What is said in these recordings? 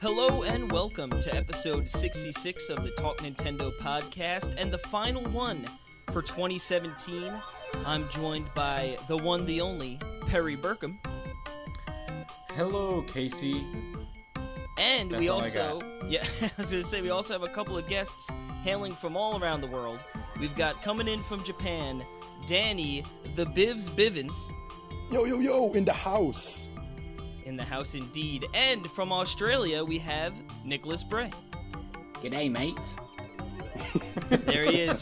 Hello and welcome to episode 66 of the Talk Nintendo podcast, and the final one for 2017. I'm joined by the one, the only, Perry Burkham. Hello, Casey. And That's we all also, I was going to say, we also have a couple of guests hailing from all around the world. We've got coming in from Japan, Danny, the Bivens. Yo, in the house. In the house indeed. And from Australia, we have Nicholas Bray. G'day, mates. There he is.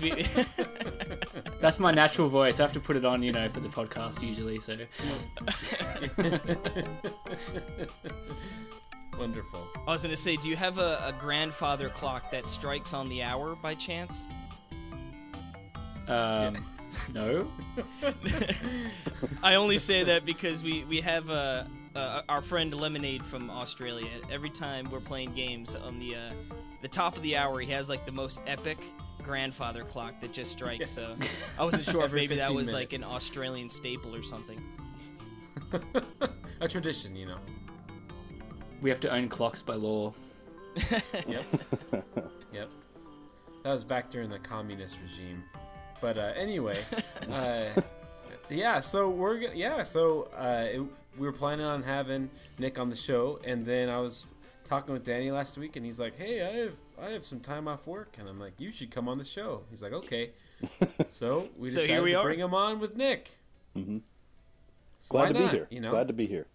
That's my natural voice. I have to put it on, for the podcast usually, so. Wonderful. I was going to say, do you have a grandfather clock that strikes on the hour by chance? No. I only say that because we have our friend Lemonade from Australia. Every time we're playing games on the top of the hour, he has like the most epic grandfather clock that just strikes. Yes. So I wasn't sure if maybe that was minutes. like an Australian staple or something. A tradition, We have to own clocks by law. Yep. Yep. That was back during the communist regime. But anyway, we were planning on having Nick on the show, and then I was talking with Danny last week, and he's like, "Hey, I have some time off work," and I'm like, "You should come on the show." He's like, "Okay." So we decided here we to are. bring him on with Nick. Mm-hmm. So Glad why to not, be here. Glad to be here.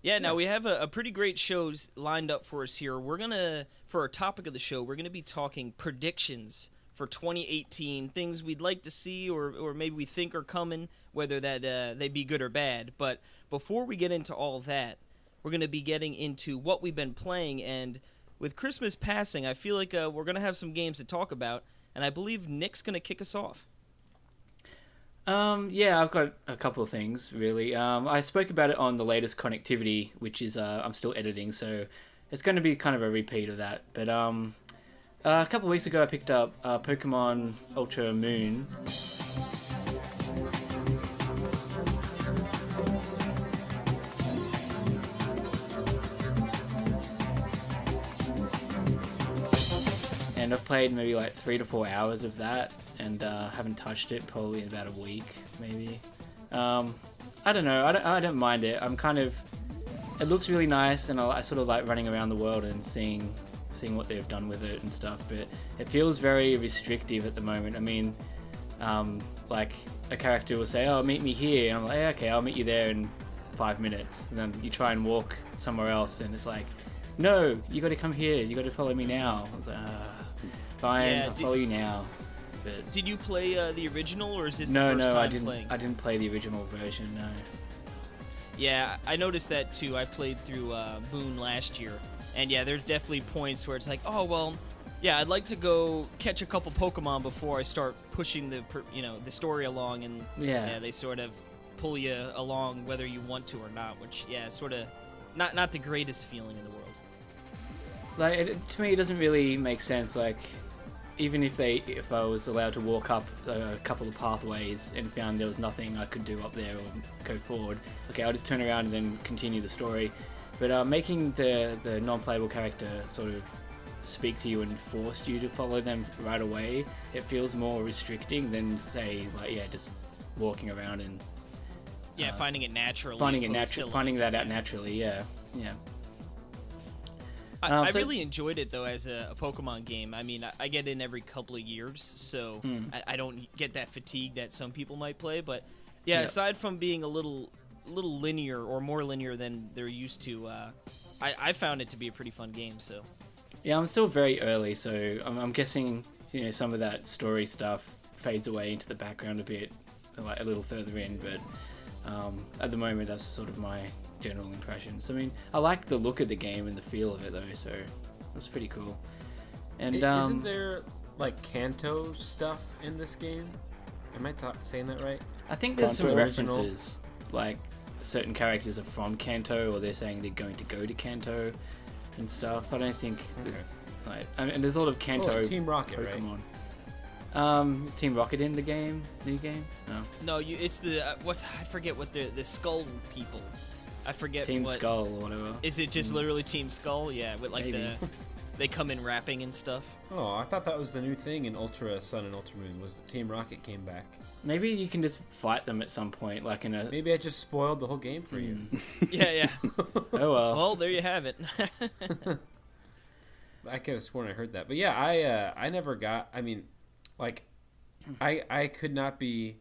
Yeah, now we have a pretty great shows lined up for us here. For our topic of the show, we're going to be talking predictions for 2018, things we'd like to see or maybe we think are coming, whether that they be good or bad. But before we get into all that, we're going to be getting into what we've been playing. And with Christmas passing, I feel like we're going to have some games to talk about. And I believe Nick's going to kick us off. Yeah, I've got a couple of things, really. I spoke about it on the latest Connectivity, which is I'm still editing, so it's going to be kind of a repeat of that. But a couple of weeks ago, I picked up Pokemon Ultra Moon. And I've played maybe like 3 to 4 hours of that, and haven't touched it probably in about a week, maybe. I don't know. I don't mind it. It looks really nice, and I sort of like running around the world and seeing what they've done with it and stuff. But it feels very restrictive at the moment. I mean, like a character will say, "Oh, meet me here," and I'm like, hey, "Okay, I'll meet you there in 5 minutes." And then you try and walk somewhere else, and it's like, "No, you got to come here. You got to follow me now." I was like, "Fine, Yeah, I'll follow you now." But Did you play the original, or is this no, the first time I didn't. playing? I didn't play the original version. No. Yeah, I noticed that too. I played through Moon last year, and yeah, there's definitely points where it's like, oh well, yeah, I'd like to go catch a couple Pokemon before I start pushing the story along, and Yeah. they sort of pull you along whether you want to or not, which sort of not the greatest feeling in the world. Like to me, it doesn't really make sense. Like, even if I was allowed to walk up a couple of pathways and found there was nothing I could do up there or go forward, okay, I'll just turn around and then continue the story. But making the non-playable character sort of speak to you and force you to follow them right away, it feels more restricting than, say, like, just walking around and Finding it naturally. finding that out naturally. Yeah. I really enjoyed it, though, as a Pokemon game. I mean, I get in every couple of years, so I don't get that fatigue that some people might play. But, aside from being a little linear, or more linear than they're used to, I found it to be a pretty fun game. So Yeah, I'm still very early, so I'm guessing some of that story stuff fades away into the background a bit, like a little further in. But at the moment, that's sort of my general impressions. I mean, I like the look of the game and the feel of it though, so it's pretty cool. And isn't there like Kanto stuff in this game? Am I saying that right? I think there's some Kanto references, like certain characters are from Kanto, or they're saying they're going to go to Kanto and stuff. I don't think there's Like, and there's a lot of Kanto Team Rocket, right? Pokemon. Is Team Rocket in the game? New game? No. No, it's the what I forget what the Skull people. I forget Team what. Skull or whatever. Is it just literally Team Skull? Yeah, with like Maybe. they come in rapping and stuff. Oh, I thought that was the new thing in Ultra Sun and Ultra Moon, was the Team Rocket came back. Maybe you can just fight them at some point, like in a. Maybe I just spoiled the whole game for you. Yeah. Oh well. Well, there you have it. I could have sworn I heard that. But yeah, I never got, I mean, like, I could not be,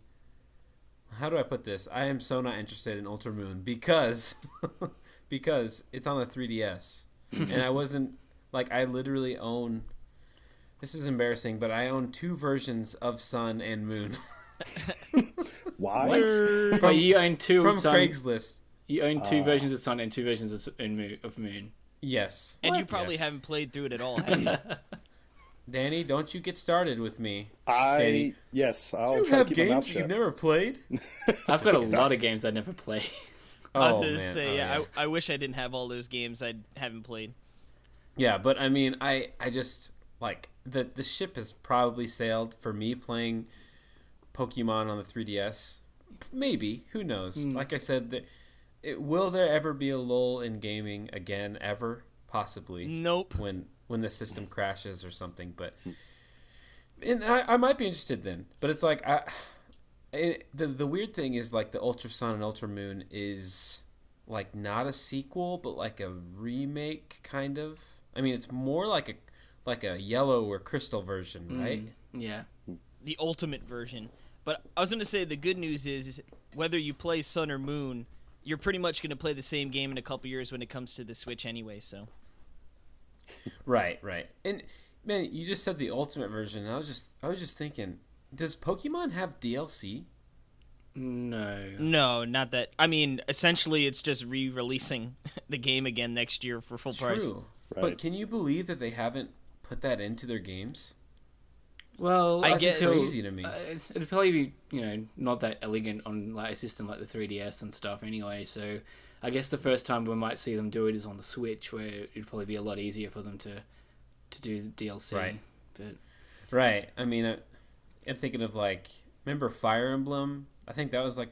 how do I put this? I am so not interested in Ultra Moon because it's on the 3DS. And I wasn't, like, I literally own, this is embarrassing, but I own 2 versions of Sun and Moon. Why? Oh, you own two From of Sun. Craigslist. You own 2 versions of Sun and 2 versions of Moon. Yes. And you What? probably Yes. haven't played through it at all, have you? Danny, don't you get started with me. Yes, I'll You try have to keep my mouth games you've shut. never played? I've got a lot of games I never play. I was Oh, gonna man. say, Oh, yeah, I wish I didn't have all those games I haven't played. Yeah, but I mean, I just, like, the ship has probably sailed for me playing Pokemon on the 3DS. Maybe. Who knows? Like I said, will there ever be a lull in gaming again, ever? Possibly. Nope. When the system crashes or something, but... And I might be interested then, but it's like... The weird thing is, like, the Ultra Sun and Ultra Moon is, like, not a sequel, but like a remake, kind of. I mean, it's more like a yellow or crystal version, right? Yeah. The ultimate version. But I was gonna say the good news is whether you play Sun or Moon, you're pretty much gonna play the same game in a couple years when it comes to the Switch anyway. So. Right. And man, you just said the ultimate version. And I was just thinking, does Pokemon have DLC? No. No, not that. I mean, essentially, it's just re-releasing the game again next year for full price. True. Right. But can you believe that they haven't put that into their games? Well, I That's guess- crazy to me. It'd probably be, not that elegant on like a system like the 3DS and stuff anyway. So, I guess the first time we might see them do it is on the Switch, where it'd probably be a lot easier for them to do DLC. Right. But Right. I mean, I'm thinking of, like, remember Fire Emblem? I think that was like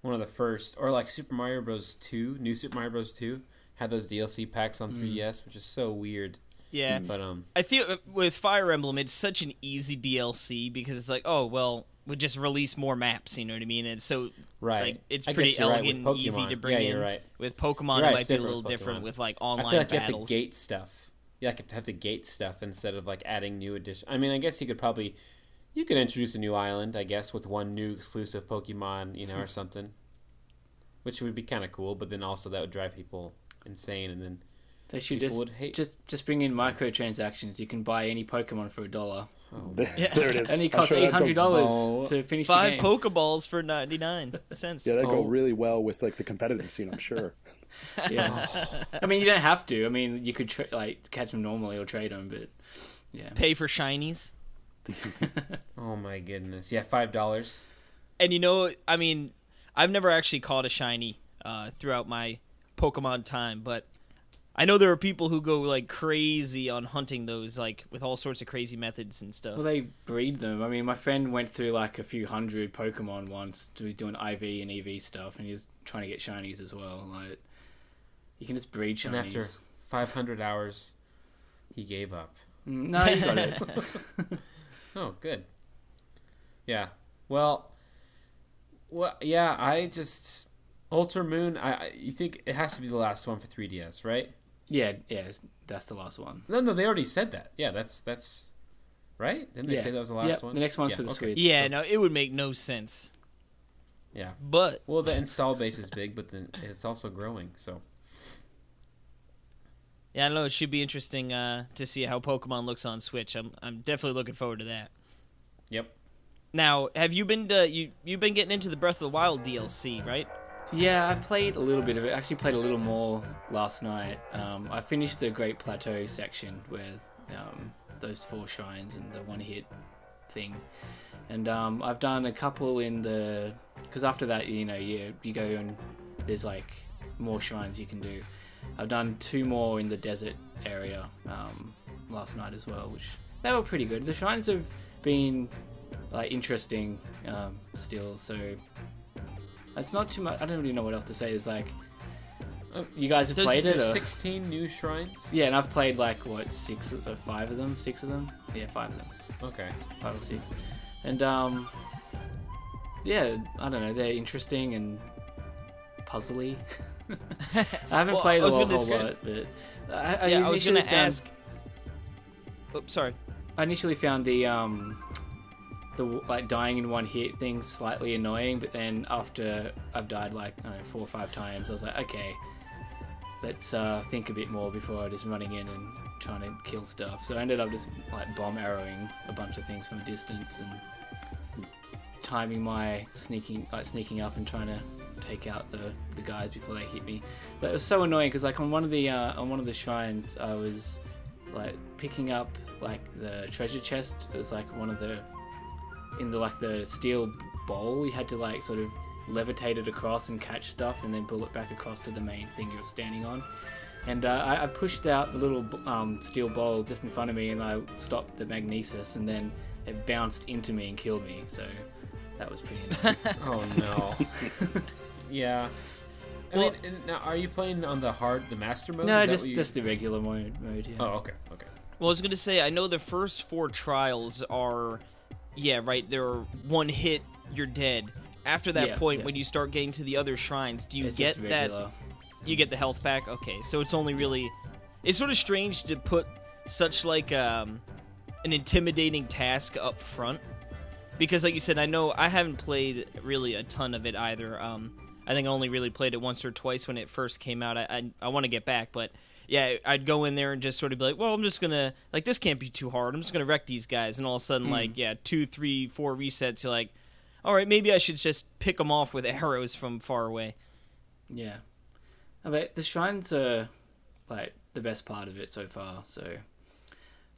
one of the first, or like Super Mario Bros. 2, New Super Mario Bros. 2 had those DLC packs on 3DS, which is so weird. Yeah. But I feel with Fire Emblem, it's such an easy DLC because it's like, oh well, we just release more maps. You know what I mean? And so, right, like, it's I pretty guess you're right, with elegant and easy Pokemon. to bring yeah, in. You're right. With Pokemon, Right, it it's might be a different little with different Pokemon. with like I online feel like battles. you have to gate stuff. Yeah, like you have to gate stuff instead of like adding new addition. I mean, I guess you could introduce a new island, I guess, with one new exclusive Pokemon, or something, which would be kind of cool. But then also that would drive people insane, and then they should people would hate. just bring in microtransactions. You can buy any Pokemon for $1. There it is. And it I'm costs sure that'd go- $800 Oh. to finish 5 the game. Pokeballs for 99 cents. Yeah, that'd go Oh. really well with like the competitive scene, I'm sure. Yeah. I mean, you don't have to. I mean, you could catch them normally or trade them, but yeah. Pay for shinies. Oh my goodness! Yeah, $5. And I mean, I've never actually caught a shiny throughout my Pokemon time, but I know there are people who go like crazy on hunting those, like with all sorts of crazy methods and stuff. Well, they breed them. I mean, my friend went through like a few hundred Pokemon once doing IV and EV stuff, and he was trying to get shinies as well. Like, you can just breed shinies. And after 500 hours, he gave up. No, you got it. Oh, good. Yeah. Well, yeah. I just Ultra Moon. You think it has to be the last one for 3DS, right? Yeah, that's the last one. No, they already said that. Yeah, that's right. Didn't they say that was the last one? The next one's Yeah, for the okay. Switch. Yeah, no, it would make no sense. Yeah. But Well, the install base is big, but then it's also growing. So yeah, I don't know. It should be interesting to see how Pokemon looks on Switch. I'm definitely looking forward to that. yep. Now, have you been you've been getting into the Breath of the Wild DLC, right? Yeah, I played a little bit of it. Actually, played a little more last night. I finished the Great Plateau section where those 4 shrines and the one-hit thing, and I've done a couple in the because after that, you go and there's like more shrines you can do. I've done 2 more in the desert area, last night as well, which they were pretty good. The shrines have been like interesting still, so it's not too much. I don't really know what else to say. It's like you guys have played it. There's 16 new shrines. Yeah, and I've played like what 6 of them. Yeah, 5 of them. Okay. 5 or 6. And yeah, I don't know. They're interesting and puzzly. I haven't played a whole lot, but I was gonna ask. Oops, sorry. I initially found the like dying in one hit thing slightly annoying, but then after I've died like I don't know 4 or 5 times, I was like, okay, let's think a bit more before just running in and trying to kill stuff. So I ended up just like bomb arrowing a bunch of things from a distance and timing my sneaking up and trying to take out the guys before they hit me. But it was so annoying because like on one of the shrines I was like picking up like the treasure chest. It was like one of the in the like the steel bowl. You had to like sort of levitate it across and catch stuff and then pull it back across to the main thing you were standing on. And I pushed out the little steel bowl just in front of me and I stopped the magnesis and then it bounced into me and killed me. So that was pretty annoying. Oh no. Yeah. I mean, now are you playing on the master mode? No, just the regular mode. Yeah. Oh, okay. Well, I was gonna say I know the first 4 trials are, yeah, right. They're one hit, you're dead. After that point, when you start getting to the other shrines, do you get that? You get the health back. Okay, so it's only really. It's sort of strange to put such like an intimidating task up front, because like you said, I know I haven't played really a ton of it either. I think I only really played it once or twice when it first came out. I want to get back, but yeah, I'd go in there and just sort of be like, well, I'm just gonna like this can't be too hard. I'm just gonna wreck these guys, and all of a sudden, like 2, 3, 4 resets, you're like, all right, maybe I should just pick them off with arrows from far away. Yeah, but the shrines are like the best part of it so far. So,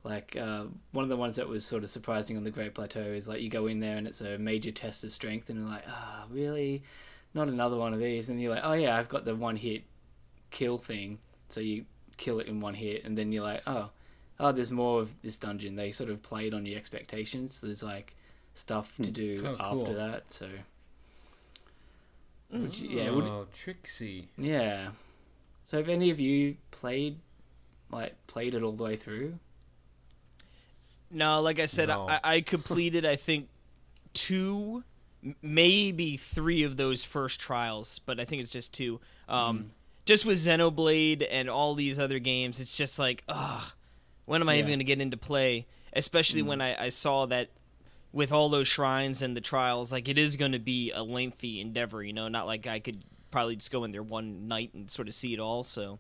like one of the ones that was sort of surprising on the Great Plateau is like you go in there and it's a major test of strength, and you're like, really? Not another one of these. And you're like, oh yeah, I've got the one hit kill thing. So you kill it in one hit, and then you're like, oh, there's more of this dungeon. They sort of played on your expectations. There's like stuff to do after that. So, which, tricksy. Yeah. So have any of you played it all the way through? No, like I said, No. I completed I think 2, maybe 3 of those first trials, but I think it's just 2. Just with Xenoblade and all these other games, it's just like, when am I even going to get into play? Especially when I saw that with all those shrines and the trials, like it is going to be a lengthy endeavor, not like I could probably just go in there one night and sort of see it all. So,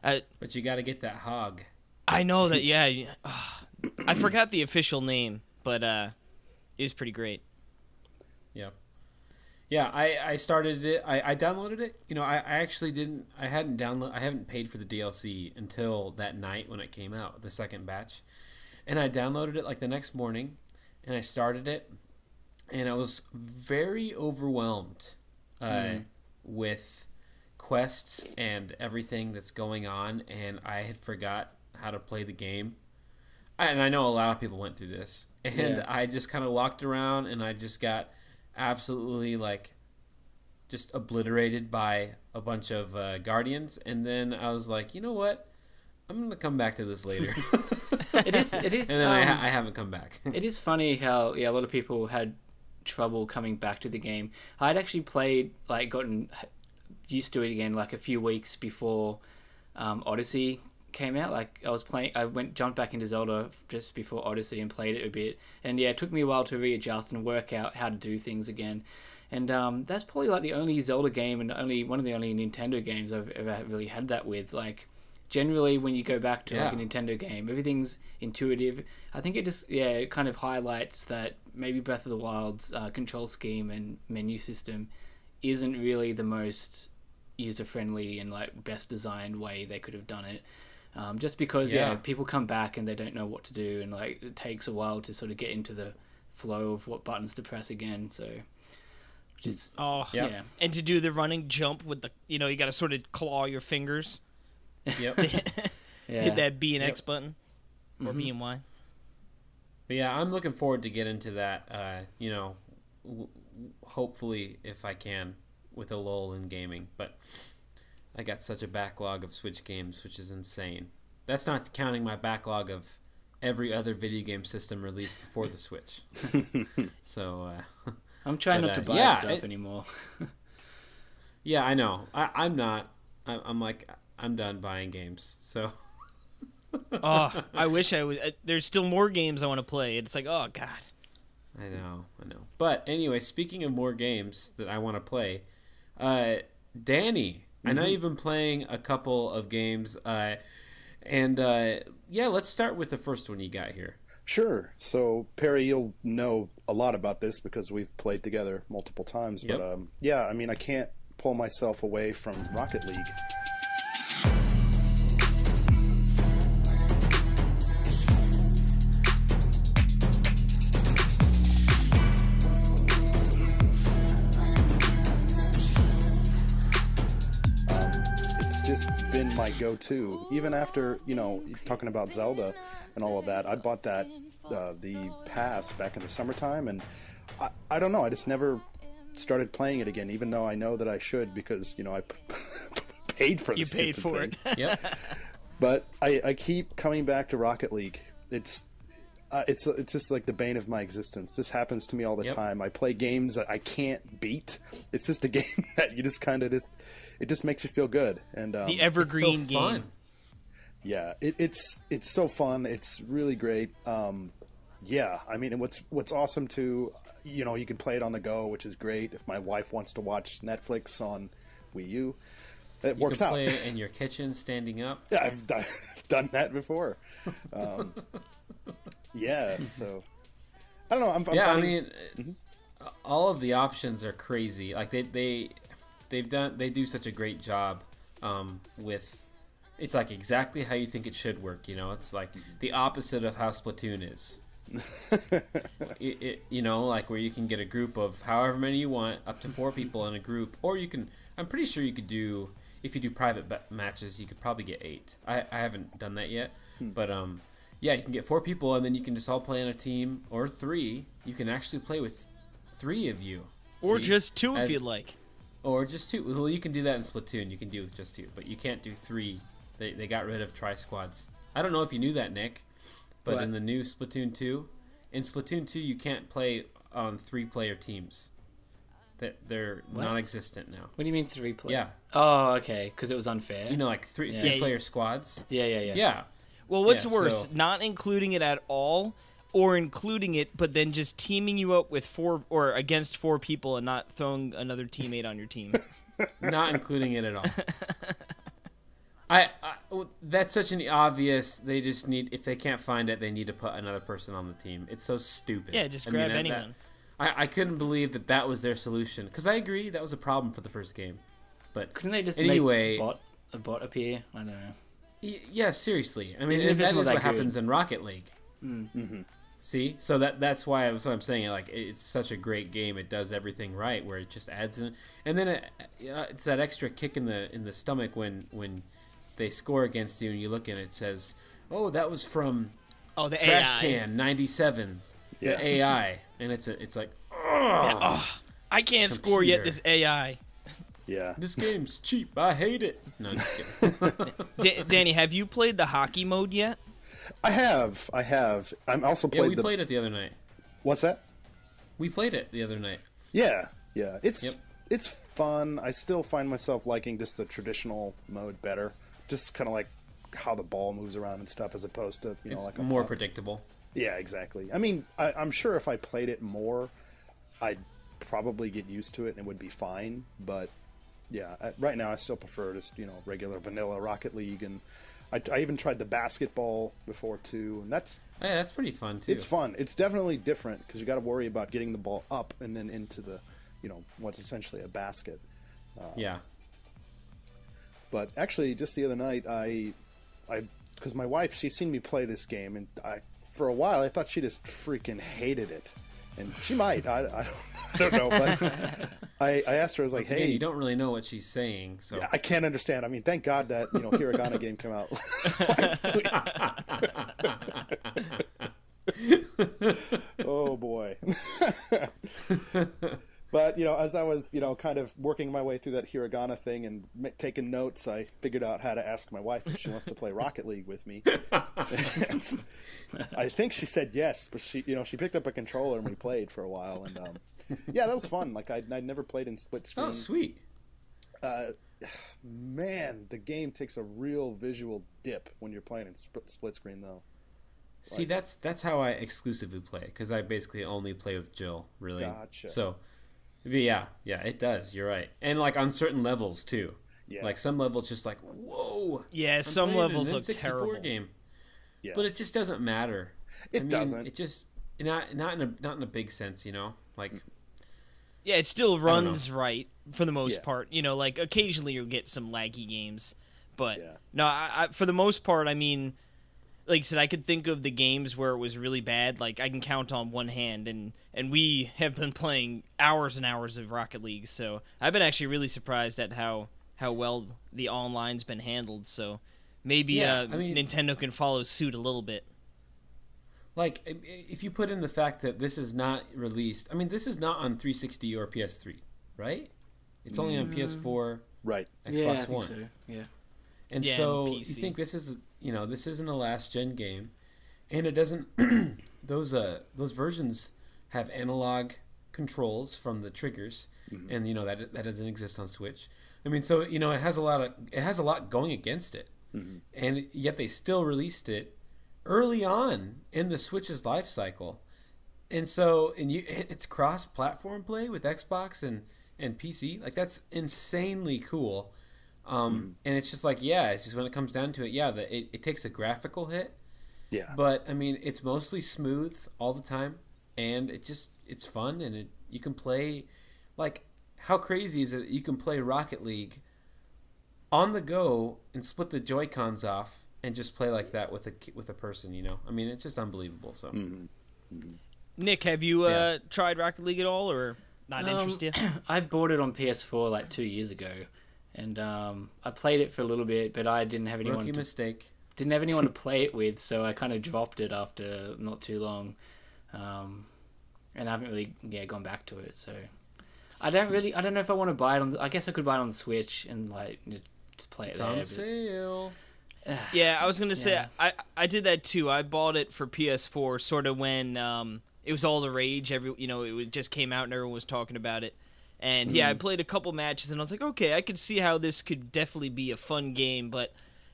but you got to get that hog. I know that, yeah. I forgot the official name, but it was pretty great. Yep. Yeah, I started it. I downloaded it. I haven't paid for the DLC until that night when it came out, the second batch. And I downloaded it like the next morning, and I started it, and I was very overwhelmed with quests and everything that's going on, and I had forgot how to play the game. And I know a lot of people went through this. And I just kind of walked around, and I just got absolutely like just obliterated by a bunch of guardians, and then I was like, you know what, I'm gonna come back to this later. It is and then I haven't come back. It is funny how a lot of people had trouble coming back to the game. I'd actually played gotten used to it again like a few weeks before Odyssey came out. Like I jumped back into Zelda just before Odyssey and played it a bit, and it took me a while to readjust and work out how to do things again. And that's probably like the only Zelda game and one of the only Nintendo games I've ever really had that with. Like generally when you go back to like a Nintendo game, everything's intuitive. I think it just it kind of highlights that maybe Breath of the Wild's control scheme and menu system isn't really the most user friendly and like best designed way they could have done it. Just because people come back and they don't know what to do, and like it takes a while to sort of get into the flow of what buttons to press again. So, which is and to do the running jump with the you got to sort of claw your fingers. Yep. Hit that B and X button. or BMY. But yeah, I'm looking forward to get into that. Hopefully, if I can, with a lull in gaming. But I got such a backlog of Switch games, which is insane. That's not counting my backlog of every other video game system released before the Switch. So I'm trying not to buy stuff anymore. Yeah, I know. I'm not. I'm done buying games. So. Oh, I wish I would. There's still more games I want to play. It's like, oh god. I know. But anyway, speaking of more games that I want to play, Danny, I know you've been playing a couple of games, and let's start with the first one you got here. Sure. So, Perry, you'll know a lot about this because we've played together multiple times. Yep. But, I can't pull myself away from Rocket League. Just been my go-to. Even after, talking about Zelda and all of that, I bought that the pass back in the summertime, and I don't know, I just never started playing it again, even though I know that I should because, I paid for this. You paid for it. Yep. But I keep coming back to Rocket League. It's just like the bane of my existence. This happens to me all the time. I play games that I can't beat. It's just a game that you just kind of it just makes you feel good. And the evergreen it's so fun. game. Yeah, it's so fun. It's really great. I mean, what's awesome too, you can play it on the go, which is great. If my wife wants to watch Netflix on Wii U, it works out. You can play in your kitchen standing up. Yeah, I've done that before. Yeah, so I don't know. I'm finding... all of the options are crazy. Like they do such a great job with. It's like exactly how you think it should work. It's like the opposite of how Splatoon is. Like where you can get a group of however many you want, up to 4 people in a group, or you can. I'm pretty sure you could do, if you do private matches, you could probably get 8. I haven't done that yet, but yeah, you can get 4 people, and then you can just all play in a team, or 3. You can actually play with 3 of you. Or just 2 if you'd like. Or just 2. Well, you can do that in Splatoon. You can do it with just 2, but you can't do 3. They got rid of tri-squads. I don't know if you knew that, Nick, but in the new Splatoon 2, you can't play on 3-player teams. They're non-existent now. What do you mean 3-player? Yeah. Oh, okay, because it was unfair. Like 3-player squads. Yeah. Yeah. Well, what's worse, not including it at all, or including it but then just teaming you up with 4 or against 4 people and not throwing another teammate on your team? Not including it at all. That's such an obvious. They just need, if they can't find it, they need to put another person on the team. It's so stupid. Yeah, just grab anyone. I couldn't believe that was their solution, because I agree that was a problem for the first game. But couldn't they just make a bot appear? I don't know. Yeah, seriously. I mean, that is what happens in Rocket League. Mm-hmm. See, so that's why I'm saying. Like, it's such a great game. It does everything right, where it just adds in, and then it's that extra kick in the stomach when they score against you, and you look and it says, "Oh, that was from the Trash AI. Can 97." Yeah. The AI, and it's like, I can't score yet. This AI. Yeah. This game's cheap. I hate it. No, just kidding. Danny, have you played the hockey mode yet? I have. I'm also played. Yeah, we played it the other night. What's that? We played it the other night. Yeah. It's fun. I still find myself liking just the traditional mode better. Just kind of like how the ball moves around and stuff, as opposed to It's like more predictable. Yeah, exactly. I mean, I'm sure if I played it more, I'd probably get used to it and it would be fine. But yeah, right now I still prefer just regular vanilla Rocket League, and I even tried the basketball before too, and that's pretty fun too. It's fun. It's definitely different because you got to worry about getting the ball up and then into the what's essentially a basket. Yeah. But actually, just the other night, I because my wife, she's seen me play this game, and for a while I thought she just freaking hated it, and she might. I don't know, but I asked her, I was like, Again, hey, you don't really know what she's saying, so yeah, I can't understand. I mean, thank God that Hiragana game came out last week. I was, kind of working my way through that hiragana thing and taking notes, I figured out how to ask my wife if she wants to play Rocket League with me. And I think she said yes, but she picked up a controller and we played for a while. And yeah, that was fun. Like I'd never played in split screen. Oh, sweet. Man, the game takes a real visual dip when you're playing in split screen, though. See, that's how I exclusively play, because I basically only play with Jill, really. Gotcha. So, yeah, it does. You're right, and like on certain levels too. Yeah. Like some levels, just like whoa. Yeah, I'm some playing levels an look N64 terrible. Game. Yeah. But it just doesn't matter. It doesn't. It just not in a big sense, Like Yeah, it still runs right for the most Yeah. part. Like occasionally you'll get some laggy games, but Yeah. no, I for the most part, I mean, like I said, I could think of the games where it was really bad. Like I can count on one hand, and we have been playing hours and hours of Rocket League. So I've been actually really surprised at how well the online's been handled. So maybe Nintendo can follow suit a little bit. Like, if you put in the fact that this is not released, I mean, this is not on 360 or PS3, right? It's only on PS4, Right. Xbox One. So. Yeah. And Yeah, so and you PC. think this is, this isn't a last gen game, and it doesn't. those versions have analog controls from the triggers, and that doesn't exist on Switch. I mean, so it has a lot going against it, and yet they still released it early on in the Switch's life cycle, and it's cross-platform play with Xbox and PC. Like that's insanely cool. And it's just like, it's just when it comes down to it, it takes a graphical hit. Yeah. But I mean, it's mostly smooth all the time, and it's fun, and you can play. Like, how crazy is it? You can play Rocket League on the go and split the Joy-Cons off and just play like that with a person. I mean, it's just unbelievable. So, Nick, have you tried Rocket League at all, or not interested? I bought it on PS4 like 2 years ago, and I played it for a little bit, but I didn't have anyone. rookie mistake. Didn't have anyone to play it with, so I kind of dropped it after not too long, and I haven't really gone back to it. So I don't know if I want to buy it on. I guess I could buy it on the Switch and like just play it It's there. on sale. Yeah, I was gonna say Yeah. I did that too. I bought it for PS4 sort of when it was all the rage. It just came out and everyone was talking about it. And I played a couple matches and I was like, okay, I could see how this could definitely be a fun game, but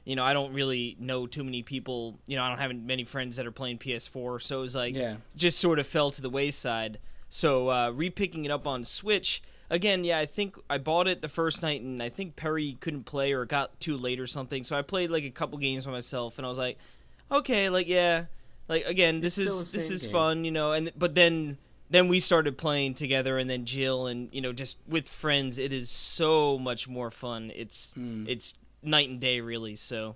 I don't really know too many people. I don't have many friends that are playing PS4, so it was like just sort of fell to the wayside. So repicking it up on Switch. Again, I think I bought it the first night, and I think Perry couldn't play or got too late or something. So I played like a couple games by myself, and I was like, okay, again, this is game. fun, but then we started playing together, and then Jill, and just with friends, it is so much more fun. It's night and day, really. So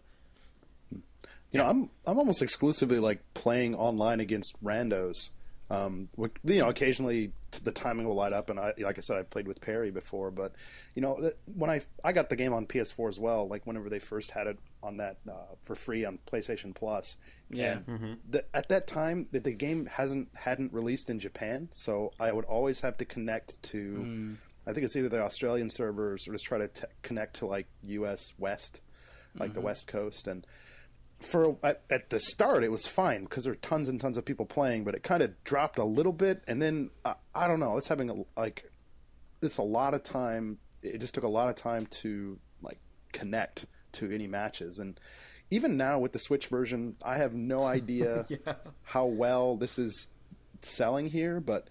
I'm almost exclusively like playing online against randos. Occasionally the timing will light up, and like I said, I've played with Perry before, but when I got the game on PS4 as well, like whenever they first had it on that for free on PlayStation Plus. At that time, the game hadn't released in Japan, so I would always have to connect to. I think it's either the Australian servers or just try to connect to like US West, like the West Coast, and. At the start, it was fine because there were tons and tons of people playing, but it kind of dropped a little bit, and then I don't know. It's having a lot of time. It just took a lot of time to like connect to any matches, and even now with the Switch version, I have no idea how well this is selling here, but.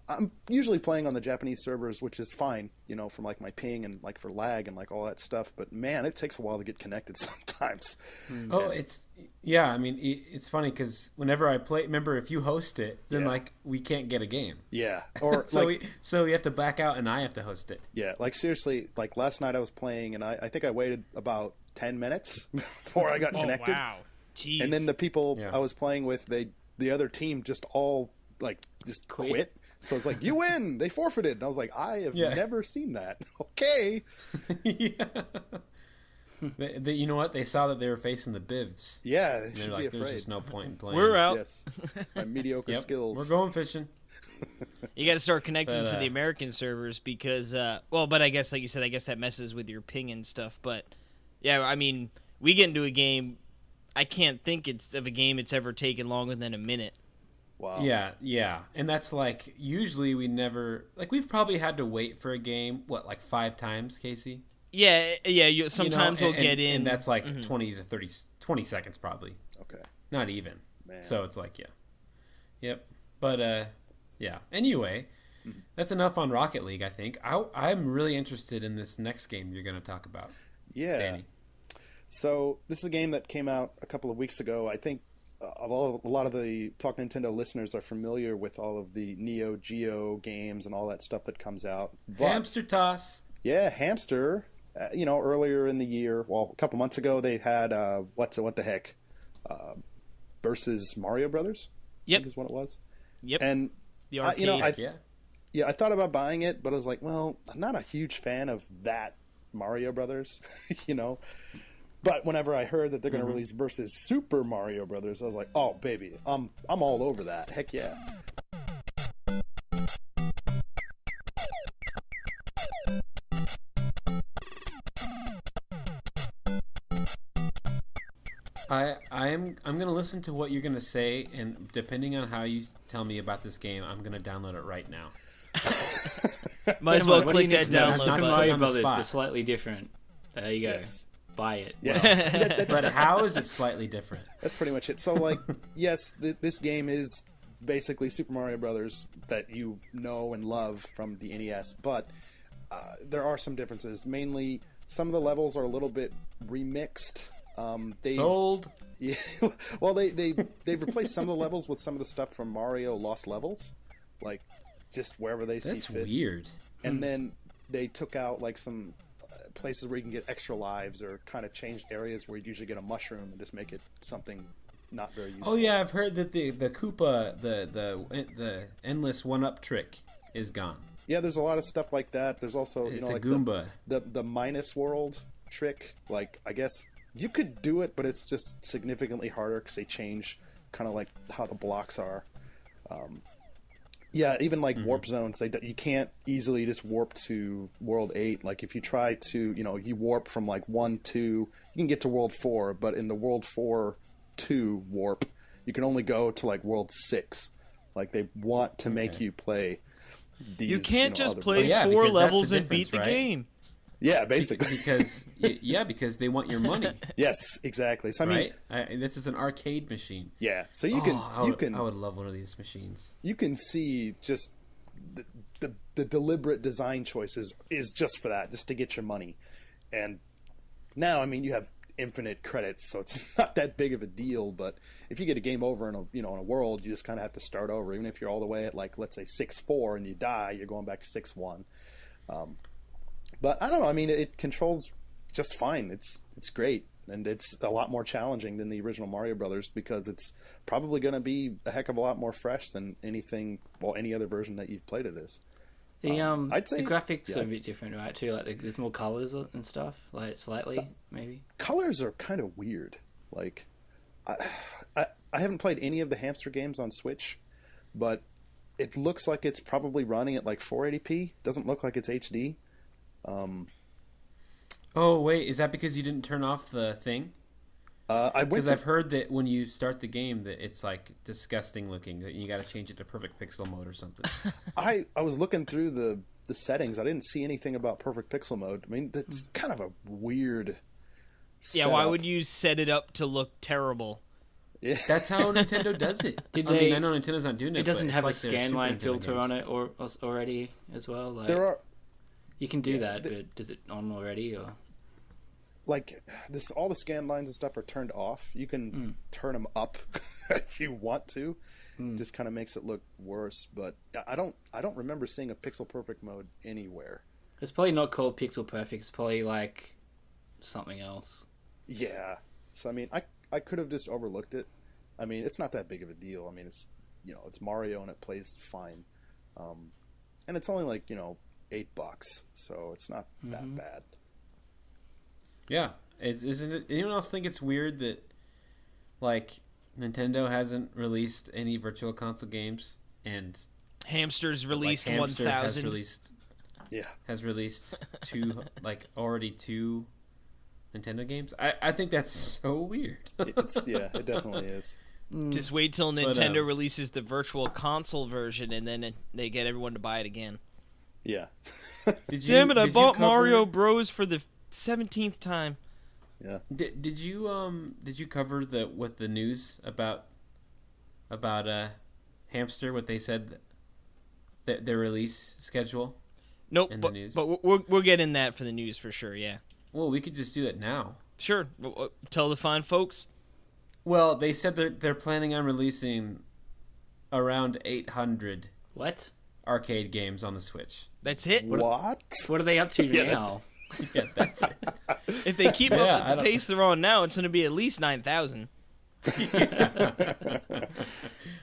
I'm usually playing on the Japanese servers, which is fine, from like my ping and like for lag and like all that stuff. But man, it takes a while to get connected sometimes. Oh, I mean, it's funny because whenever I play, remember if you host it, then like we can't get a game. Yeah, or so we have to back out and I have to host it. Yeah, like seriously, like last night I was playing and I think I waited about 10 minutes before I got connected. Wow, jeez. And then the people I was playing with, the other team just all like just quit. So it's like, you win! They forfeited. And I was like, I have never seen that. Okay. You know what? They saw that they were facing the Bivs. Yeah, and they're like, there's just no point in playing. We're out. Yes. My mediocre skills. We're going fishing. You got to start connecting to the American servers because, but I guess, like you said, I guess that messes with your ping and stuff. But, yeah, I mean, we get into a game, I can't think of a game it's ever taken longer than a minute. Wow. Yeah. And that's like, usually we never, like, we've probably had to wait for a game, like 5 times, Casey? Yeah, sometimes we'll get in. And that's like 20 seconds probably. Okay. Not even. Man. So it's like, yeah. Yep. But, yeah. Anyway, that's enough on Rocket League, I think. I'm really interested in this next game you're going to talk about. Yeah. Danny. So this is a game that came out a couple of weeks ago. I think a lot of the Talk Nintendo listeners are familiar with all of the Neo Geo games and all that stuff that comes out. But, Hamster Toss. Yeah, Hamster. Earlier in the year, well, a couple months ago, they had what the heck, versus Mario Brothers. Yep, I think is what it was. Yep, and the arcade. I thought about buying it, but I was like, well, I'm not a huge fan of that Mario Brothers, But whenever I heard that they're going to release versus Super Mario Brothers, I was like, oh baby, I'm all over that. Heck yeah. I'm gonna listen to what you're gonna say, and depending on how you tell me about this game, I'm gonna download it right now. Might as well click that download Super button. Mario Brothers, but slightly different. There you go. Yes. Buy it. Yes. But how is it slightly different? That's pretty much it. So, like, yes, this game is basically Super Mario Brothers that you know and love from the NES, but there are some differences. Mainly, some of the levels are a little bit remixed. Sold. Yeah. Well, they've replaced some of the levels with some of the stuff from Mario Lost Levels, like just wherever they see fit. That's weird. And then they took out like some places where you can get extra lives, or kind of changed areas where you usually get a mushroom and just make it something not very useful. Oh yeah, I've heard that the Koopa, the endless 1-up trick is gone. Yeah, there's a lot of stuff like that. There's also It's like Goomba. the minus world trick. Like, I guess you could do it, but it's just significantly harder because they change kind of like how the blocks are. Yeah, even like warp zones, you can't easily just warp to World 8. Like, if you try to, you warp from like 1-2, you can get to World 4, but in the World 4-2 warp, you can only go to like World 6. Like, they want to make you play these. You can't just other play yeah, 4 because that's levels the and beat the difference, right? game. Yeah, basically. because they want your money. Yes, exactly. So I mean, this is an arcade machine. yeah. So you can I would love one of these machines. you can see just the deliberate design choices is just for that, just to get your money. And now, I mean, you have infinite credits, so it's not that big of a deal. But if you get a game over in in a world, you just kind of have to start over. Even if you're all the way at, like, let's say 6-4 and you die, you're going back to 6-1. But I don't know. I mean, it controls just fine. It's great, and it's a lot more challenging than the original Mario Brothers because it's probably going to be a heck of a lot more fresh than any other version that you've played of this. I'd say the graphics are a bit different, right? Too, like there's more colors and stuff, like slightly maybe. Colors are kind of weird. Like, I haven't played any of the Hamster games on Switch, but it looks like it's probably running at like 480p. Doesn't look like it's HD. Oh wait, is that because you didn't turn off the thing? Because I've heard that when you start the game that it's like disgusting looking. That you got to change it to perfect pixel mode or something. I was looking through the settings. I didn't see anything about perfect pixel mode. I mean, that's kind of a weird. Yeah, why would you set it up to look terrible? Yeah. That's how Nintendo does it. I know Nintendo's not doing it. It doesn't but have it's a like their scanline Super Nintendo filter games. on it or already as well. Like, There are. you can do that, but does it on already or? Like, all the scan lines and stuff are turned off. You can turn them up if you want to. Just kind of makes it look worse. But I don't remember seeing a pixel perfect mode anywhere. It's probably not called pixel perfect. It's probably like something else. Yeah. So I mean, I could have just overlooked it. I mean, it's not that big of a deal. I mean, it's it's Mario and it plays fine. And it's only like $8, so it's not that bad. Yeah, isn't it? Anyone else think it's weird that, like, Nintendo hasn't released any Virtual Console games, and Hamster's released Hamster 1,000. has released already two Nintendo games. I think that's so weird. It definitely is. Just wait till Nintendo releases the Virtual Console version, and then they get everyone to buy it again. Yeah. Damn it! I bought Mario Bros for the 17th time. Yeah. Did you cover the news about Hamster? What they said that their release schedule? Nope. In the news. But we'll get in that for the news for sure. Yeah. Well, we could just do that now. Sure. Tell the fine folks. Well, they said they're planning on releasing around 800 arcade games on the Switch. That's it? What? What are they up to now? Yeah, that's it. If they keep up with the pace they're on now, it's going to be at least 9,000.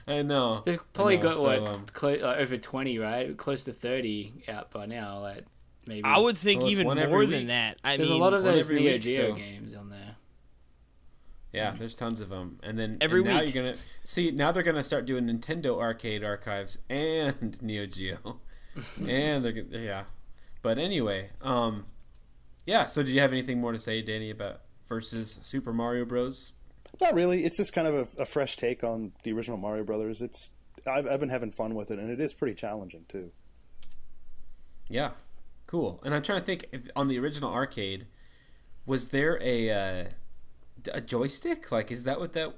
I know. They've probably got over 20, right? Close to 30 out by now. Maybe. I would think even more than that. There's a lot of those Neo Geo games on there. Yeah, there's tons of them, and then every now week you're gonna see. Now they're gonna start doing Nintendo Arcade Archives and Neo Geo, and they're. But anyway, yeah. So, do you have anything more to say, Danny, about versus Super Mario Bros? Not really. It's just kind of a fresh take on the original Mario Brothers. I've been having fun with it, and it is pretty challenging too. Yeah, cool. And I'm trying to think on the original arcade, was there a joystick? Is that what to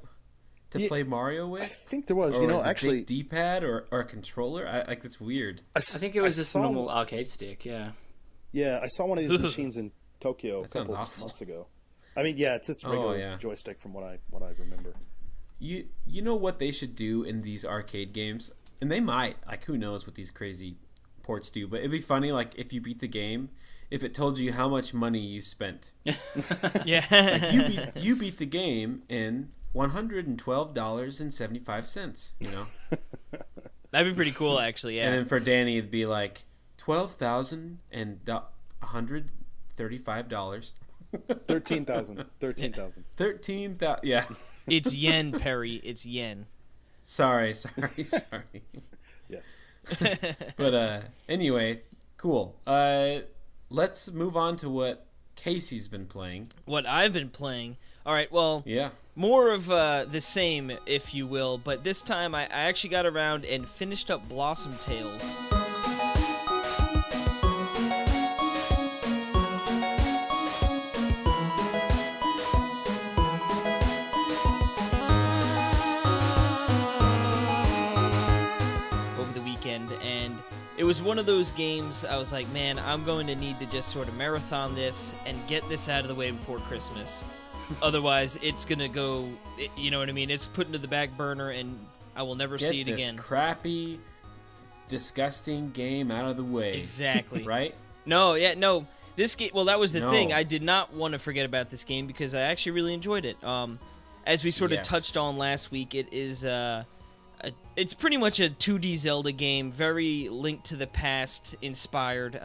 play Mario with? I think there was. Or actually, a D-pad or a controller. That's weird. I think it was just a normal arcade stick. Yeah. Yeah, I saw one of these machines in Tokyo a couple months ago. I mean, yeah, it's just a regular joystick from what I remember. You know what they should do in these arcade games, and they might who knows what these crazy ports do, but it'd be funny if you beat the game, if it told you how much money you spent. Yeah. You beat the game in $112.75. That'd be pretty cool, actually. Yeah. And then for Danny, it'd be $12,135. 13,000. 13,000. Yeah. It's yen, Perry. It's yen. Sorry. Yes. But anyway, cool. Let's move on to what Casey's been playing. What I've been playing. All right, well, yeah, more of the same, if you will, but this time I actually got around and finished up Blossom Tales. And it was one of those games I was like, man, I'm going to need to just sort of marathon this and get this out of the way before Christmas. Otherwise, it's going to go, you know what I mean? It's put into the back burner and I will never see it again. Get this crappy, disgusting game out of the way. Exactly. Right? No. This game, well, that was the thing. I did not want to forget about this game because I actually really enjoyed it. As we sort of touched on last week, it is... it's pretty much a 2D Zelda game, very Link to the Past inspired.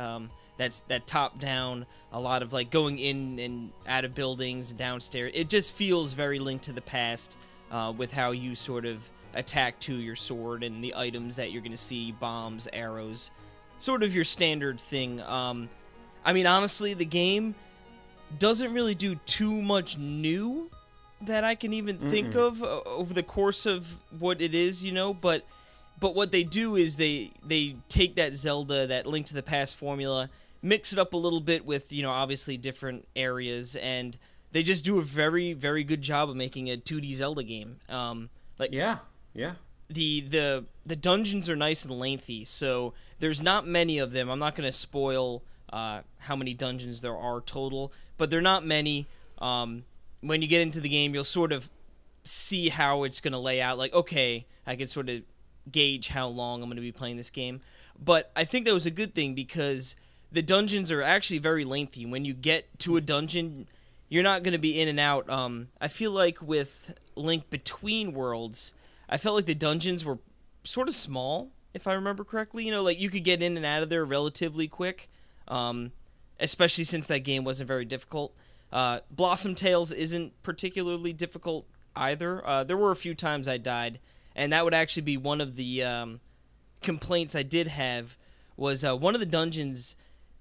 That's that top down, a lot of going in and out of buildings and downstairs. It just feels very Link to the Past with how you sort of attack to your sword and the items that you're going to see, bombs, arrows, sort of your standard thing. I mean, honestly, the game doesn't really do too much new that I can even think of over the course of what it is, but what they do is they take that Zelda, that Link to the Past formula, mix it up a little bit with, obviously different areas, and they just do a very, very good job of making a 2D Zelda game. Yeah. The dungeons are nice and lengthy, so there's not many of them. I'm not going to spoil how many dungeons there are total, but they're not many. When you get into the game, you'll sort of see how it's going to lay out. Okay, I can sort of gauge how long I'm going to be playing this game. But I think that was a good thing because the dungeons are actually very lengthy. When you get to a dungeon, you're not going to be in and out. I feel like with Link Between Worlds, I felt like the dungeons were sort of small, if I remember correctly. You could get in and out of there relatively quick, especially since that game wasn't very difficult. Blossom Tales isn't particularly difficult either. There were a few times I died, and that would actually be one of the complaints I did have was one of the dungeons.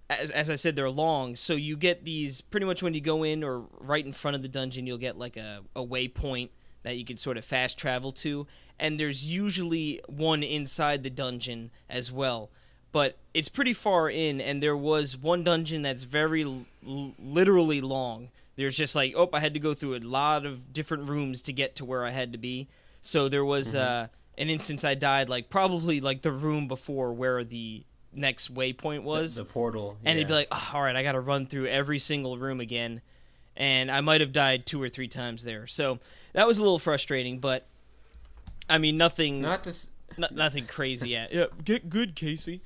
As I said, they're long, so you get these pretty much when you go in or right in front of the dungeon, you'll get like a waypoint that you could sort of fast travel to, and there's usually one inside the dungeon as well. But it's pretty far in, and there was one dungeon that's very literally long. There's just like, I had to go through a lot of different rooms to get to where I had to be. So there was an instance I died, like probably like the room before where the next waypoint was. The portal. And it'd be like, all right, I got to run through every single room again. And I might have died 2 or 3 times there. So that was a little frustrating, but I mean, nothing crazy yet. Yeah, get good, Casey.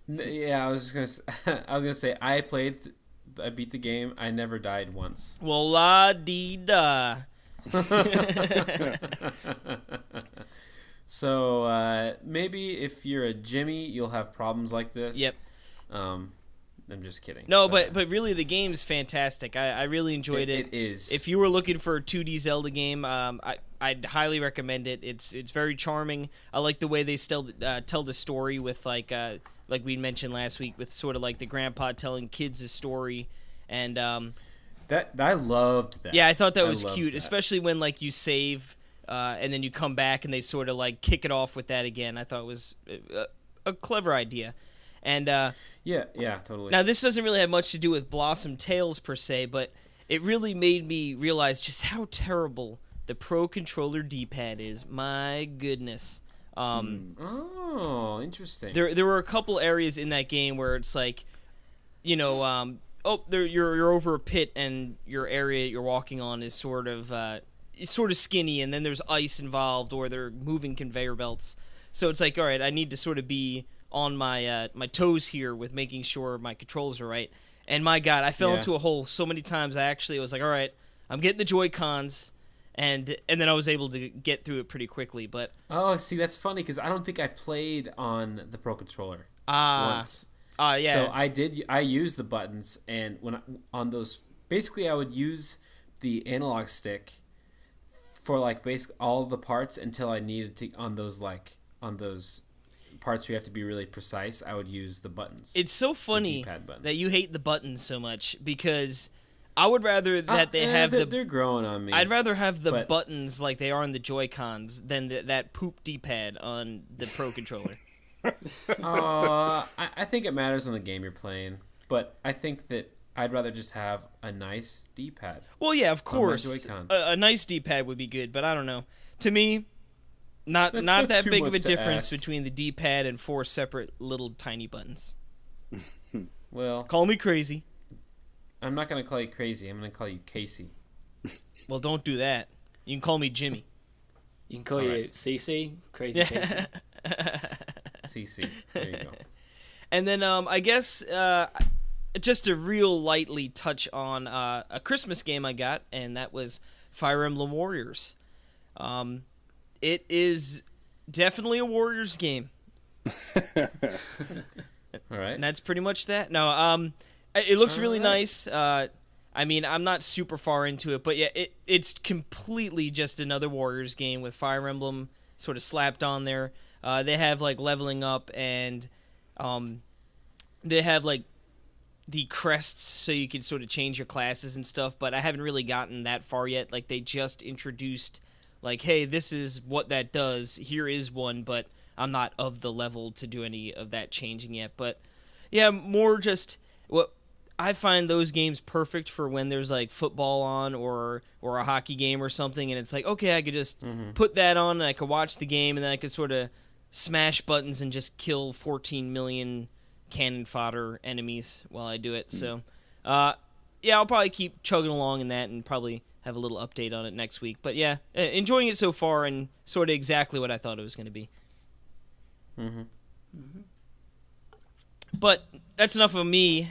Yeah, I was just gonna say I beat the game. I never died once. Well, la-dee-da. So maybe if you're a Jimmy, you'll have problems like this. Yep. I'm just kidding. No, but really the game's fantastic. I really enjoyed it. It is. If you were looking for a 2D Zelda game, I'd highly recommend it. It's very charming. I like the way they still tell the story with like we mentioned last week, with sort of like the grandpa telling kids a story, and that I loved that. Yeah, I thought that was cute, especially when like you save and then you come back and they sort of like kick it off with that again. I thought it was a clever idea. And yeah, totally. Now this doesn't really have much to do with Blossom Tales per se, but it really made me realize just how terrible the Pro Controller D-pad is. My goodness. Oh, interesting. There were a couple areas in that game where it's like, you know, you're over a pit and your area you're walking on is sort of skinny, and then there's ice involved, or they're moving conveyor belts. So it's like, all right, I need to sort of be on my my toes here with making sure my controls are right. And my God, I fell into a hole so many times. I was like, all right, I'm getting the Joy-Cons, and then I was able to get through it pretty quickly. But see, that's funny because I don't think I played on the Pro Controller once. Yeah. So I used the buttons, and on those, basically I would use the analog stick for like basically all the parts until I needed to on those parts where you have to be really precise. I would use the buttons. It's so funny that you hate the buttons so much, because I would rather that they have they're growing on me. I'd rather have the buttons like they are on the Joy-Cons than that poop D-pad on the Pro Controller. I think it matters on the game you're playing, but I think that I'd rather just have a nice D-pad. Well, yeah, of course. A nice D-pad would be good, but I don't know. To me, not that big of a difference between the D-pad and 4 separate little tiny buttons. Well, call me crazy. I'm not going to call you crazy. I'm going to call you Casey. Well, don't do that. You can call me Jimmy. You can call you CC, Crazy Casey. CC. There you go. And then I guess just to real lightly touch on a Christmas game I got, and that was Fire Emblem Warriors. It is definitely a Warriors game. All right. And that's pretty much that. No, it looks really nice. I mean, I'm not super far into it, but yeah, it's completely just another Warriors game with Fire Emblem sort of slapped on there. They have like leveling up, and they have like the crests so you can sort of change your classes and stuff, but I haven't really gotten that far yet. Like, they just introduced like, hey, this is what that does. Here is one, but I'm not of the level to do any of that changing yet. But yeah, more just what I find those games perfect for when there's like football on or a hockey game or something, and it's like, okay, I could just put that on and I could watch the game, and then I could sort of smash buttons and just kill 14 million cannon fodder enemies while I do it. So yeah, I'll probably keep chugging along in that and probably have a little update on it next week. But yeah, enjoying it so far, and sort of exactly what I thought it was going to be. But that's enough of me.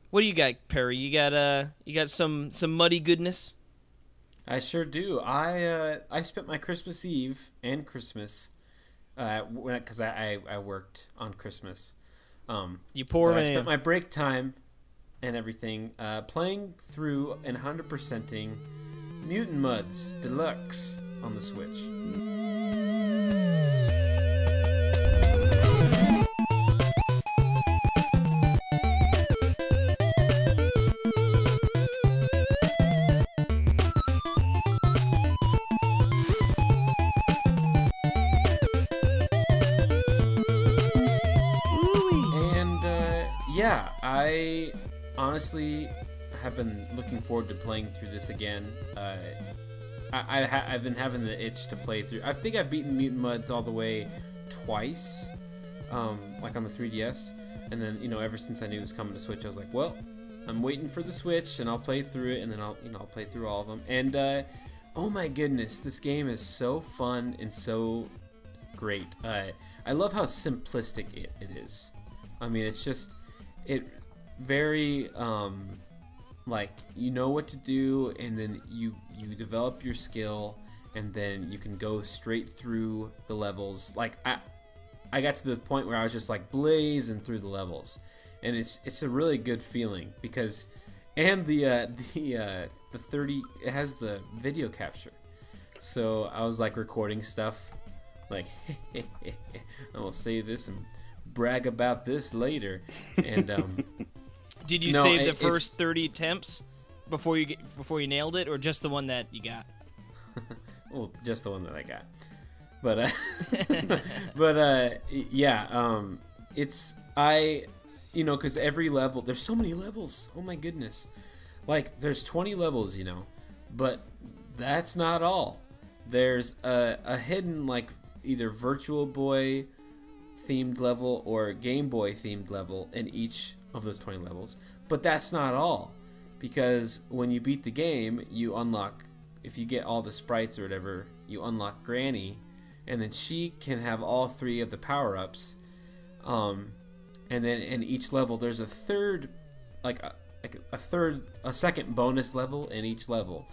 What do you got, Perry? You got some muddy goodness? I sure do. I spent my Christmas Eve and Christmas because I worked on Christmas. You poor man. I spent my break time and everything playing through and 100%ing Mutant Mudds Deluxe on the Switch. I honestly have been looking forward to playing through this again. I've been having the itch to play through. I think I've beaten Mutant Mudds all the way twice, like on the 3DS. And then, ever since I knew it was coming to Switch, I was like, well, I'm waiting for the Switch, and I'll play through it, and then I'll play through all of them. And oh my goodness, this game is so fun and so great. I love how simplistic it is. I mean, it's just very like, you know what to do, and then you develop your skill, and then you can go straight through the levels. Like I got to the point where I was just like blazing through the levels, and it's a really good feeling because, and the 30, it has the video capture, so I was like recording stuff, like I will save this and brag about this later, and did you save the first 30 attempts before you nailed it, or just the one that you got? Well, just the one that I got. But it's because every level, there's so many levels. Oh my goodness, like there's 20 levels, but that's not all. There's a hidden, like, either Virtual Boy themed level or Game Boy themed level in each of those 20 levels, but that's not all, because when you beat the game, you unlock, if you get all the sprites or whatever, you unlock Granny, and then she can have all 3 of the power-ups, and then in each level there's a third, a second bonus level in each level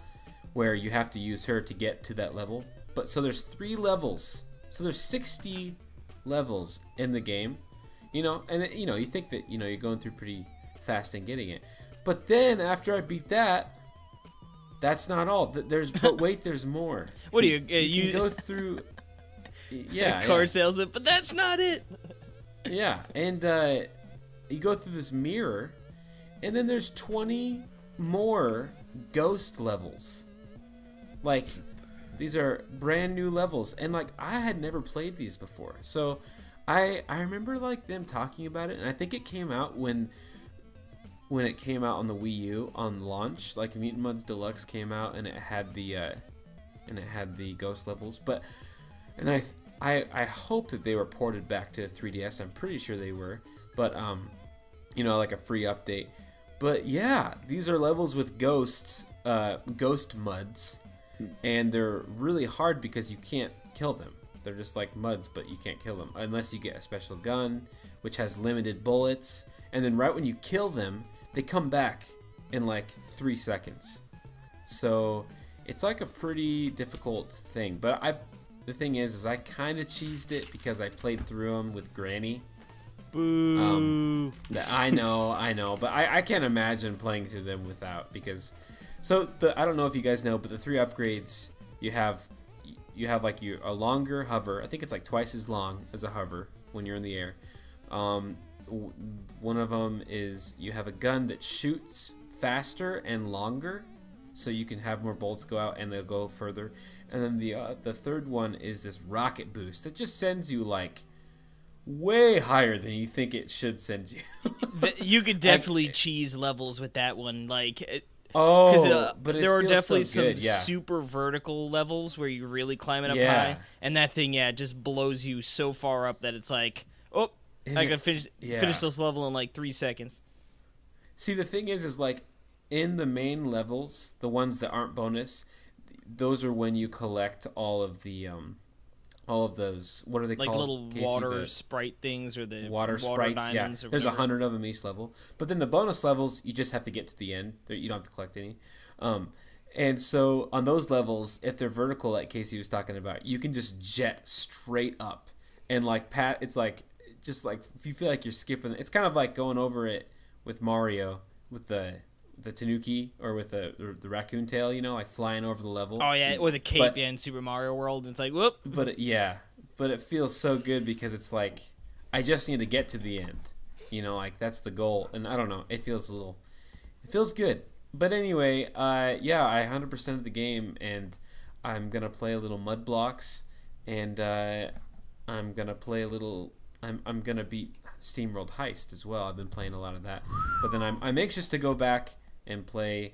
where you have to use her to get to that level. But so there's 3 levels, so there's 60 levels in the game, and then, you think that you're going through pretty fast and getting it, but then after I beat that, that's not all. But wait, there's more. What do you can go through? Yeah, car salesman, but that's not it. Yeah, and you go through this mirror, and then there's 20 more ghost levels. Like, these are brand new levels, and like I had never played these before, so I remember like them talking about it, and I think it came out when it came out on the Wii U on launch. Like, Mutant Mudds Deluxe came out, and it had the ghost levels, and I hope that they were ported back to 3DS. I'm pretty sure they were, but like a free update. But yeah, these are levels with ghosts, ghost mudds, and they're really hard because you can't kill them. They're just like mudds, but you can't kill them unless you get a special gun, which has limited bullets, and then right when you kill them, they come back in like 3 seconds. So it's like a pretty difficult thing, but the thing is I kind of cheesed it because I played through them with Granny. Boo. I know, but I can't imagine playing through them without, because I don't know if you guys know, but the 3 upgrades you have like a longer hover. I think it's like twice as long as a hover when you're in the air. One of them is you have a gun that shoots faster and longer, so you can have more bullets go out and they'll go further. And then the third one is this rocket boost that just sends you like way higher than you think it should send you. You could definitely cheese levels with that one, like. But there are definitely so good, some super vertical levels where you're really climbing up high, and that thing, just blows you so far up that it's like, oh, I can finish this level in like 3 seconds. See, the thing is like, in the main levels, the ones that aren't bonus, those are when you collect all of those, what are they like called? Little Casey, water sprite things, or the water sprites. Yeah, there's 100 of them each level. But then the bonus levels, you just have to get to the end. You don't have to collect any. And so on those levels, if they're vertical, like Casey was talking about, you can just jet straight up, and like it's like just like if you feel like you're skipping, it's kind of like going over it with Mario with the Tanuki, or with the raccoon tail, like flying over the level. Oh yeah, or the cape in Super Mario World. It's like, whoop. But it feels so good because it's like, I just need to get to the end. Like that's the goal. And I don't know, it feels good. But anyway, I 100%ed the game, and I'm gonna play a little Mud Blocks, and I'm gonna play a little. I'm gonna beat SteamWorld Heist as well. I've been playing a lot of that, but then I'm anxious to go back and play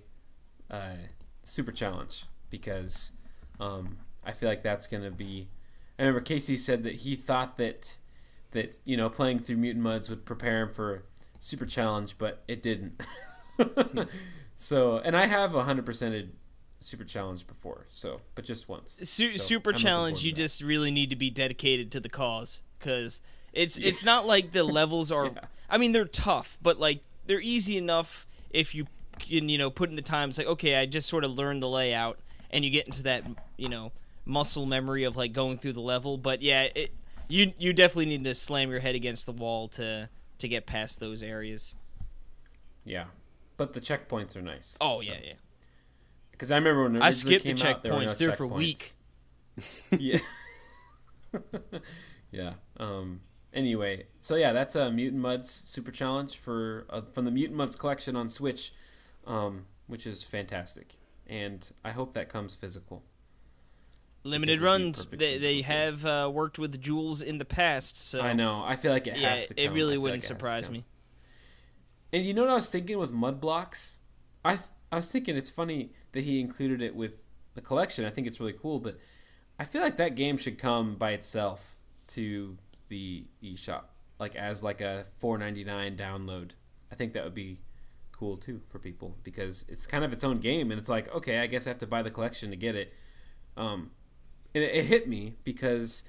Super Challenge because I feel like that's gonna be. I remember Casey said that he thought that playing through Mutant Mudds would prepare him for Super Challenge, but it didn't. So, and I have 100%ed Super Challenge before, but just once. Super Challenge, you just really need to be dedicated to the cause, because it's not like the levels are. Yeah. I mean, they're tough, but like they're easy enough if you can put in the time. It's like, okay, I just sort of learned the layout, and you get into that muscle memory of like going through the level. But yeah, you definitely need to slam your head against the wall to get past those areas. Yeah, but the checkpoints are nice. Oh yeah. Because I remember when it I skipped came the out, there were no checkpoints. They're checkpoints. for weak. Yeah. Yeah. Anyway, so yeah, that's a Mutant Mudds Super Challenge from the Mutant Mudds Collection on Switch, which is fantastic, and I hope that comes physical. Limited runs. They have worked with Jules in the past, so I know. I feel like it has to come. It really wouldn't surprise me. And you know what I was thinking with Mud Blocks? I was thinking it's funny that he included it with the collection. I think it's really cool, but I feel like that game should come by itself to the eShop, like as like a $4.99 download. I think that would be cool too for people because it's kind of its own game, and it's like, okay, I guess I have to buy the collection to get it. And it hit me because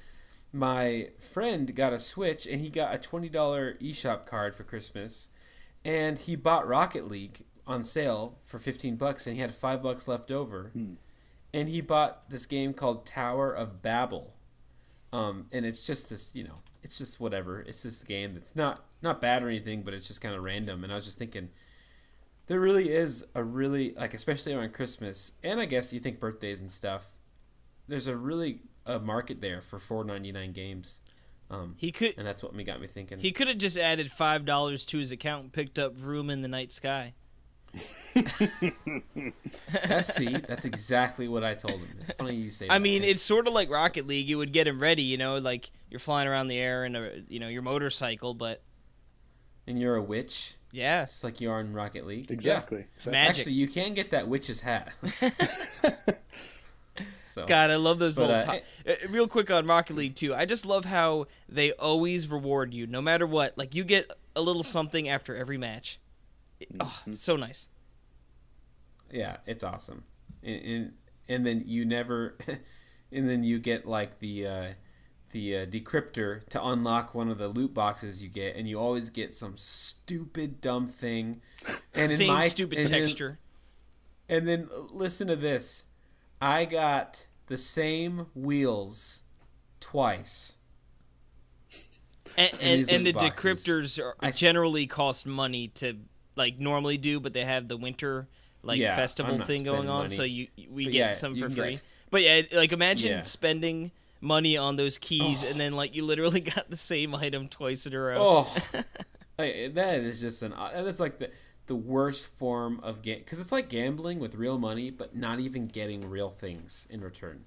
my friend got a Switch and he got a $20 eShop card for Christmas, and he bought Rocket League on sale for $15 and he had $5 left over. And he bought this game called Tower of Babel. And it's just this, it's just whatever. It's this game that's not bad or anything, but it's just kind of random. And I was just thinking, there really is a really, like, especially around Christmas, and I guess you think birthdays and stuff, there's a market there for $4.99 games. And that's what got me thinking. He could have just added $5 to his account and picked up Room in the Night Sky. That's exactly what I told him. It's funny you say that. I mean, it's sort of like Rocket League. It would get him ready, like you're flying around the air in your motorcycle, but... And you're a witch? Yeah. Just like you are in Rocket League? Exactly. Yeah. It's magic. Actually, you can get that witch's hat. So, God, I love those real quick on Rocket League, too. I just love how they always reward you, no matter what. Like, you get a little something after every match. Oh, it's so nice. Yeah, it's awesome. And then you never... and then you get, like, the decryptor to unlock one of the loot boxes you get, and you always get some stupid, dumb thing. And stupid texture. And then, listen to this. I got the same wheels twice. And the decryptors generally cost money to normally do, but they have the winter festival thing going on, so we get some for free. But yeah, imagine spending money on those keys and then you literally got the same item twice in a row. Oh, that is just that is like the worst form of game, because it's like gambling with real money, but not even getting real things in return.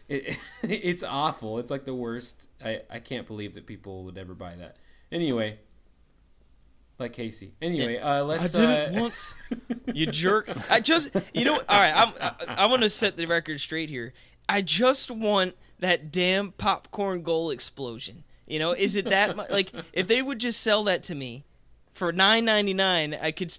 It's awful. It's like the worst. I can't believe that people would ever buy that. Anyway, like Casey. Anyway, let's. I did it once. You jerk. I just, all right. I want to set the record straight here. I just want that damn popcorn goal explosion. Is it that much? If they would just sell that to me for $9.99, I could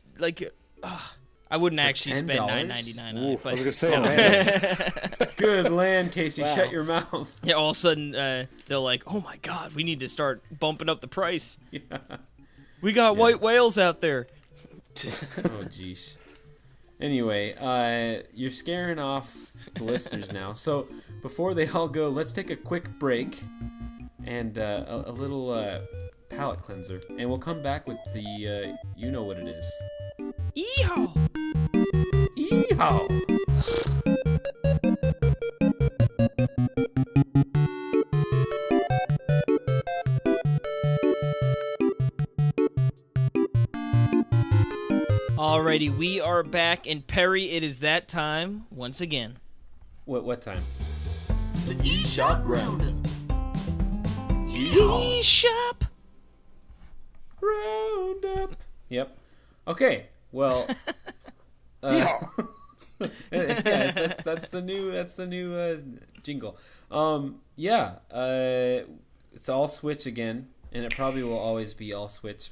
I wouldn't actually spend $9.99 on it. But, I was gonna say, good land, Casey. Wow. Shut your mouth. Yeah, all of a sudden they're like, "Oh my God, we need to start bumping up the price. Yeah. We got white whales out there." Oh jeez. Anyway, you're scaring off the listeners now. So before they all go, let's take a quick break and a little palate cleanser, and we'll come back with the you know what it is. Yeehaw! Yeehaw! Alrighty, we are back, and Perry, it is that time once again. What time? The eShop Roundup. eShop. Roundup. Yep. Okay. Well. Yeah, that's the new jingle. Yeah. It's all Switch again, and it probably will always be all Switch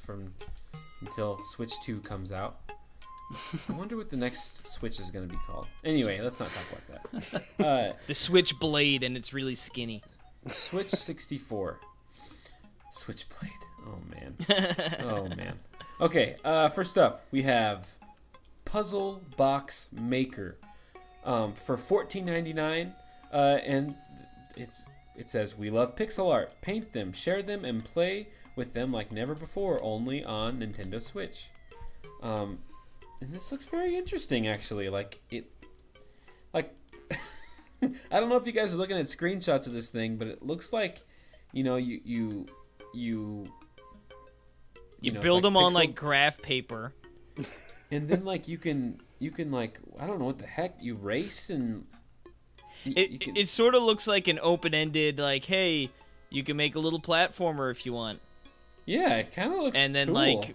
until Switch 2 comes out. I wonder what the next Switch is going to be called. Anyway, let's not talk about that. The Switch Blade, and it's really skinny. Switch 64. Switchblade. Oh, man. Oh, man. Okay, first up, we have Puzzle Box Maker for $14.99, and it says, we love pixel art. Paint them, share them, and play with them like never before, only on Nintendo Switch. And this looks very interesting, actually. I don't know if you guys are looking at screenshots of this thing, but it looks like, you build them on like graph paper, and then you can I don't know what the heck, you race and it sort of looks like an open-ended, like, hey, you can make a little platformer if you want. Yeah, it kind of looks and then cool.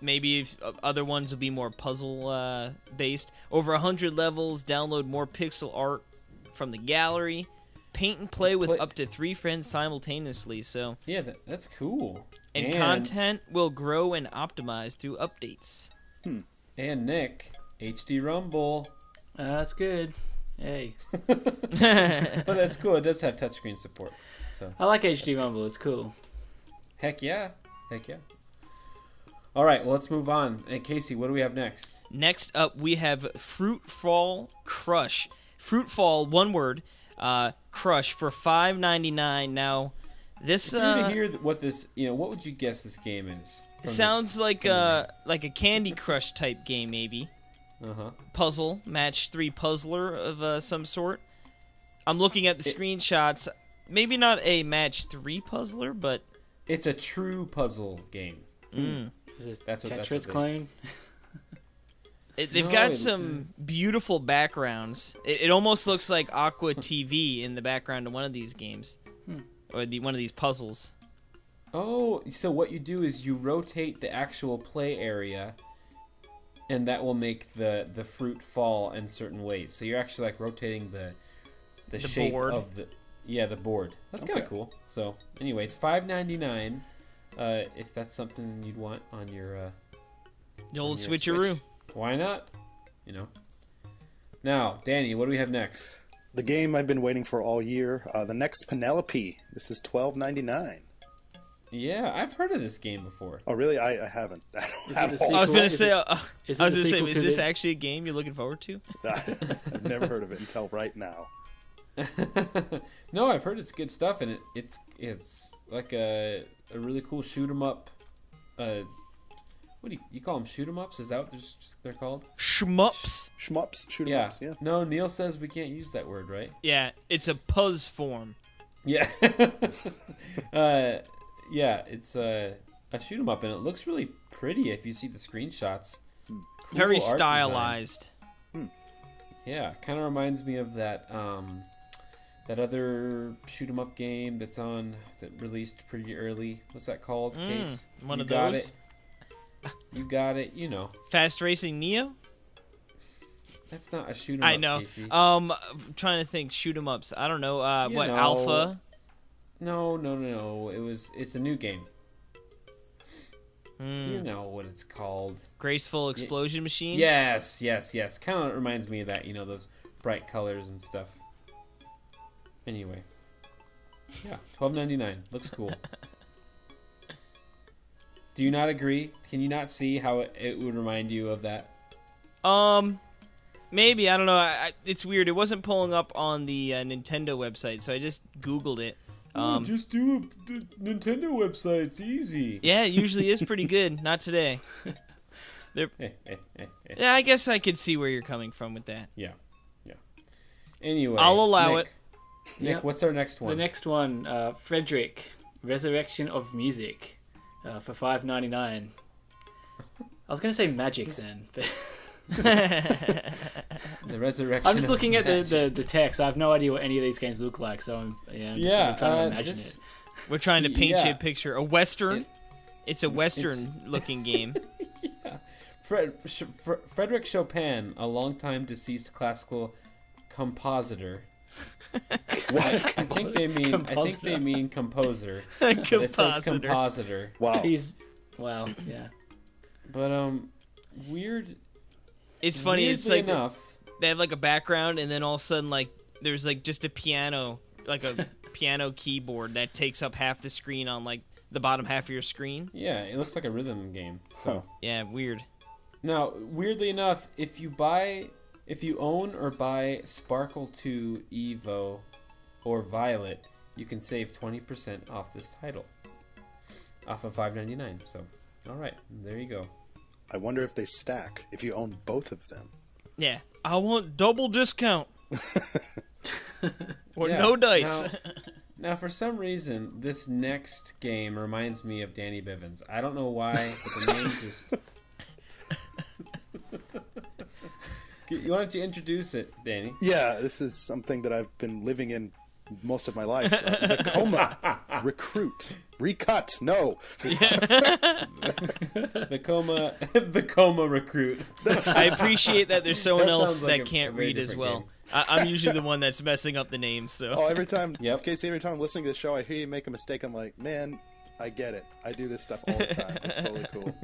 Maybe if other ones will be more puzzle based. Over 100 levels, download more pixel art from the gallery, paint and play with up to 3 friends simultaneously. So yeah, that's cool. And content will grow and optimize through updates. And Nick, HD Rumble. That's good. Hey. But that's cool. It does have touchscreen support. So I like HD Rumble. It's cool. Heck yeah. All right, well, let's move on. Hey, Casey, what do we have next? Next up, we have Fruitfall Crush. Fruitfall, one word, Crush for $5.99. Now, this if you were to hear what this, what would you guess this game is? It sounds like a Candy Crush type game, maybe. Puzzle, match 3 puzzler of some sort. I'm looking at the screenshots. Maybe not a match 3 puzzler, but it's a true puzzle game. Is this Tetris clone? They've got some beautiful backgrounds. It almost looks like Aqua TV in the background of one of these games, or one of these puzzles. Oh, so what you do is you rotate the actual play area, and that will make the fruit fall in certain ways. So you're actually rotating the shape board. of the board. That's kind of cool. So anyway, it's $5.99. If that's something you'd want on your the old switcheroo. Switch. Why not? Now, Danny, what do we have next? The game I've been waiting for all year. The next Penelope. This is $12.99. Yeah, I've heard of this game before. Oh, really? I haven't. I was gonna say, is this actually a game you're looking forward to? I've never heard of it until right now. No, I've heard it's good stuff, and it's like a really cool shoot 'em up. What do you call them? Shoot 'em ups? Is that what they're called? Shmups. Shmups. Shoot 'em ups. Yeah. No, Neil says we can't use that word, right? Yeah, it's a puzz form. Yeah. Yeah, it's a shoot 'em up, and it looks really pretty if you see the screenshots. Cool Very art stylized. Yeah, kind of reminds me of that other shoot 'em up game that released pretty early. What's that called? Case? One of those. You got it. Fast Racing Neo. That's not a shoot 'em up. I know. Casey. I'm trying to think shoot 'em ups. I don't know. Alpha? No. It's a new game. You know what it's called. Graceful Explosion Machine? Yes. Kind of reminds me of that, those bright colors and stuff. Anyway. Yeah, $12.99. Looks cool. Do you not agree? Can you not see how it would remind you of that? Maybe. I don't know. It's weird. It wasn't pulling up on the Nintendo website, so I just Googled it. Just do the Nintendo website. It's easy. Yeah, it usually is pretty good. Not today. Yeah, I guess I could see where you're coming from with that. Yeah. Anyway, I'll allow it. Nick, what's our next one? The next one, Frederick, Resurrection of Music, for $5.99. I was gonna say Magic then, but the Resurrection. I'm just looking at the text. I have no idea what any of these games look like, so I'm trying to imagine it. We're trying to paint you a picture. A Western? It's a Western-looking game. Yeah. Frederick Chopin, a longtime deceased classical compositor. I think they mean composer. But it says compositor. Wow. Yeah. But weird. It's funny. It's like enough. they have like a background, and then all of a sudden, like there's like just a piano, like a piano keyboard that takes up half the screen on like the bottom half of your screen. Yeah, it looks like a rhythm game. So yeah, weird. Now, weirdly enough, if you own or buy Sparkle 2 Evo or Violet, you can save 20% off this title. Off of $5.99. So, all right, there you go. I wonder if they stack if you own both of them. Yeah, I want double discount. Or Yeah, no dice. Now, for some reason, this next game reminds me of Danny Bivens. I don't know why, but the name just... Why don't you introduce it, Danny? Yeah, this is something that I've been living in most of my life. The coma recut. No, the coma recruit. I appreciate that there's someone That else sounds like that a can't very read as different well. game. I'm usually the one that's messing up the names. So Oh, every time, Yep. Casey, every time I'm listening to the show, I hear you make a mistake. I'm like, man, I get it. I do this stuff all the time. It's totally cool.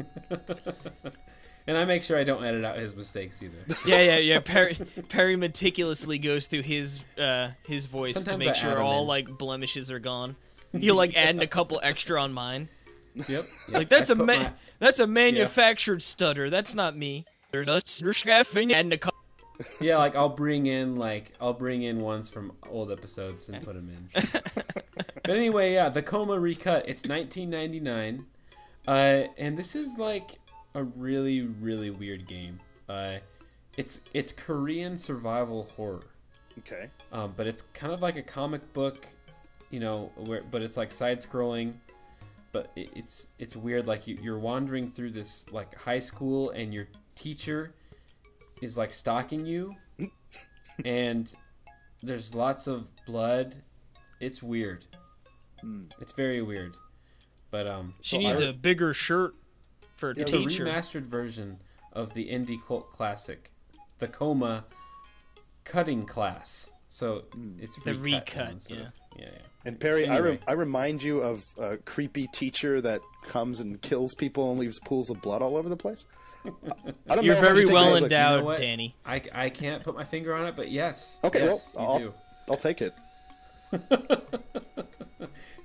And I make sure I don't edit out his mistakes either. yeah. Perry meticulously goes through his voice Sometimes to I make add sure 'em all in. like blemishes are gone. He'll like add in a couple extra on mine. Yep. Like that's I put that's a manufactured stutter. That's not me. Adding a couple. Yeah, like I'll bring in ones from old episodes and put them in. But anyway, yeah, the Coma Recut. It's $19.99, and this is like a really, really weird game. It's Korean survival horror. Okay. But it's kind of like a comic book, but it's like side scrolling. But it's weird. Like you're wandering through this like high school, and your teacher is like stalking you, and there's lots of blood. It's weird. It's very weird. But She needs a bigger shirt for a it's a teacher. remastered version of the indie cult classic, the Coma Cutting Class. So it's The recut, instead of- yeah. And Perry, Anyway. I remind you of a creepy teacher that comes and kills people and leaves pools of blood all over the place. I don't You're know if I very should well take it as, endowed, You know what? Danny. I can't put my finger on it, but yes. Okay, yes, well, you do. I'll take it.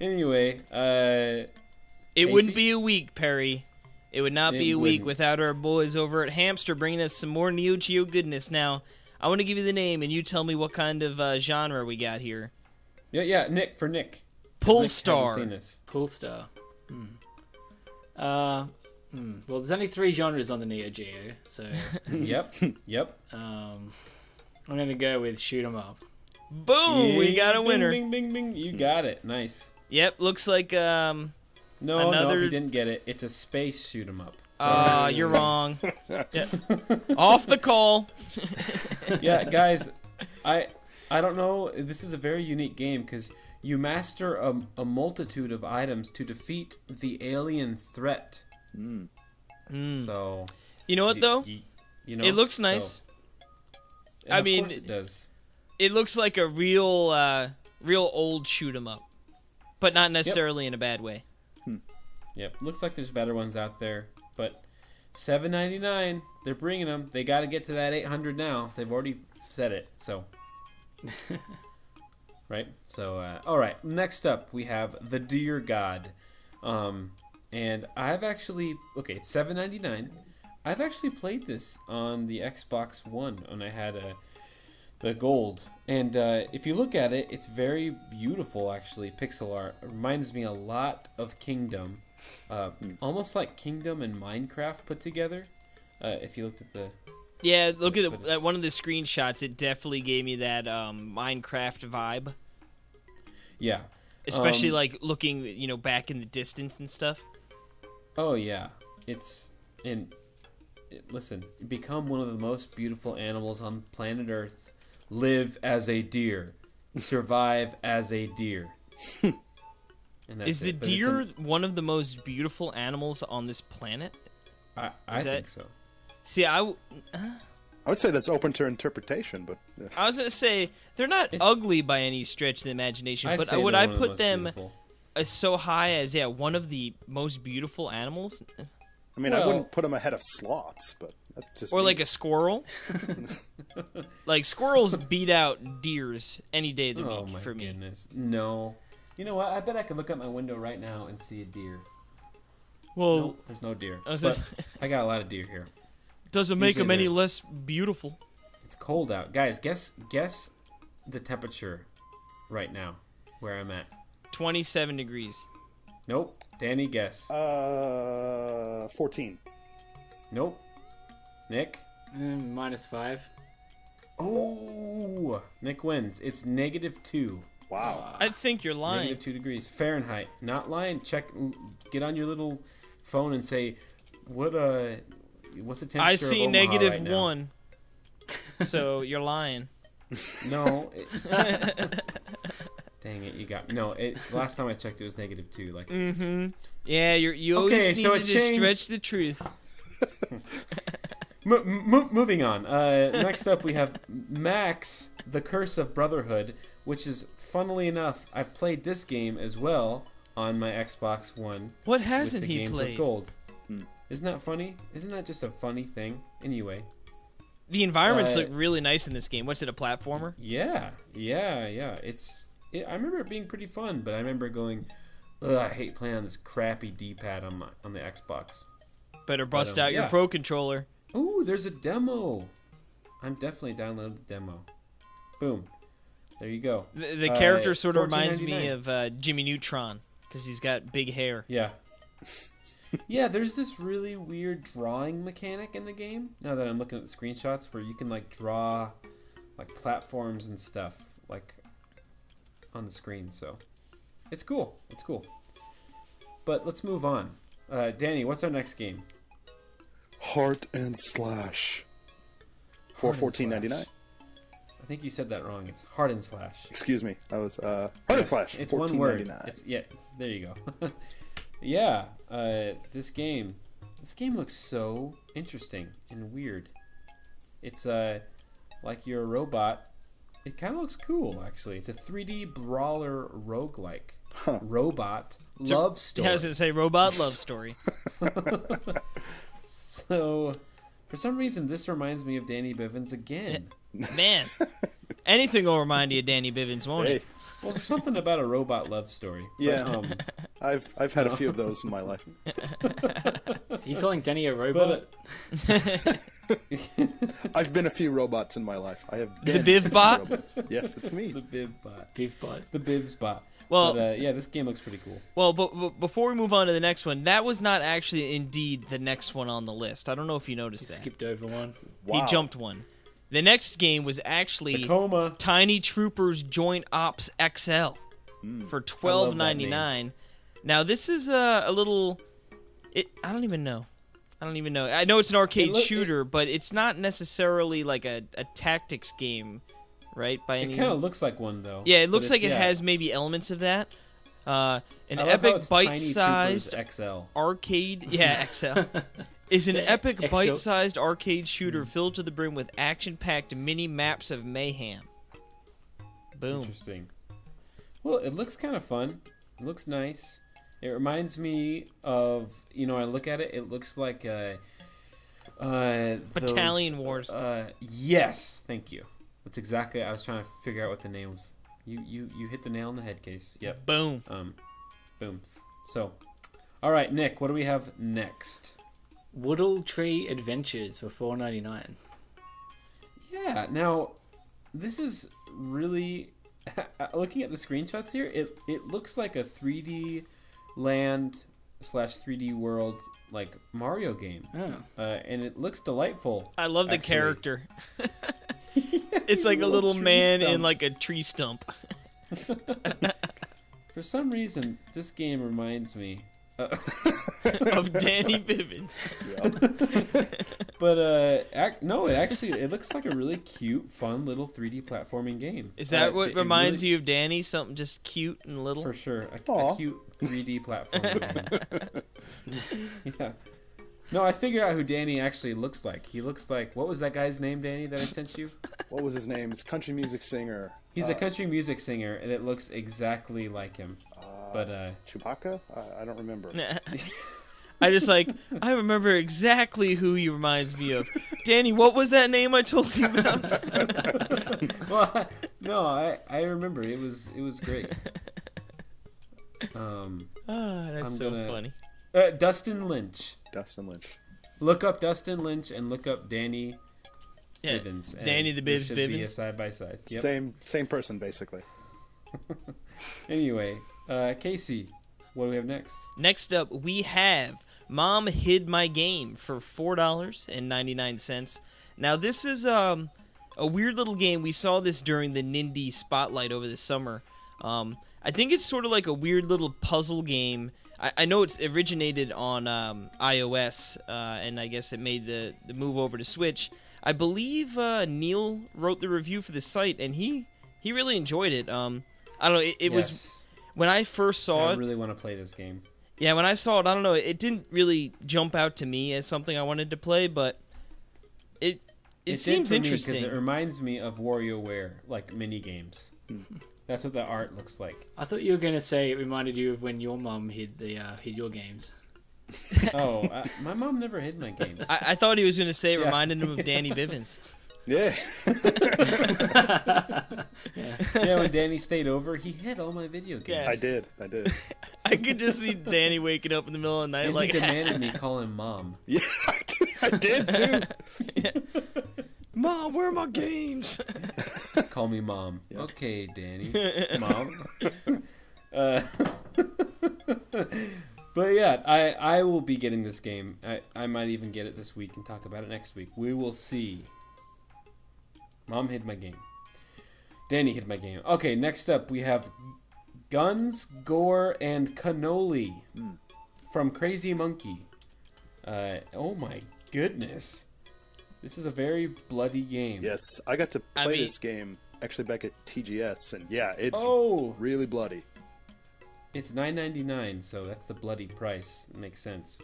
Anyway, It wouldn't Casey? be a week, Perry. It would not be It a week wouldn't. without our boys over at Hamster bringing us some more Neo Geo goodness. Now, I want to give you the name, and you tell me what kind of genre we got here. yeah, Nick. 'Cause Nick hasn't Polestar. seen this. Polestar. Well, there's only 3 genres on the Neo Geo, so Yep. I'm gonna go with shoot 'em up. Boom! We got a Bing, winner. Bing, bing, bing. You got it. Nice. Yep, looks like No, Another- you didn't get it. It's a space shoot 'em up. you're wrong. Yeah. Off the call. Yeah, guys, I don't know. This is a very unique game because you master a multitude of items to defeat the alien threat. So You know what though? It looks nice. And I of mean, course it does. It looks like a real old shoot 'em up, but not necessarily in a bad way. Yep, looks like there's better ones out there, but $7.99. They're bringing them. They got to get to that 800 now. They've already said it. So, right. So, all right. Next up, we have the Deer God, and I've actually it's $7.99. I've actually played this on the Xbox One when I had the gold, and if you look at it, it's very beautiful. Actually, pixel art. It reminds me a lot of Kingdom. Almost like Kingdom and Minecraft put together. If you looked at the Yeah, look But at it's- one of the screenshots. It definitely gave me that Minecraft vibe, yeah, especially like looking, back in the distance and stuff. oh yeah, listen, become one of the most beautiful animals on planet Earth. Live as a deer, survive as a deer. And that's Is the it. But it's deer one of the most beautiful animals on this planet? I think so. See, I would say that's open to interpretation, but I was gonna say they're not ugly by any stretch of the imagination, I'd but say would they're I one of the put most them beautiful. so high as one of the most beautiful animals, I mean, I wouldn't put them ahead of sloths, but that's just or me. like a squirrel? Like squirrels beat out deers any day of the Oh week my for me. goodness. No. You know what? I bet I could look out my window right now and see a deer. Well, Nope, there's no deer. I was But just- I got a lot of deer here. doesn't make Usually them any they're- less beautiful. It's cold out. Guys, guess the temperature right now where I'm at. 27 degrees. Nope. Danny, guess. 14. Nope. Nick? -5. Oh! Nick wins. It's -2. Wow. I think you're lying. -2 degrees Fahrenheit. Not lying. Get on your little phone and say, what's the temperature I of see Omaha -1. right now? So you're lying. No. Dang it, you got no. Last time I checked, it was -2. Like, Yeah, you always Okay, need so to it changed. stretch the truth. moving on. Next up, we have Max: The Curse of Brotherhood, which is, funnily enough, I've played this game as well on my Xbox One. What with hasn't the he games played? of gold. Isn't that funny? Isn't that just a funny thing? Anyway. The environments Uh, look really nice in this game. What's it, a platformer? Yeah. I remember it being pretty fun, but I remember going, ugh, I hate playing on this crappy D-pad on the Xbox. Better bust out your yeah. Pro Controller. Ooh, there's a demo. I'm definitely downloading the demo. Boom. There you go. The character sort of reminds me $14.99. of Jimmy Neutron because he's got big hair. Yeah. Yeah, there's this really weird drawing mechanic in the game. Now that I'm looking at the screenshots, where you can like draw like platforms and stuff like on the screen. So it's cool. It's cool. But let's move on. Danny, what's our next game? Heart and Slash. For Heart and $14.99. Slash. I think you said that wrong. It's Hard and Slash. Excuse me. I was Heart and Slash. It's one word. $14.99. Yeah, there you go. Yeah, this game looks so interesting and weird. It's like you're a robot. It kind of looks cool, actually. It's a 3D brawler roguelike. Robot love story. Yeah, I was going to say robot love story. So, for some reason, this reminds me of Danny Bivens again. Man, anything will remind you of Danny Bivens, won't Hey, it? Well, there's something about a robot love story. But, Yeah. I've had a few of those in my life. Are you calling Denny a robot? I've been a few robots in my life. I have The been Biv bot? robots. Yes, it's me. the Bivbot. Beef bot. The Bivsbot. Well- but, yeah, this game looks pretty cool. Well, but before we move on to the next one, that was not actually indeed the next one on the list. I don't know if you noticed that. Skipped over one. Wow. He jumped one. The next game was actually Tacoma. Tiny Troopers Joint Ops XL for $12.99. Now this is a little. I don't even know. I know it's an arcade shooter, but it's not necessarily like a tactics game, right? By It any. kind of looks like one, though. Yeah, it but looks like it yeah. has maybe elements of that. An I love how epic it's Tiny bite-sized Troopers XL. arcade. Yeah, XL. Is an epic Exo. bite-sized arcade shooter filled to the brim with action-packed mini maps of mayhem. Boom. Interesting. Well, it looks kind of fun. It looks nice. It reminds me of, I look at it, it looks like Battalion Wars. Yes, thank you. That's exactly. I was trying to figure out what the name was. You hit the nail on the head, Case. Yep. Boom. Boom. So, all right, Nick, what do we have next? Woodle Tree Adventures for $4.99. Yeah. Now, this is really looking at the screenshots here. It looks like a 3D land / 3D world like Mario game, Oh. and it looks delightful. I love the actually. character. It's like a little tree man in stump. like a tree stump. For some reason, this game reminds me of Danny Bivens. But no, it looks like a really cute, fun little 3D platforming game. Is that what it reminds really, you of Danny? Something just cute and little? For sure, a Aw. cute 3D platforming game. Yeah. No, I figured out who Danny actually looks like. He looks like, what was that guy's name, Danny, that I sent you? What was his name? It's a country music singer. He's a country music singer that looks exactly like him. But Chewbacca? I don't remember. I remember exactly who he reminds me of. Danny, what was that name I told you about? well, no, I remember. It was great. That's funny. Dustin Lynch. Dustin Lynch. Look up Dustin Lynch and look up Danny Yeah, Bivens. Danny the Bivs Should be a Bivens. side by side. Yep. Same person, basically. Anyway, Casey, what do we have next? Next up, we have Mom Hid My Game for $4.99. Now, this is a weird little game. We saw this during the Nindy Spotlight over the summer. I think it's sort of like a weird little puzzle game. I know it's originated on iOS, and I guess it made the move over to Switch. I believe Neil wrote the review for the site, and he really enjoyed it. I don't know, it was... When I first saw it... I really want to play this game. Yeah, when I saw it, I don't know, it didn't really jump out to me as something I wanted to play, but it seems interesting. Because it reminds me of WarioWare, like, mini-games. That's what the art looks like. I thought you were going to say it reminded you of when your mum hid your games. Oh, my mom never hid my games. I thought he was going to say it reminded him of Danny Bivens. Yeah. Yeah, when Danny stayed over, he hid all my video games. Yeah. I did. I could just see Danny waking up in the middle of the night And like... he demanded me call him Mom. Yeah, I did too. Mom, where are my games? Call me Mom. Yeah. Okay, Danny. Mom. But yeah, I will be getting this game. I might even get it this week and talk about it next week. We will see. Mom hid my game. Danny hid my game. Okay, next up we have Guns, Gore, and Cannoli from Crazy Monkey. Oh my goodness. This is a very bloody game. Yes, I got to play this game actually back at TGS, and yeah, it's really bloody. It's $9.99, so that's the bloody price. It makes sense.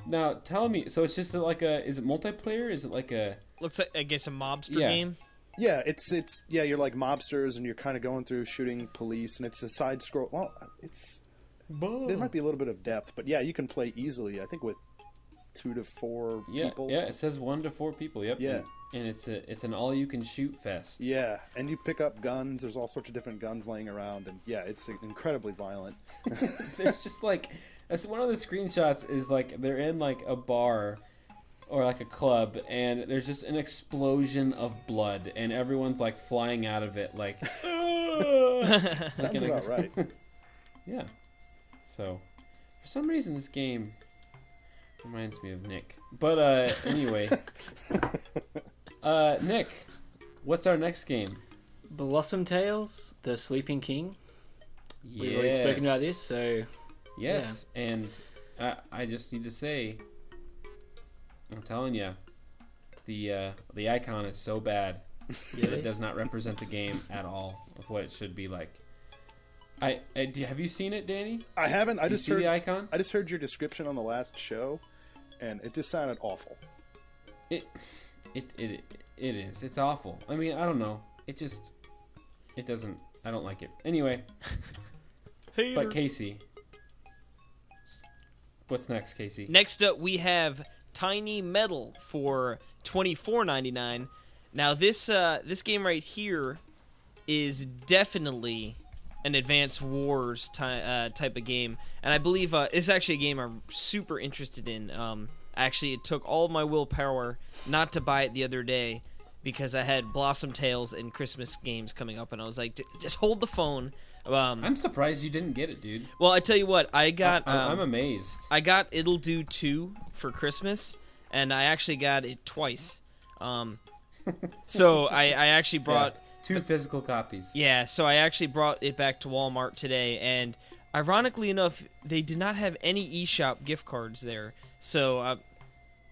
Now, tell me, so it's just like is it multiplayer? Is it like a... Looks like, I guess, a mobster Yeah. game. Yeah, it's you're like mobsters, and you're kind of going through shooting police, and it's a side scroll. Well, there might be a little bit of depth, but yeah, you can play easily. I think with 2 to 4 people. Yeah, it says 1 to 4 people. Yep. Yeah. And it's an all-you-can-shoot fest. Yeah, and you pick up guns. There's all sorts of different guns laying around, and yeah, it's incredibly violent. There's just like, one of the screenshots is like they're in like a bar or like a club, and there's just an explosion of blood, and everyone's like flying out of it, like. Sounds about right. Yeah. So, for some reason, this game reminds me of Nick. But anyway, Nick, what's our next game? Blossom Tales, The Sleeping King. Yes. We've already spoken about this, so... Yes, and I just need to say, I'm telling you, the icon is so bad that it does not represent the game at all of what it should be like. Have you seen it, Danny? I haven't. I just see heard the icon. I just heard your description on the last show, and it just sounded awful. It is. It's awful. I mean, I don't know. It doesn't. I don't like it. Anyway, but Casey, what's next, Casey? Next up, we have Tiny Metal for $24.99. Now, this game right here is definitely an Advance Wars type of game, and I believe it's actually a game I'm super interested in. Actually, it took all of my willpower not to buy it the other day because I had Blossom Tales and Christmas games coming up, and I was like, just hold the phone. I'm surprised you didn't get it, dude. Well, I tell you what, I got... I'm amazed. I got It'll Do 2 for Christmas, and I actually got it twice. So I actually brought... Yeah, 2 physical copies. Yeah, so I actually brought it back to Walmart today, and ironically enough, they did not have any eShop gift cards there. So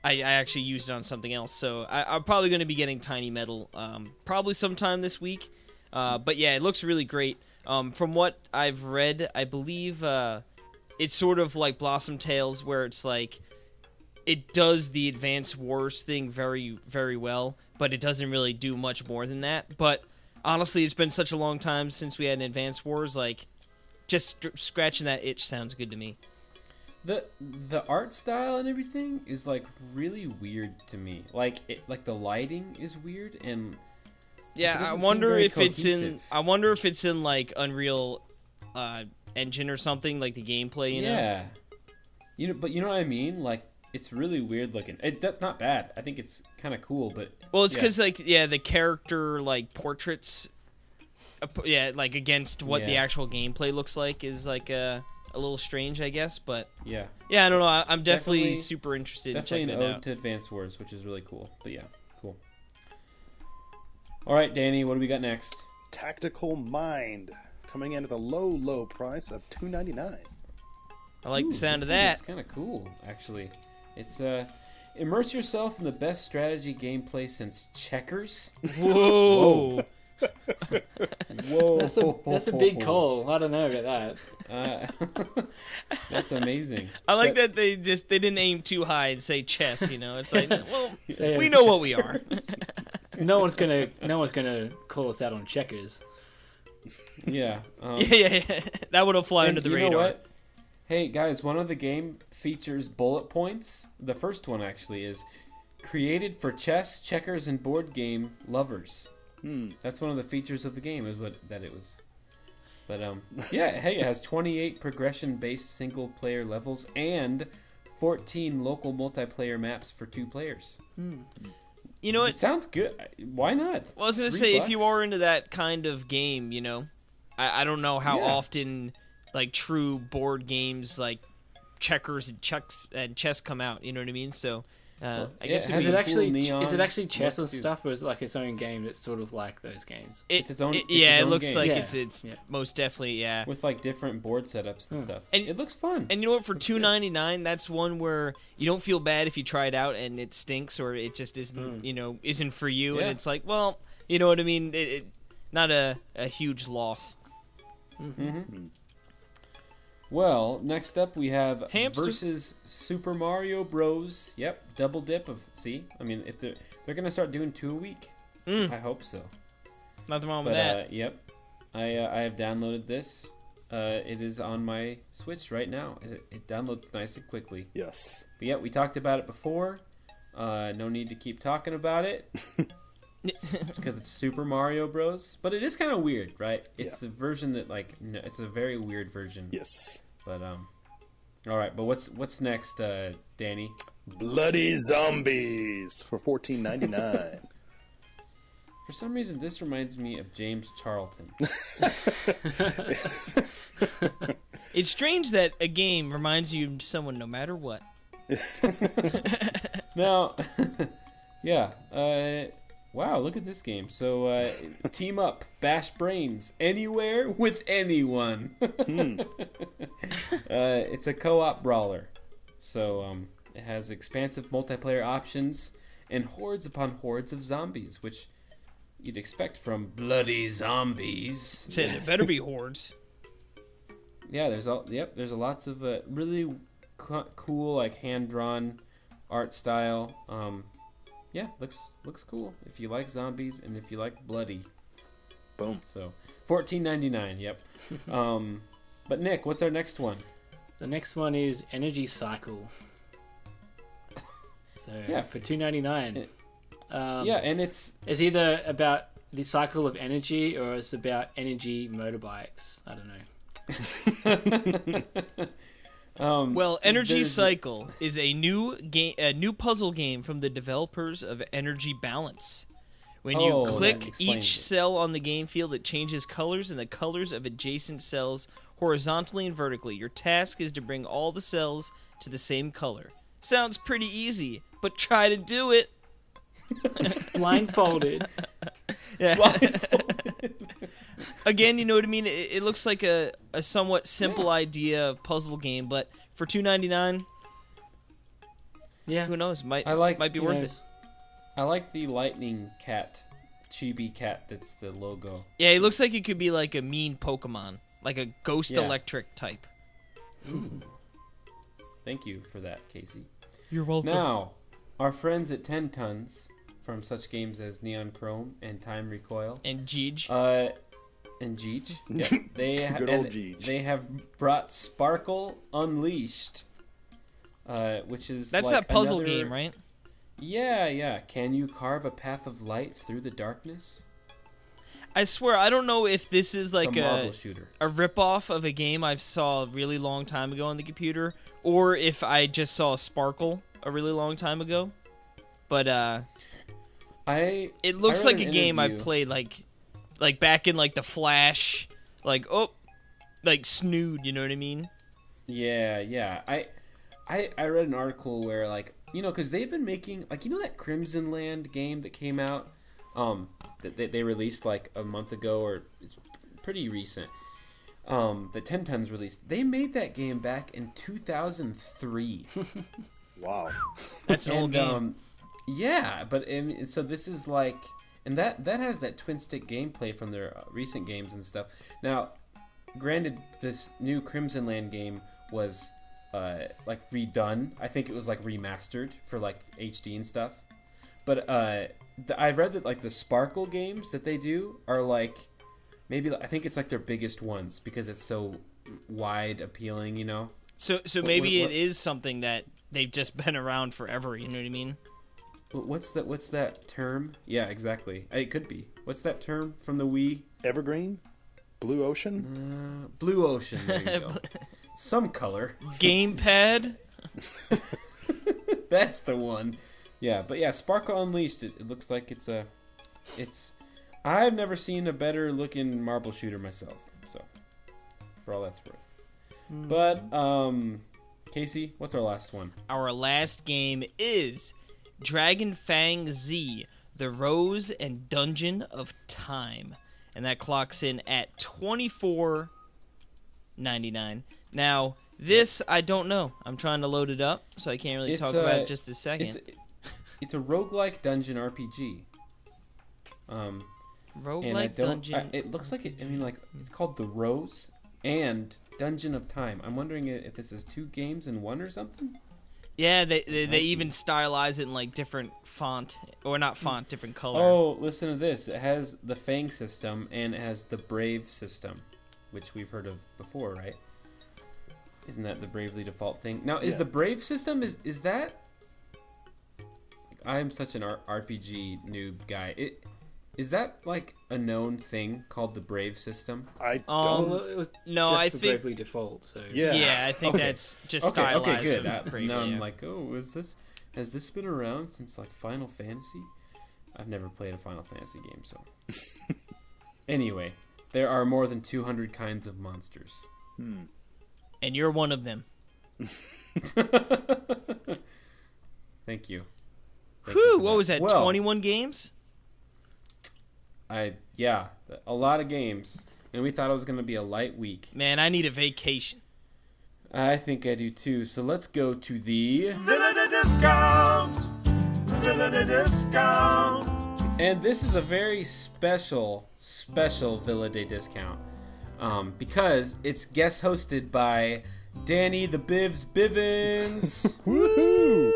I actually used it on something else. So I'm probably going to be getting Tiny Metal probably sometime this week. But yeah, it looks really great. From what I've read, I believe it's sort of like Blossom Tales, where it's like it does the Advance Wars thing very, very well, but it doesn't really do much more than that. But honestly, it's been such a long time since we had an Advance Wars, like, just scratching that itch sounds good to me. The art style and everything is like really weird to me. Like the lighting is weird, and yeah, I wonder if it's in like Unreal Engine or something, like the gameplay. You know? Yeah, but you know what I mean. Like, it's really weird looking. That's not bad. I think it's kind of cool, but well, it's because the character like portraits, like against what the actual gameplay looks like is like a little strange, I guess. But yeah, I don't know. I'm definitely super interested in checking it out. Definitely an ode to Advance Wars, which is really cool. But yeah, cool. All right, Danny, what do we got next? Tactical Mind, coming in at the low price of $2.99. I like the sound of that. It's kind of cool, actually. It's immerse yourself in the best strategy gameplay since Checkers. Whoa. Whoa. That's a big call. I don't know about that. That's amazing. I like that they didn't aim too high and say chess. You know, it's like, well, we know what we are. No one's gonna call us out on Checkers. Yeah. Yeah. That would have flown under the radar. You know what? Hey guys, one of the game features bullet points. The first one actually is created for chess, checkers, and board game lovers. That's one of the features of the game, is that it was. But yeah, hey, it has 28 progression-based single-player levels and 14 local multiplayer maps for 2 players. You know what? It sounds good. Why not? Well, I was gonna say, if you are into that kind of game, you know, I don't know how often like true board games like checkers and chess come out. You know what I mean? So. I guess is it actually chess and stuff, or is it like its own game that's sort of like those games? It's its own. It looks game. like it's most definitely with like different board setups and stuff. And it looks fun. And you know what? For $2.99, that's one where you don't feel bad if you try it out and it stinks or it just isn't isn't for you. Yeah. And it's like, well, you know what I mean? It not a huge loss. Well, next up we have Hamster versus Super Mario Bros. Yep, double dip of. See, I mean, if they're gonna start doing 2 a week, I hope so. Nothing wrong with that. Yep, I have downloaded this. It is on my Switch right now. It downloads nice and quickly. Yes. But yeah, we talked about it before. No need to keep talking about it. Because it's Super Mario Bros. But it is kind of weird, right? It's the version that it's a very weird version. Yes. But all right. But what's next, Danny? Bloody Zombies for $14.99. For some reason, this reminds me of James Charlton. It's strange that a game reminds you of someone no matter what. Now, yeah. Wow, look at this game. So, team up, bash brains, anywhere with anyone. It's a co-op brawler. So, it has expansive multiplayer options and hordes upon hordes of zombies, which you'd expect from Bloody Zombies. Say there better be hordes. Yeah, there's lots of really cool, like, hand-drawn art style. Yeah, looks cool if you like zombies and if you like bloody. Boom. So, $14.99. Yep. But Nick, what's our next one? The next one is Energy Cycle. So for $2.99. Yeah, and it's either about the cycle of energy or it's about energy motorbikes. I don't know. Well, Energy Cycle is a new puzzle game from the developers of Energy Balance. When you click each cell on the game field, it changes colors and the colors of adjacent cells horizontally and vertically. Your task is to bring all the cells to the same color. Sounds pretty easy, but try to do it. Blindfolded. Yeah. blindfolded. Again, you know what I mean? It looks like a somewhat simple idea of puzzle game, but for $2.99, Yeah. who knows? Might be Who worth knows? it. I like the lightning cat, chibi cat. That's the logo. Yeah, it looks like it could be like a mean Pokemon, like a Ghost Yeah. Electric type. Thank you for that, Casey. You're welcome. Now, our friends at 10 Tons, from such games as Neon Chrome and Time Recoil, And Jeej. and Jeech, yeah, Good old Jeech. they have brought Sparkle Unleashed, which is That's like that puzzle another- game, right? Yeah. Can you carve a path of light through the darkness? I swear, I don't know if this is like it's a marble shooter. a ripoff of a game I saw a really long time ago on the computer, or if I just saw Sparkle a really long time ago. But it looks I read like a an game I interview. played like back in like the Flash, like Snood, you know what I mean? Yeah. I read an article where, like, you know, because they've been making, like, you know, that Crimson Land game that came out, that they released like a month ago, or it's pretty recent. The 10 Tons released. They made that game back in 2003. Wow. That's an old game. Yeah, but and so this is like, and that has that twin stick gameplay from their recent games and stuff. Now, granted, this new Crimson Land game was like redone. I think it was like remastered for like HD and stuff. But I read that like the Sparkle games that they do are like maybe, I think it's like their biggest ones because it's so wide appealing, you know. So maybe it is something that they've just been around forever. You know what I mean? What's that term? Yeah, exactly. It could be. What's that term from the Wii? Evergreen? Blue Ocean? Blue Ocean. There you go. Some color. Gamepad. That's the one. Yeah, but yeah, Sparkle Unleashed. It looks like it's I've never seen a better looking marble shooter myself. So, for all that's worth. But Casey, what's our last one? Our last game is Dragon Fang Z: The Rose and Dungeon of Time, and that clocks in at $24.99. Now, this I don't know. I'm trying to load it up, so I can't really talk about it just a second. It's a roguelike dungeon RPG. Roguelike dungeon. It looks like it. I mean, like, it's called The Rose and Dungeon of Time. I'm wondering if this is 2 games in one or something. Yeah, they even stylize it in like different font, or not font, different color. Oh, listen to this. It has the Fang system and it has the Brave system, which we've heard of before, right? Isn't that the Bravely Default thing? Now, is the Brave system, is that... I'm such an RPG noob guy. Is that like a known thing called the Brave system? I Well, don't. it was No, just I for think- Bravely Default. So Yeah, I think Okay. that's just Okay, stylized. good. from Bravely, Now I'm yeah. like, oh, has this been around since like Final Fantasy? I've never played a Final Fantasy game, so. Anyway, there are more than 200 kinds of monsters. And you're one of them. Thank you. Whew, what was that? Well, 21 games? Yeah, a lot of games, and we thought it was going to be a light week. Man, I need a vacation. I think I do too. So let's go to the Villainy discount. Villainy discount. And this is a very special Villa Day discount, because it's guest hosted by Danny the Bivens. Woohoo!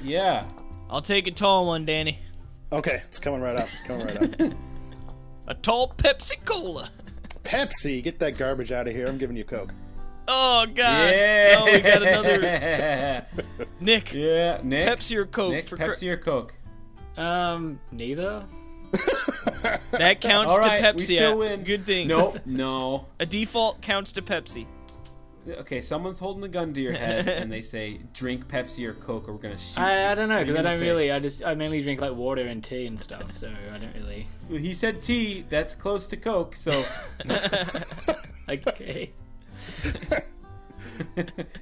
Yeah. I'll take a tall one, Danny. Okay, it's coming right up. Coming right up. A tall Pepsi Cola. Pepsi, get that garbage out of here. I'm giving you Coke. Oh, God. Yeah. Oh, we got another. Nick. Yeah, Nick. Pepsi or Coke? Nick, Pepsi or Coke? neither. That counts All right, to Pepsi. we still win. Good thing. Nope, no. A default counts to Pepsi. Okay, someone's holding a gun to your head, and they say, drink Pepsi or Coke, or we're gonna shoot you. I don't know, What are you because I gonna don't say? really. I mainly drink like water and tea and stuff, so I don't really. Well, he said tea. That's close to Coke, so... Okay.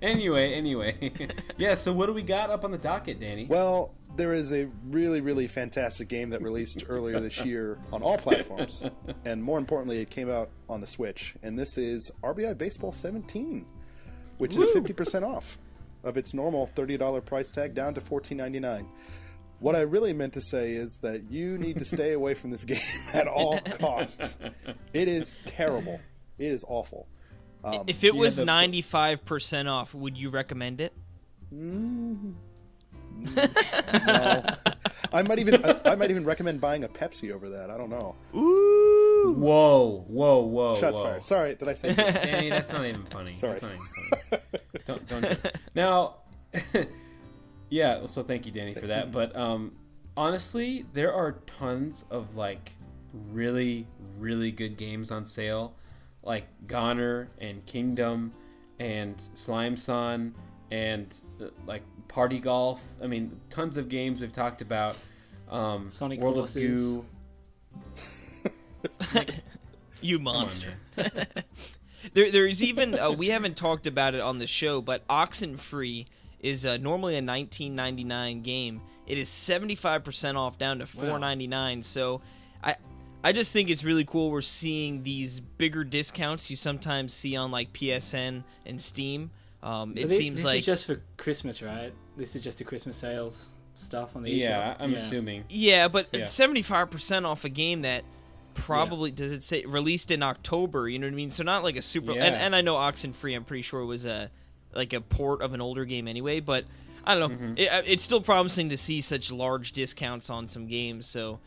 anyway. Yeah, so what do we got up on the docket, Danny? Well, there is a really, really fantastic game that released earlier this year on all platforms. And more importantly, it came out on the Switch. And this is RBI Baseball 17, which is 50% off of its normal $30 price tag down to $14.99. What I really meant to say is that you need to stay away from this game at all costs. It is terrible. It is awful. If it was 95% off, would you recommend it? No. I might even recommend buying a Pepsi over that. I don't know. Ooh. Whoa. Shots fired. Sorry, did I say that? Danny, that's not even funny. Sorry. That's not even funny. Don't do it. Now, yeah, so thank you, Danny, for that. But honestly, there are tons of like really, really good games on sale, like Goner and Kingdom and Slime Son and like Party Golf. I mean, tons of games we've talked about. Sonic World Forces. of Goo. You monster. There's even we haven't talked about it on the show, but Oxenfree is normally a $19.99 game. It is 75% off, down to $4.99. So I just think it's really cool. We're seeing these bigger discounts you sometimes see on like PSN and Steam. Seems like this is just for Christmas, right? This is just the Christmas sales stuff on the eShop. Yeah, I'm assuming. Yeah, but it's 75% off a game that probably does it say released in October? You know what I mean? So not like a super. Yeah. And I know Oxenfree, I'm pretty sure was a port of an older game anyway. But I don't know. It's still promising to see such large discounts on some games. So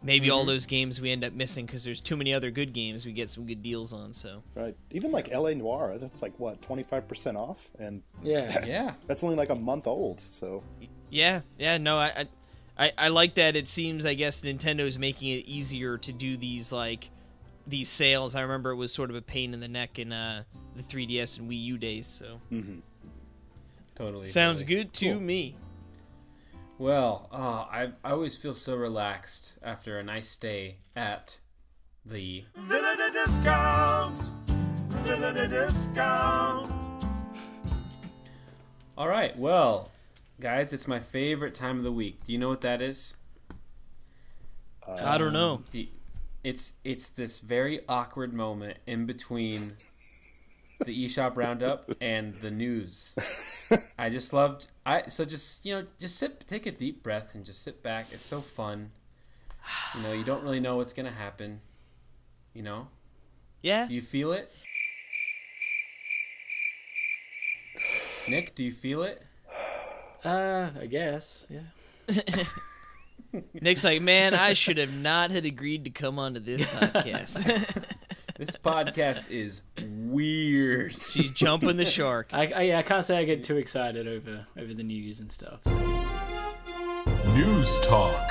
maybe all those games we end up missing because there's too many other good games we get some good deals on. So Right. Even like LA Noire, that's like what, 25% off, and Yeah. that's only like a month old. So yeah. No, I like that. It seems, I guess, Nintendo is making it easier to do these sales. I remember it was sort of a pain in the neck in the 3DS and Wii U days. So Totally. sounds totally. good to me. Well, I always feel so relaxed after a nice stay at the Villainy discount. Villainy discount. All right, well, guys, it's my favorite time of the week. Do you know what that is? I don't know. It's this very awkward moment in between the eShop Roundup and the news. I just loved. Just take a deep breath and just sit back. It's so fun. You know, you don't really know what's gonna happen. You know. Yeah. Do you feel it? Nick, do you feel it? I guess, yeah. Nick's like, man, I should have not had agreed to come onto this podcast. This podcast is weird. She's jumping the shark. I can't say I get too excited over the news and stuff. So. News Talk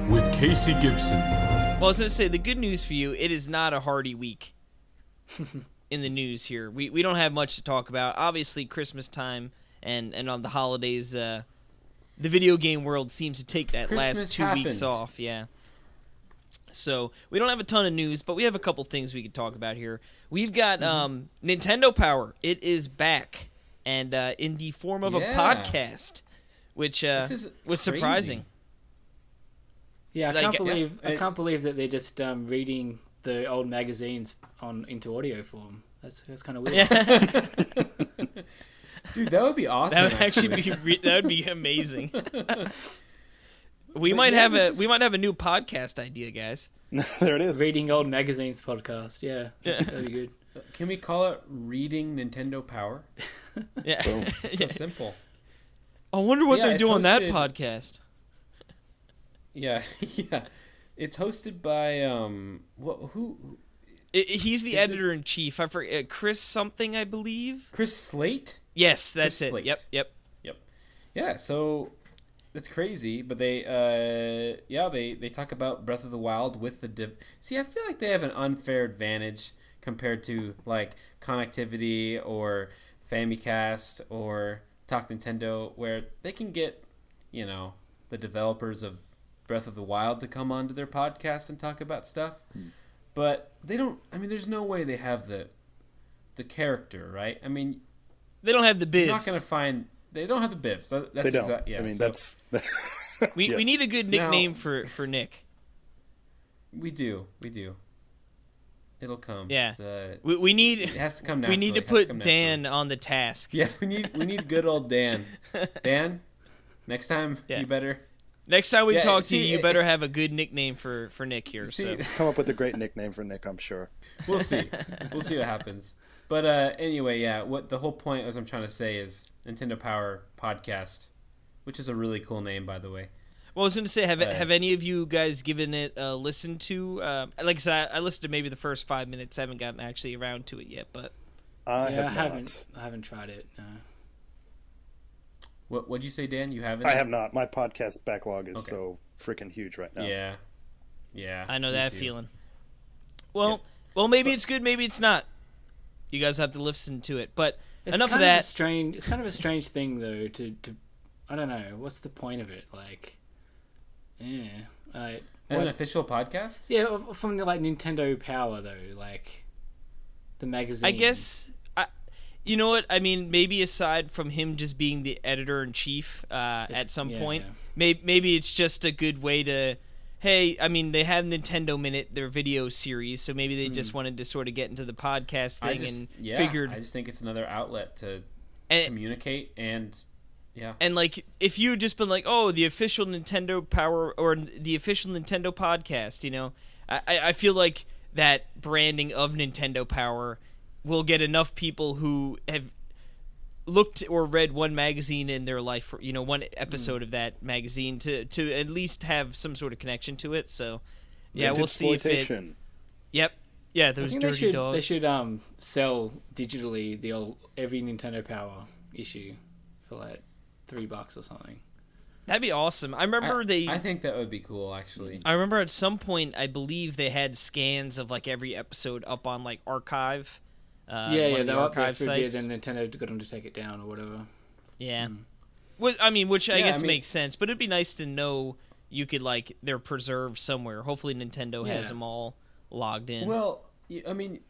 with Casey Gibson. Well, I was going to say, the good news for you, it is not a hearty week in the news here. We don't have much to talk about. Obviously, Christmas time and on the holidays, the video game world seems to take that Christmas last 2 happened. weeks off. Yeah. So we don't have a ton of news, but we have a couple things we could talk about here. We've got Nintendo Power. It is back, and in the form of a podcast, which was surprising. Yeah, Like, I can't believe that they're just reading the old magazines into audio form. That's kind of weird. Dude, that would be awesome. That would actually that would be amazing. We might have a new podcast idea, guys. there it is. Reading old magazines podcast. Yeah, that'd be good. Can we call it Reading Nintendo Power? Yeah. It's so simple. I wonder what they it's do on that hosted- podcast. Yeah, yeah. It's hosted by who? He's the editor in chief. I forget Chris something, I believe. Chris Slate? Yes, that's Chris it. Slate. Yep. Yeah, so it's crazy, but they talk about Breath of the Wild with the See, I feel like they have an unfair advantage compared to like Connectivity or Famicast or Talk Nintendo, where they can get, the developers of Breath of the Wild to come onto their podcast and talk about stuff. But they don't. I mean, there's no way they have the character, right? I mean, They don't have the biz. you're not gonna find. They don't have the Bivs. That's They don't. exact- yeah, I mean, so that's. We Yes. need a good nickname for Nick. we do. It'll come. Yeah. The, We need it has to come we naturally. need to It has put come Dan naturally. on the task. Yeah, we need good old Dan. Dan, next time Yeah. you better Next time we Yeah, talk to see, you, you it- better have a good nickname for Nick here. see. So Come up with a great nickname for Nick, I'm sure. We'll see. We'll see what happens. But anyway, yeah. What the whole point, as I'm trying to say, is Nintendo Power Podcast, which is a really cool name, by the way. Well, I was going to say, have any of you guys given it a listen to? Like I said, I listened to maybe the first 5 minutes. I haven't gotten actually around to it yet, but I Yeah, have not. I haven't tried it. No. What'd you say, Dan? You haven't? I have not. My podcast backlog is Okay. so freaking huge right now. Yeah. I know me that too. feeling. Well, maybe it's good, maybe it's not. You guys have to listen to it. But It's enough of kind that. It's kind of a strange thing, though. To I don't know. What's the point of it? Like, yeah. An official podcast? Yeah, from the like Nintendo Power though, like the magazine. I guess, you know what? I mean, maybe aside from him just being the editor in chief at some point, maybe it's just a good way to. Hey, I mean, they have Nintendo Minute, their video series, so maybe they just wanted to sort of get into the podcast thing and figured. I just think it's another outlet to communicate and. Yeah. And like, if you had just been like, "Oh, the official Nintendo Power" or the official Nintendo podcast, you know, I feel like that branding of Nintendo Power will get enough people who have looked or read one magazine in their life, you know, one episode of that magazine to at least have some sort of connection to it. So, yeah, we'll see if it. Vintage-ploitation. Yep. Yeah, I those think dirty dogs. They should sell digitally the every Nintendo Power issue for like $3 or something. That'd be awesome. I remember I think that would be cool, actually. I remember at some point, I believe they had scans of like every episode up on like Archive. One of They're the up there archive for a bit, sites. then Nintendo got them to take it down or whatever. Yeah. I mean, which I Yeah, guess I mean- makes sense, but it'd be nice to know you could like they're preserved somewhere. Hopefully, Nintendo has Yeah. them all logged in. Well, I mean,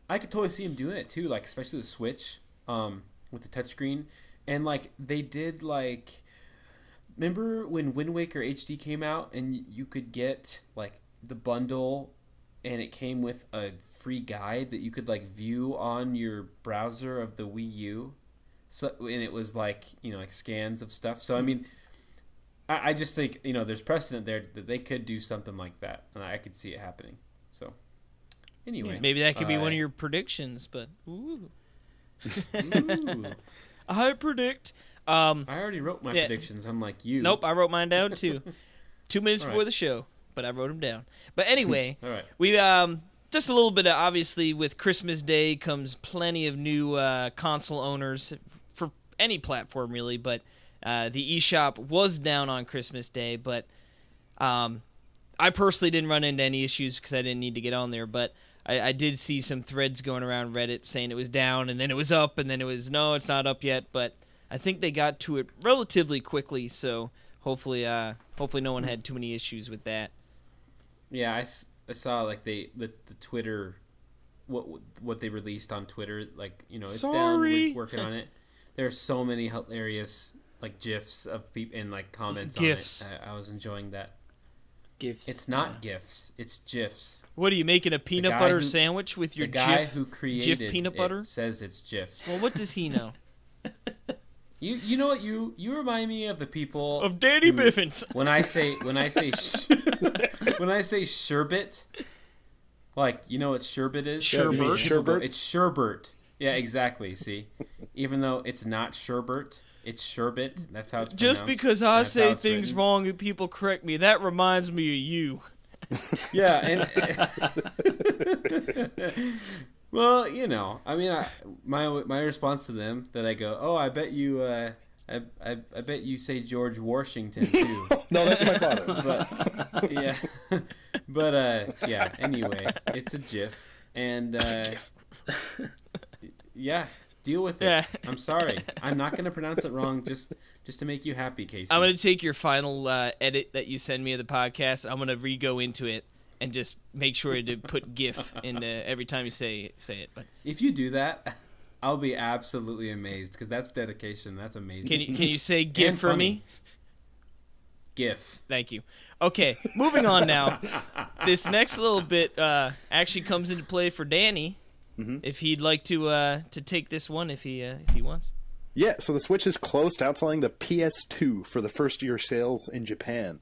I could totally see him doing it too, like especially the Switch, with the touchscreen, and like they did like. Remember when Wind Waker HD came out and you could get like the bundle, and it came with a free guide that you could like view on your browser of the Wii U, so and it was like like scans of stuff. So I mean, I just think there's precedent there that they could do something like that, and I could see it happening. So. Anyway, Maybe that could be one of your predictions, but ooh. Ooh. I predict. I already wrote my predictions, unlike you. Nope, I wrote mine down too. 2 minutes All before right. the show, but I wrote them down. But anyway, All right. we just a little bit of, obviously with Christmas Day comes plenty of new console owners for any platform really, but the eShop was down on Christmas Day, but I personally didn't run into any issues because I didn't need to get on there, but I did see some threads going around Reddit saying it was down and then it was up and then it was no, it's not up yet, but I think they got to it relatively quickly, so hopefully no one had too many issues with that. Yeah, I saw like the Twitter, what they released on Twitter, like it's down. Sorry. We're working on it. There's so many hilarious like gifs of people and like comments GIFs. on it. I was enjoying that. Gifts. It's not gifs. It's gifs. What are you making, a peanut guy butter who- sandwich with your the guy Jif? who created Jif peanut butter? it says it's gifs. Well, what does he know? You know what you remind me of the people Of Danny who- Bivens. when I say when I say sherbet, like you know what sherbet is? Sherbet? People go, Sherbet? It's sherbet. Yeah, exactly. See, even though it's not sherbet, it's sherbet. That's how it's pronounced. Just because I That's how say it's things written. wrong and people correct me, that reminds me of you. Yeah, and well, I mean, my response to them that I go, oh, I bet you, I bet you say George Washington too. No, that's my father. But yeah, but yeah. Anyway, it's a GIF, and yeah, deal with it. Yeah. I'm sorry. I'm not gonna pronounce it wrong just to make you happy, Casey. I'm going to take your final edit that you send me of the podcast. I'm going to re-go into it and just make sure to put GIF in every time you say it. But If you do that, I'll be absolutely amazed because that's dedication. That's amazing. Can you say GIF And for funny. me? GIF. Thank you. Okay, moving on now. This next little bit actually comes into play for Danny, if he'd like to take this one if he wants. Yeah, so the Switch is close to outselling the PS2 for the first year sales in Japan.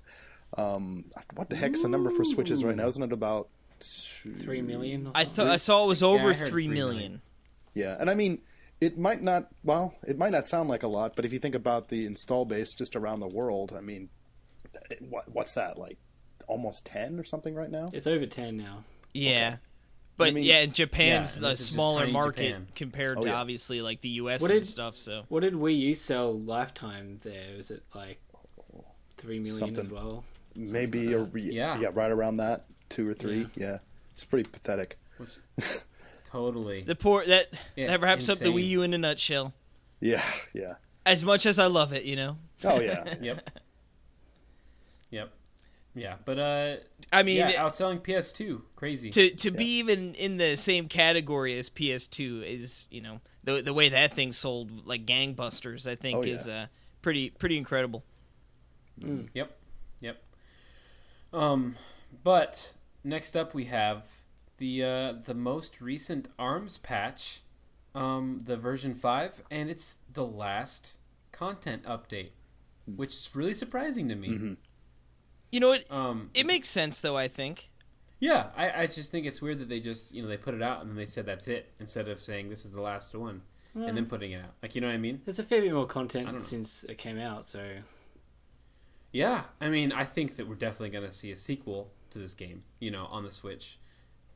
What the heck's the number for Switches right now? Isn't it about 3 million. Or I something? thought I saw it was over I heard 3 3 million. million. Yeah, and I mean, it might not sound like a lot, but if you think about the install base just around the world, I mean, what's that, like almost 10 or something right now? It's over 10 now. Yeah. But I mean- yeah, and Japan's and a this is just smaller tiny market Japan. compared Oh, to yeah. obviously like the US What and did- stuff, so. What did Wii U sell lifetime there? Was it like 3 million as Something. well? Maybe Yeah. right around that, 2 or 3. Yeah, it's pretty pathetic. Totally. That Yeah, wraps up the insane. Wii U in a nutshell. Yeah. As much as I love it, you know. Oh yeah. Yep. Yeah, but I mean, yeah, outselling PS2, crazy. to be even in the same category as PS2 is, you know, the way that thing sold like gangbusters, I think Oh, yeah. is pretty incredible. Yep. But next up we have the most recent ARMS patch, the version 5, and it's the last content update, which is really surprising to me. You know what? Um, It makes sense though, I think. Yeah, I just think it's weird that they just, they put it out and then they said that's it, instead of saying this is the last one and then putting it out. Like, you know what I mean? There's a fair bit more I don't content know. since it came out, so Yeah, I mean, I think that we're definitely going to see a sequel to this game, on the Switch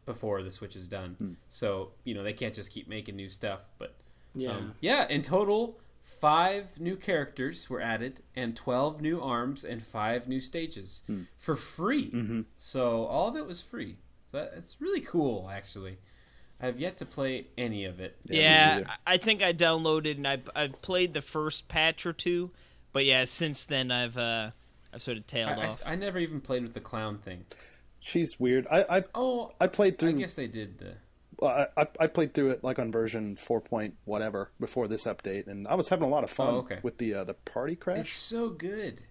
before the Switch is done. So, they can't just keep making new stuff. But, yeah. in total, 5 new characters were added and 12 new arms and 5 new stages for free. So, all of it was free. So, it's really cool, actually. I have yet to play any of it. me Yeah, neither. I think I downloaded and I played the first patch or two, but yeah, since then I've sort of tailed off. I never even played with the clown thing. She's weird. I played through. I guess they did. Well, I played through it like on version 4 point whatever before this update, and I was having a lot of fun okay. with the party crash. It's so good.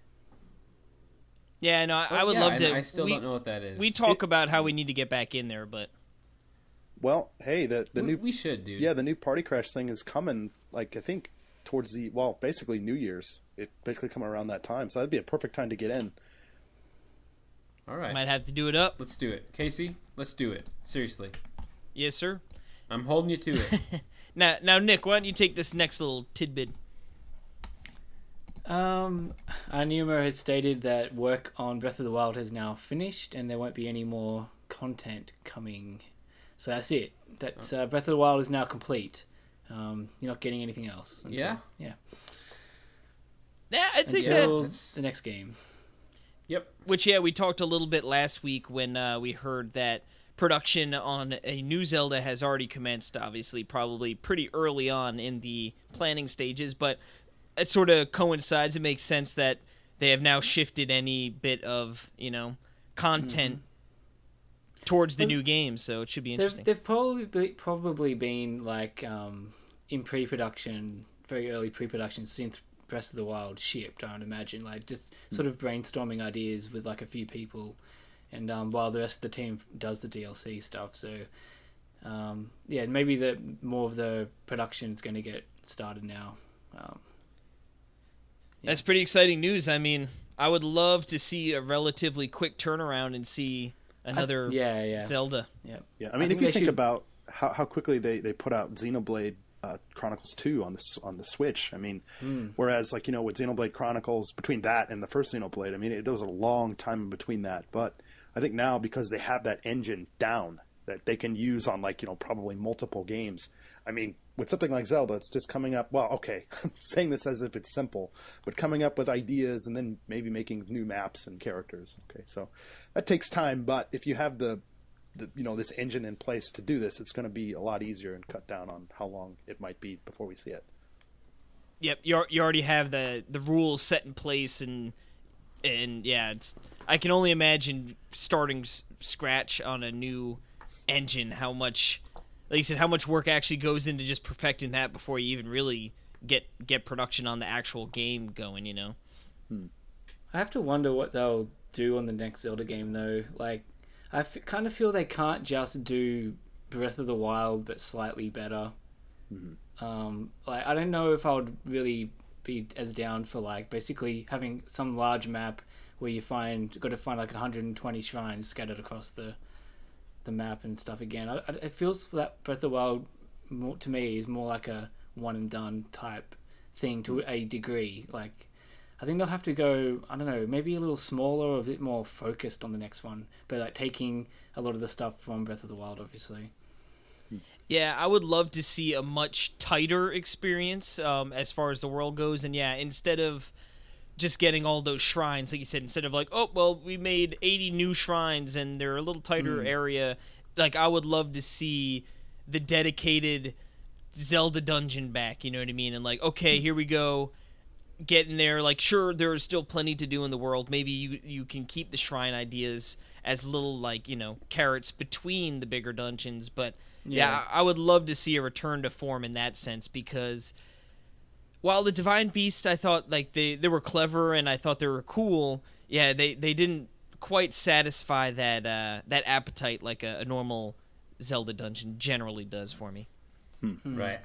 Yeah, no, I would Yeah, love and to. I still don't know what that is. We talk about how we need to get back in there, but Well, hey, the new We should, dude. the new party crash thing is coming. Like I think towards basically New Year's. It basically coming around that time, so that'd be a perfect time to get in. All right. might have to do it up. Let's do it. Casey, let's do it. Seriously. Yes, sir. I'm holding you to it. Now, Nick, why don't you take this next little tidbit? Anuma has stated that work on Breath of the Wild has now finished, and there won't be any more content coming. So that's it. That's Breath of the Wild is now complete. You're not getting anything else. Yeah? Yeah. Yeah, I think Until that. the next game. Yep. Which, yeah, we talked a little bit last week when we heard that production on a new Zelda has already commenced, obviously, probably pretty early on in the planning stages, but it sort of coincides. It makes sense that they have now shifted any bit of, content towards the new game, so it should be interesting. They've probably been like in pre-production, very early pre-production since Breath of the Wild shipped. I would imagine, like just sort of brainstorming ideas with like a few people, and while the rest of the team does the DLC stuff. So maybe more of the production is going to get started now. That's pretty exciting news. I mean, I would love to see a relatively quick turnaround and see another Zelda. Yeah. Yeah, I mean, if you think about how quickly they put out Xenoblade Chronicles 2 on the Switch, I mean, whereas with Xenoblade Chronicles, between that and the first Xenoblade, I mean, there was a long time in between that. But I think now, because they have that engine down that they can use on probably multiple games, I mean, with something like Zelda, it's just coming up. Well, okay, I'm saying this as if it's simple, but coming up with ideas and then maybe making new maps and characters. Okay, so that takes time, but if you have the this engine in place to do this, it's going to be a lot easier and cut down on how long it might be before we see it. Yep, you already have the rules set in place, and yeah, I can only imagine starting scratch on a new engine how much like you said, how much work actually goes into just perfecting that before you even really get production on the actual game going, you know? I have to wonder what they'll do on the next Zelda game, though. Like, I kind of feel they can't just do Breath of the Wild, but slightly better. Like, I don't know if I would really be as down for, like, basically having some large map where you got to find like 120 shrines scattered across the map and stuff again. It feels that Breath of the Wild, to me, is more like a one and done type thing to a degree. Like, I think they'll have to go, I don't know, maybe a little smaller or a bit more focused on the next one, but like taking a lot of the stuff from Breath of the Wild, obviously. Yeah, I would love to see a much tighter experience as far as the world goes. And yeah, instead of just getting all those shrines, like you said, instead of like, oh, well, we made 80 new shrines and they're a little tighter area, like I would love to see the dedicated Zelda dungeon back, you know what I mean? And like, okay, here we go, get in there. Like, sure, there is still plenty to do in the world. Maybe you can keep the shrine ideas as little, like, you know, carrots between the bigger dungeons. But yeah, I would love to see a return to form in that sense, because while the Divine Beast, I thought like they were clever and I thought they were cool, yeah, they didn't quite satisfy that appetite like a normal Zelda dungeon generally does for me. Right.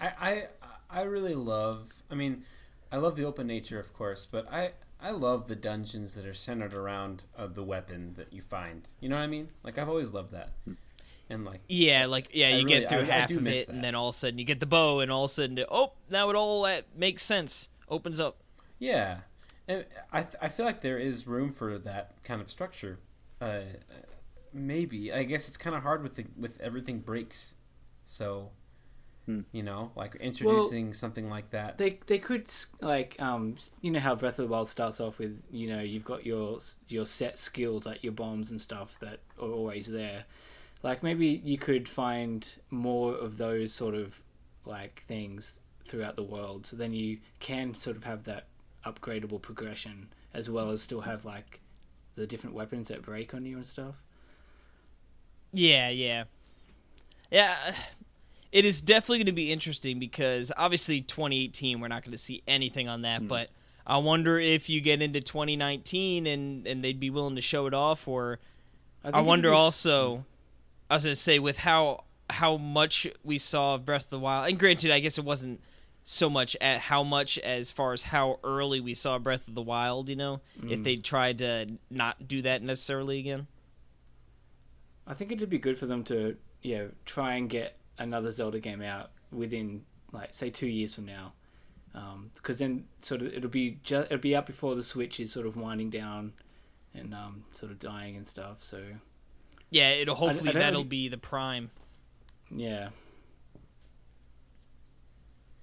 I really love, I mean, I love the open nature, of course, but I love the dungeons that are centered around the weapon that you find. You know what I mean? Like, I've always loved that. And you get through half of it, and then all of a sudden you get the bow, and all of a sudden, now it all makes sense, opens up. Yeah, and I feel like there is room for that kind of structure. Maybe, I guess it's kind of hard with everything breaks, so you know, like introducing something like that. They could, like, you know how Breath of the Wild starts off with, you know, you've got your set skills, like your bombs and stuff that are always there. Like, maybe you could find more of those sort of, like, things throughout the world, so then you can sort of have that upgradable progression, as well as still have, like, the different weapons that break on you and stuff. Yeah. It is definitely going to be interesting, because obviously 2018 we're not going to see anything on that, but I wonder if you get into 2019 and they'd be willing to show it off, or I wonder also, I was going to say, with how much we saw of Breath of the Wild, and granted, I guess it wasn't so much at how much as far as how early we saw Breath of the Wild, you know, if they tried to not do that necessarily again. I think it'd be good for them to, try and get another Zelda game out within, like, say 2 years from now, because then sort of it'll be out before the Switch is sort of winding down and sort of dying and stuff. So yeah, it'll hopefully that'll be the prime. Yeah,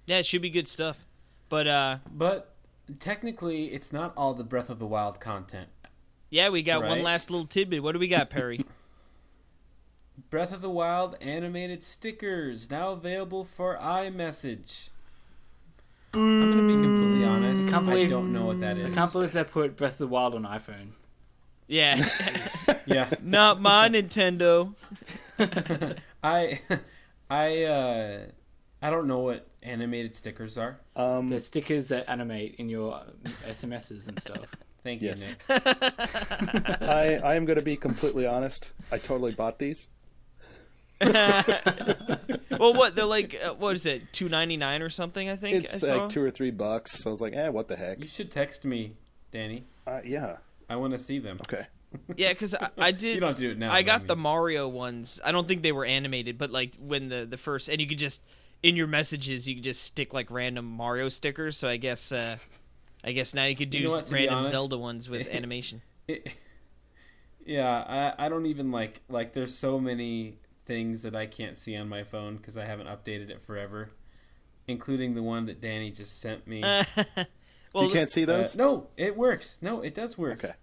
it should be good stuff, but technically it's not all the Breath of the Wild content. Yeah, we got one last little tidbit. What do we got, Perry? Breath of the Wild animated stickers now available for iMessage. I'm going to be completely honest. I don't know what that is. I can't believe they put Breath of the Wild on iPhone. Yeah. Yeah. Not my Nintendo. I don't know what animated stickers are. They're stickers that animate in your SMSs and stuff. Thank you, Yes. Nick. I am going to be completely honest. I totally bought these. Well, what they're like? What is it? $2.99 or something? I think It's like $2 or $3. So I was like, what the heck? You should text me, Danny. Yeah. I want to see them. Okay. Yeah, because I did. You don't have to do it now. I got the Mario ones. I don't think they were animated, but like when the first, and you could just in your messages you could just stick like random Mario stickers. So I guess now you could do random Zelda ones with animation. Yeah, I don't even like there's so many things that I can't see on my phone because I haven't updated it forever, including the one that Danny just sent me. Well, you can't see those? No, it works. No, it does work. Okay.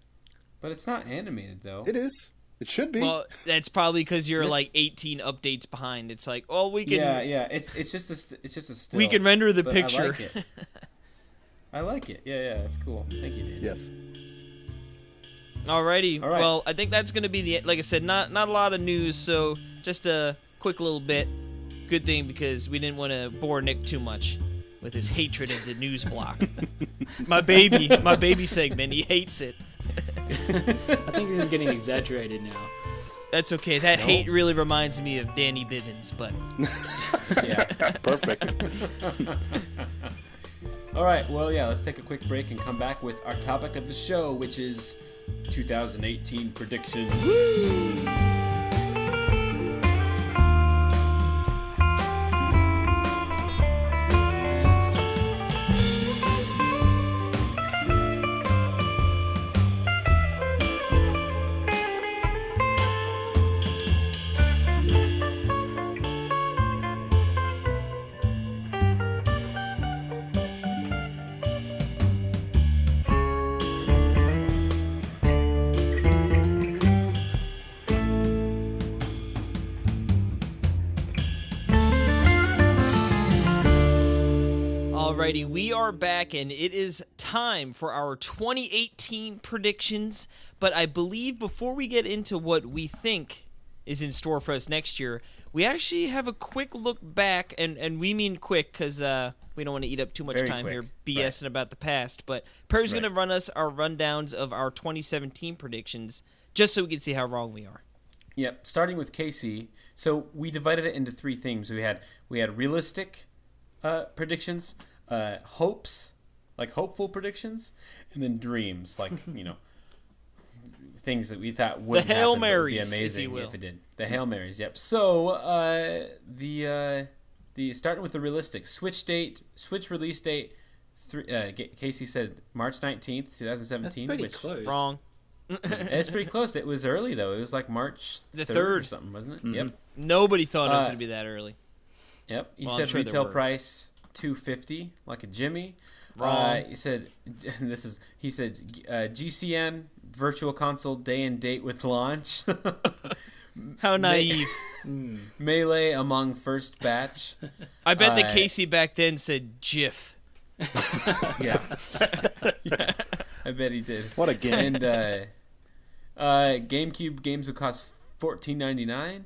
But it's not animated though. It is. It should be. Well, that's probably because you're like 18 updates behind. It's like, oh, we can. Yeah. It's just a still. We can render the but picture. I like it. I like it. Yeah, that's cool. Thank you, Danny. Yes. Alrighty. All right. Well, I think that's going to be like I said, not a lot of news, so just a quick little bit. Good thing, because we didn't want to bore Nick too much with his hatred of the news block. my baby segment, he hates it. I think this is getting exaggerated now. That's okay. That hate really reminds me of Danny Bivens, but Yeah. Perfect. All right. Well, yeah. Let's take a quick break and come back with our topic of the show, which is 2018 predictions. Alrighty, we are back, and it is time for our 2018 predictions. But I believe before we get into what we think is in store for us next year, we actually have a quick look back, and we mean quick because we don't want to eat up too much Very time quick. here BSing about the past. But Perry's Right. going to run us our rundowns of our 2017 predictions, just so we can see how wrong we are. Yep. Starting with Casey. So we divided it into three themes. We had realistic predictions, hopes, like hopeful predictions, and then dreams, like things that we thought would The Hail happen that would be Marys, if amazing you will. if it did. The Hail Marys. Yep. So the starting with the realistic Switch release date. Casey said March 19th, 2017, That's pretty which close. Wrong. it's pretty close. It was early though. It was like March The 3rd or 3rd. something, wasn't it? Yep. Nobody thought it was going to be that early. Yep. He Well, I'm said sure there retail were. price $250, like a Jimmy. Wrong. He said GCN Virtual Console day and date with launch. How naive. Melee among first batch. I bet that Casey back then said GIF. Yeah. I bet he did. What a game. And GameCube games would cost $14.99.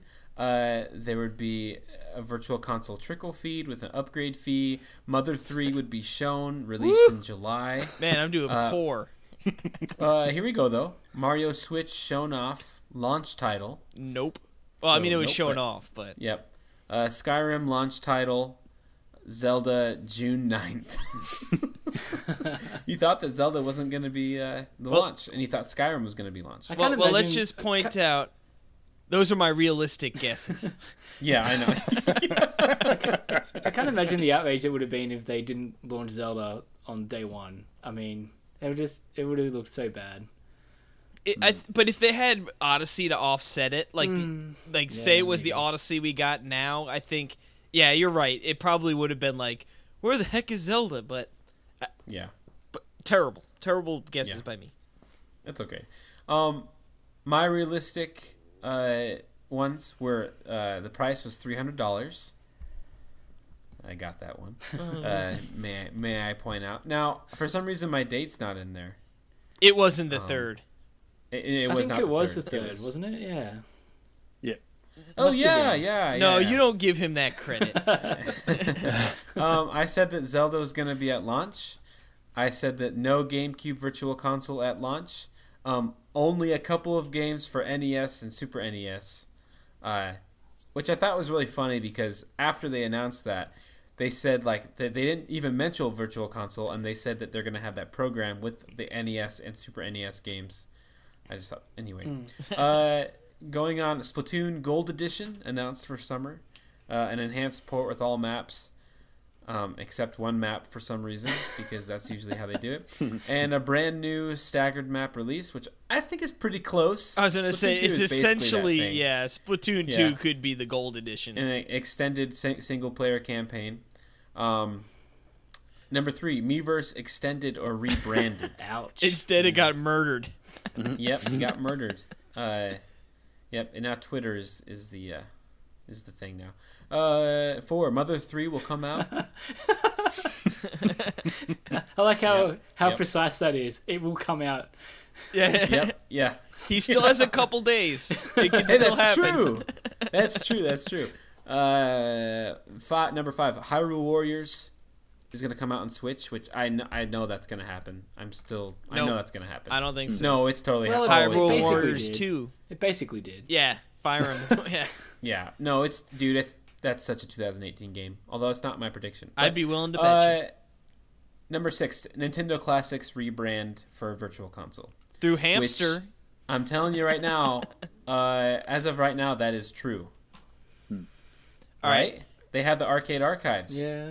There would be a Virtual Console trickle feed with an upgrade fee. Mother 3 would be shown, released in July. Man, I'm doing poor. Here we go, though. Mario Switch shown off, launch title. Nope. Well, I So, mean, it was nope, shown but- off, but Yep. Skyrim launch title, Zelda June 9th. You thought that Zelda wasn't going to be the launch, and you thought Skyrim was going to be launched. I well, can't let's imagine- just point out those are my realistic guesses. Yeah, I know. I can't imagine the outrage it would have been if they didn't launch Zelda on day one. I mean, it would have looked so bad. But if they had Odyssey to offset it, say it was the Odyssey we got now, I think, yeah, you're right. It probably would have been like, where the heck is Zelda? But Yeah, terrible guesses Yeah. by me. that's okay. My realistic ones were the price was $300. I got that one. May I point out? Now, for some reason, my date's not in there. It wasn't the third. It I was think not it was the the third. third, wasn't it? Yeah. Yeah. Oh Must have been. yeah. No, yeah. you don't give him that credit. I said that Zelda was going to be at launch. I said that no GameCube Virtual Console at launch. Only a couple of games for NES and Super NES, which I thought was really funny because after they announced that, they said like that they didn't even mention Virtual Console, and they said that they're going to have that program with the NES and Super NES games. I just thought anyway. Going on, Splatoon Gold Edition announced for summer, an enhanced port with all maps. Except one map for some reason, because that's usually how they do it. And a brand new staggered map release, which I think is pretty close. I was going to say, Splatoon 2 it's is basically that essentially, thing. yeah, Splatoon Yeah. 2 could be the gold edition. An extended single-player campaign. Number 3, Miiverse extended or rebranded. Ouch. Instead, it got murdered. Yep, he got murdered. Yep, and now Twitter is the thing now. 4, Mother 3 will come out. I like how Yep. precise that is. It will come out. Yeah. Yep, yeah. He still has a couple days. It can Hey, still that's happen. true. That's true. Number 5, Hyrule Warriors is going to come out on Switch, which I know that's going to happen. I know that's going to happen. I don't think so. No, it's totally Well, happening. Hyrule basically Warriors did. 2. It basically did. Yeah, Fire Emblem. Yeah. Yeah. No, that's such a 2018 game. Although it's not my prediction. I'd be willing to bet you. Number 6, Nintendo Classics rebrand for Virtual Console. Through Which, Hamster. I'm telling you right now, as of right now, that is true. All right. They have the arcade archives. Yeah.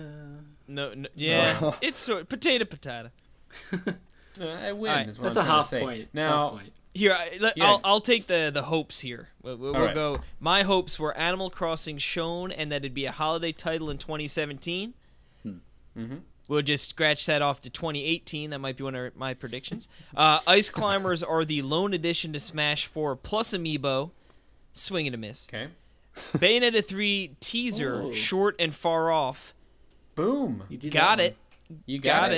No, yeah. It's sort potato. I win. All right. Is what That's I'm a trying half to say. point. Now, Half point. Here, Yeah. I'll take the hopes here. We'll right. go. My hopes were Animal Crossing shown, and that it'd be a holiday title in 2017. Mm-hmm. We'll just scratch that off to 2018. That might be one of my predictions. Ice Climbers are the lone addition to Smash 4 plus Amiibo. Swing and a miss. okay. Bayonetta 3 teaser, Oh. short and far off. Boom. You did Got that it. You Got got,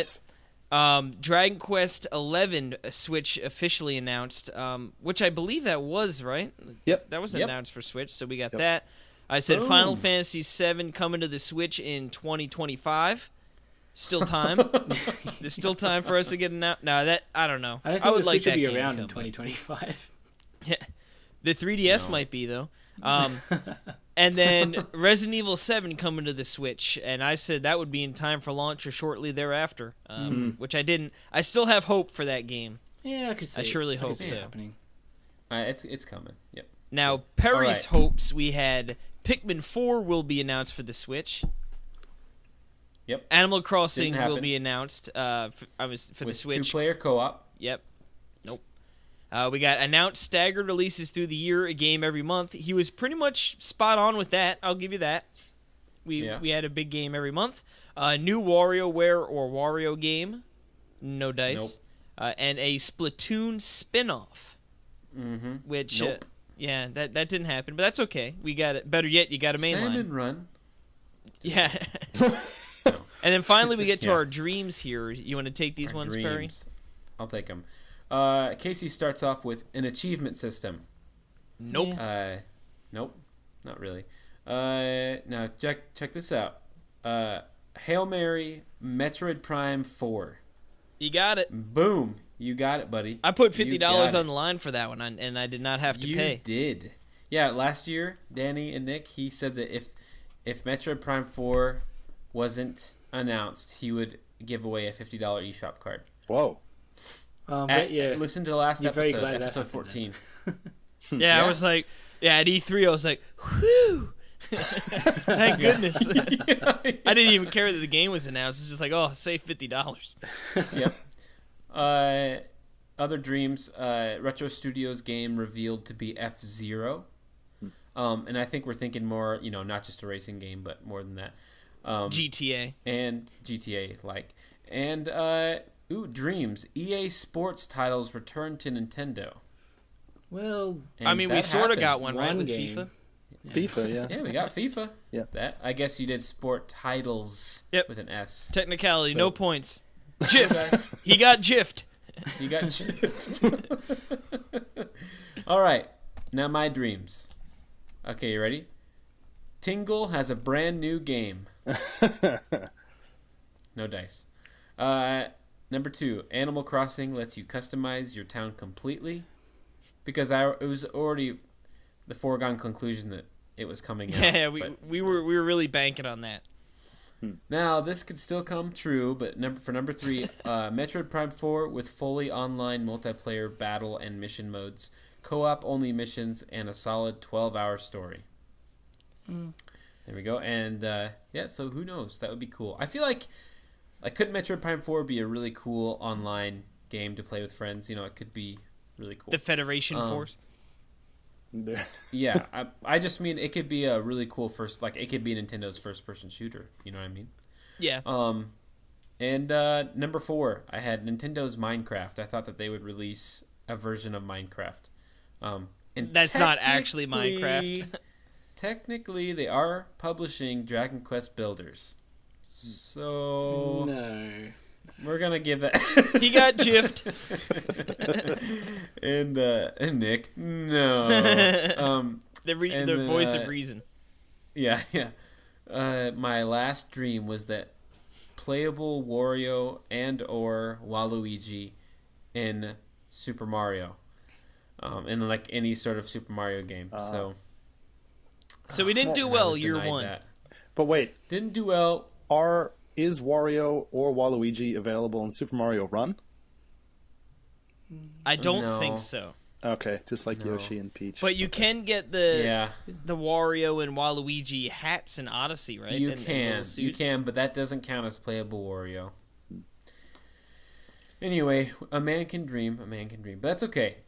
it. Dragon Quest 11 Switch officially announced, which I believe that was, right? Yep. That was Yep. announced for Switch, so we got that. I said Boom. Final Fantasy 7 coming to the Switch in 2025. Still time. There's still time for us to get an out. No, that I don't know. I don't think would the like Switch will that be game to around come in back. 2025. Yeah. The 3DS No. might be though. And then Resident Evil 7 coming to the Switch, and I said that would be in time for launch or shortly thereafter, which I didn't. I still have hope for that game. Yeah, I could see. I surely it. I could hope see it so. happening. It's coming. Yep. Now, Perry's All right. hopes, we had Pikmin 4 will be announced for the Switch. Yep. Animal Crossing Didn't will happen. be announced for the With Switch. 2-player co-op. Yep. Nope. We got announced staggered releases through the year, a game every month. He was pretty much spot on with that. I'll give you that. We had a big game every month. New WarioWare or Wario game. No dice. And a Splatoon spin-off. Mm-hmm. Which, Nope. yeah, that didn't happen. But that's okay. We got it. Better yet, you got a mainline. Salmon Run. Yeah. And then finally we get to Yeah. our dreams here. You want to take these Our ones, Perry? dreams. I'll take them. Casey starts off with an achievement system. Nope. Nope, not really. Now check this out. Hail Mary, Metroid Prime 4. You got it. Boom, you got it, buddy. I put You $50 got on it. the line for that one, and I did not have to You pay. did. Yeah, last year, Danny and Nick, he said that if Metroid Prime 4 wasn't announced, he would give away a $50 eShop card. Whoa. Listen to the last You're very episode, glad that episode happened 14. Yeah, I was like, at E3, I was like, whew. Thank goodness. I didn't even care that the game was announced. It's just like, oh, save $50. Yep. Other dreams, Retro Studios game revealed to be F-Zero. And I think we're thinking more, not just a racing game, but more than that. GTA. And GTA-like. And, dreams. EA Sports titles return to Nintendo. Well, And I mean, we that sort of happened. got one right One with game. FIFA. FIFA, yeah. Yeah, we got FIFA. Yeah. That I guess you did sport titles Yep. with an S. Technicality, So- no points. guys. Jiffed. He got jiffed. You got chipped. All right. Now my dreams. Okay, you ready? Tingle has a brand new game. No dice. Number 2, Animal Crossing lets you customize your town completely. Because it was already the foregone conclusion that it was coming out. Yeah, but we were really banking on that. now this could still come true, but for number 3, Metroid Prime 4 with fully online multiplayer battle and mission modes, co-op only missions, and a solid 12-hour story. There we go. And so who knows? That would be cool. I feel like couldn't Metroid Prime 4 be a really cool online game to play with friends? It could be really cool. The Federation Force. Yeah, I just mean it could be a really cool it could be Nintendo's first-person shooter. You know what I mean? Yeah. And number 4, I had Nintendo's Minecraft. I thought that they would release a version of Minecraft. And That's not actually Minecraft. Technically, they are publishing Dragon Quest Builders. So no. we're gonna give that. He got jiffed. and Nick, no. The And the then, voice of reason. Yeah, yeah. My last dream was that playable Wario and or Waluigi in Super Mario, in like any sort of Super Mario game. So we didn't do I well was year denied one. that. But wait, Didn't do well. is Wario or Waluigi available in Super Mario Run? I don't No. think so. Okay, just like Yoshi and Peach. But you can get the Yeah, Wario and Waluigi hats in Odyssey, right? you And can, little suits. but that doesn't count as playable Wario. Anyway, a man can dream, but that's okay.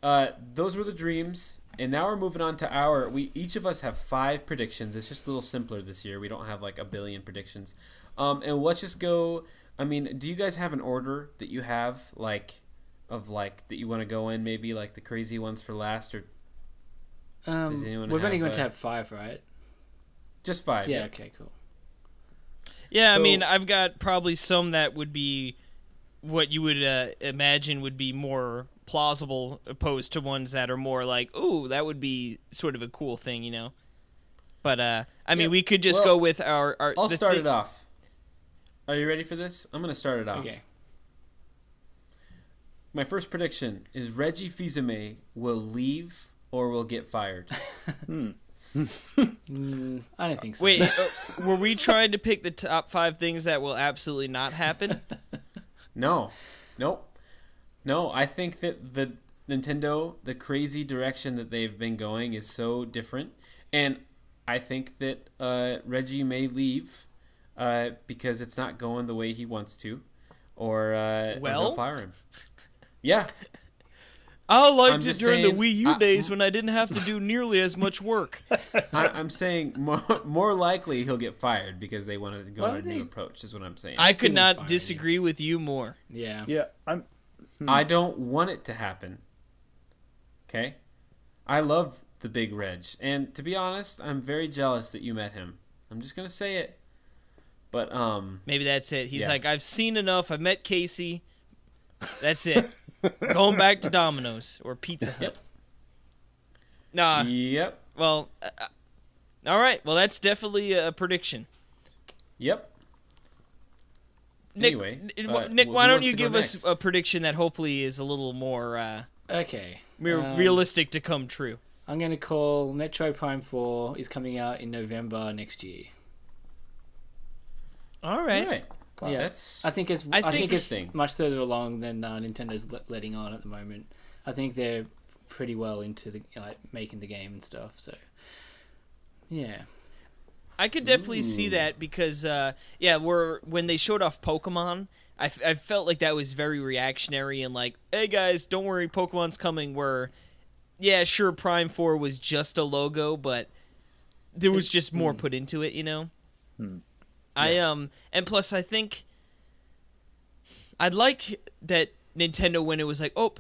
Those were the dreams, and now we're moving on to we each of us have 5 predictions. It's just a little simpler this year. We don't have like a billion predictions. And let's just go. I mean, do you guys have an order that you have that you want to go in? Maybe like the crazy ones for last, or does anyone we're only have, going to have 5, right? just 5? Yeah. Okay. Cool. Yeah, I So- mean, I've got probably some that would be what you would imagine would be more plausible, opposed to ones that are more like, ooh, that would be sort of a cool thing, you know? But, I mean, we could just well, go with our I'll the start thi- it off. Are you ready for this? I'm going to start it off. Okay. My first prediction is Reggie Fils-Aimé will leave or will get fired. I don't think so. Wait, were we trying to pick the top 5 things that will absolutely not happen? No. Nope. No, I think that the Nintendo, the crazy direction that they've been going is so different. And I think that Reggie may leave because it's not going the way he wants to. Or they'll fire him. Yeah. I liked I'm it just during the saying, Wii U days when I didn't have to do nearly as much work. I'm saying more likely he'll get fired because they wanted to go on a new they- approach, is what I'm saying. I see could them not firing disagree with you more. Yeah. yeah, I'm. I don't want it to happen. Okay? I love the big Reg. And to be honest, I'm very jealous that you met him. I'm just going to say it. But, Maybe that's it. He's Yeah. like, I've seen enough. I've met Casey. That's it. Going back to Domino's or Pizza Hut. Yep. Nah. Yep. Well, all right. Well, that's definitely a prediction. Yep. Nick, Anyway, Nick, who why don't wants you to go give us next? a prediction that hopefully is a little more Okay. realistic to come true? I'm going to call Metroid Prime 4 is coming out in November next year. All right. All right. Wow, Yeah. that's I think it's I think it's interesting. much further along than Nintendo's letting on at the moment. I think they're pretty well into the making the game and stuff. So yeah, I could definitely see that because, when they showed off Pokemon, I felt like that was very reactionary and like, hey guys, don't worry, Pokemon's coming. Where, yeah, sure, Prime 4 was just a logo, but there was just more put into it, you know? And plus I think I'd like that Nintendo when it was like, oh,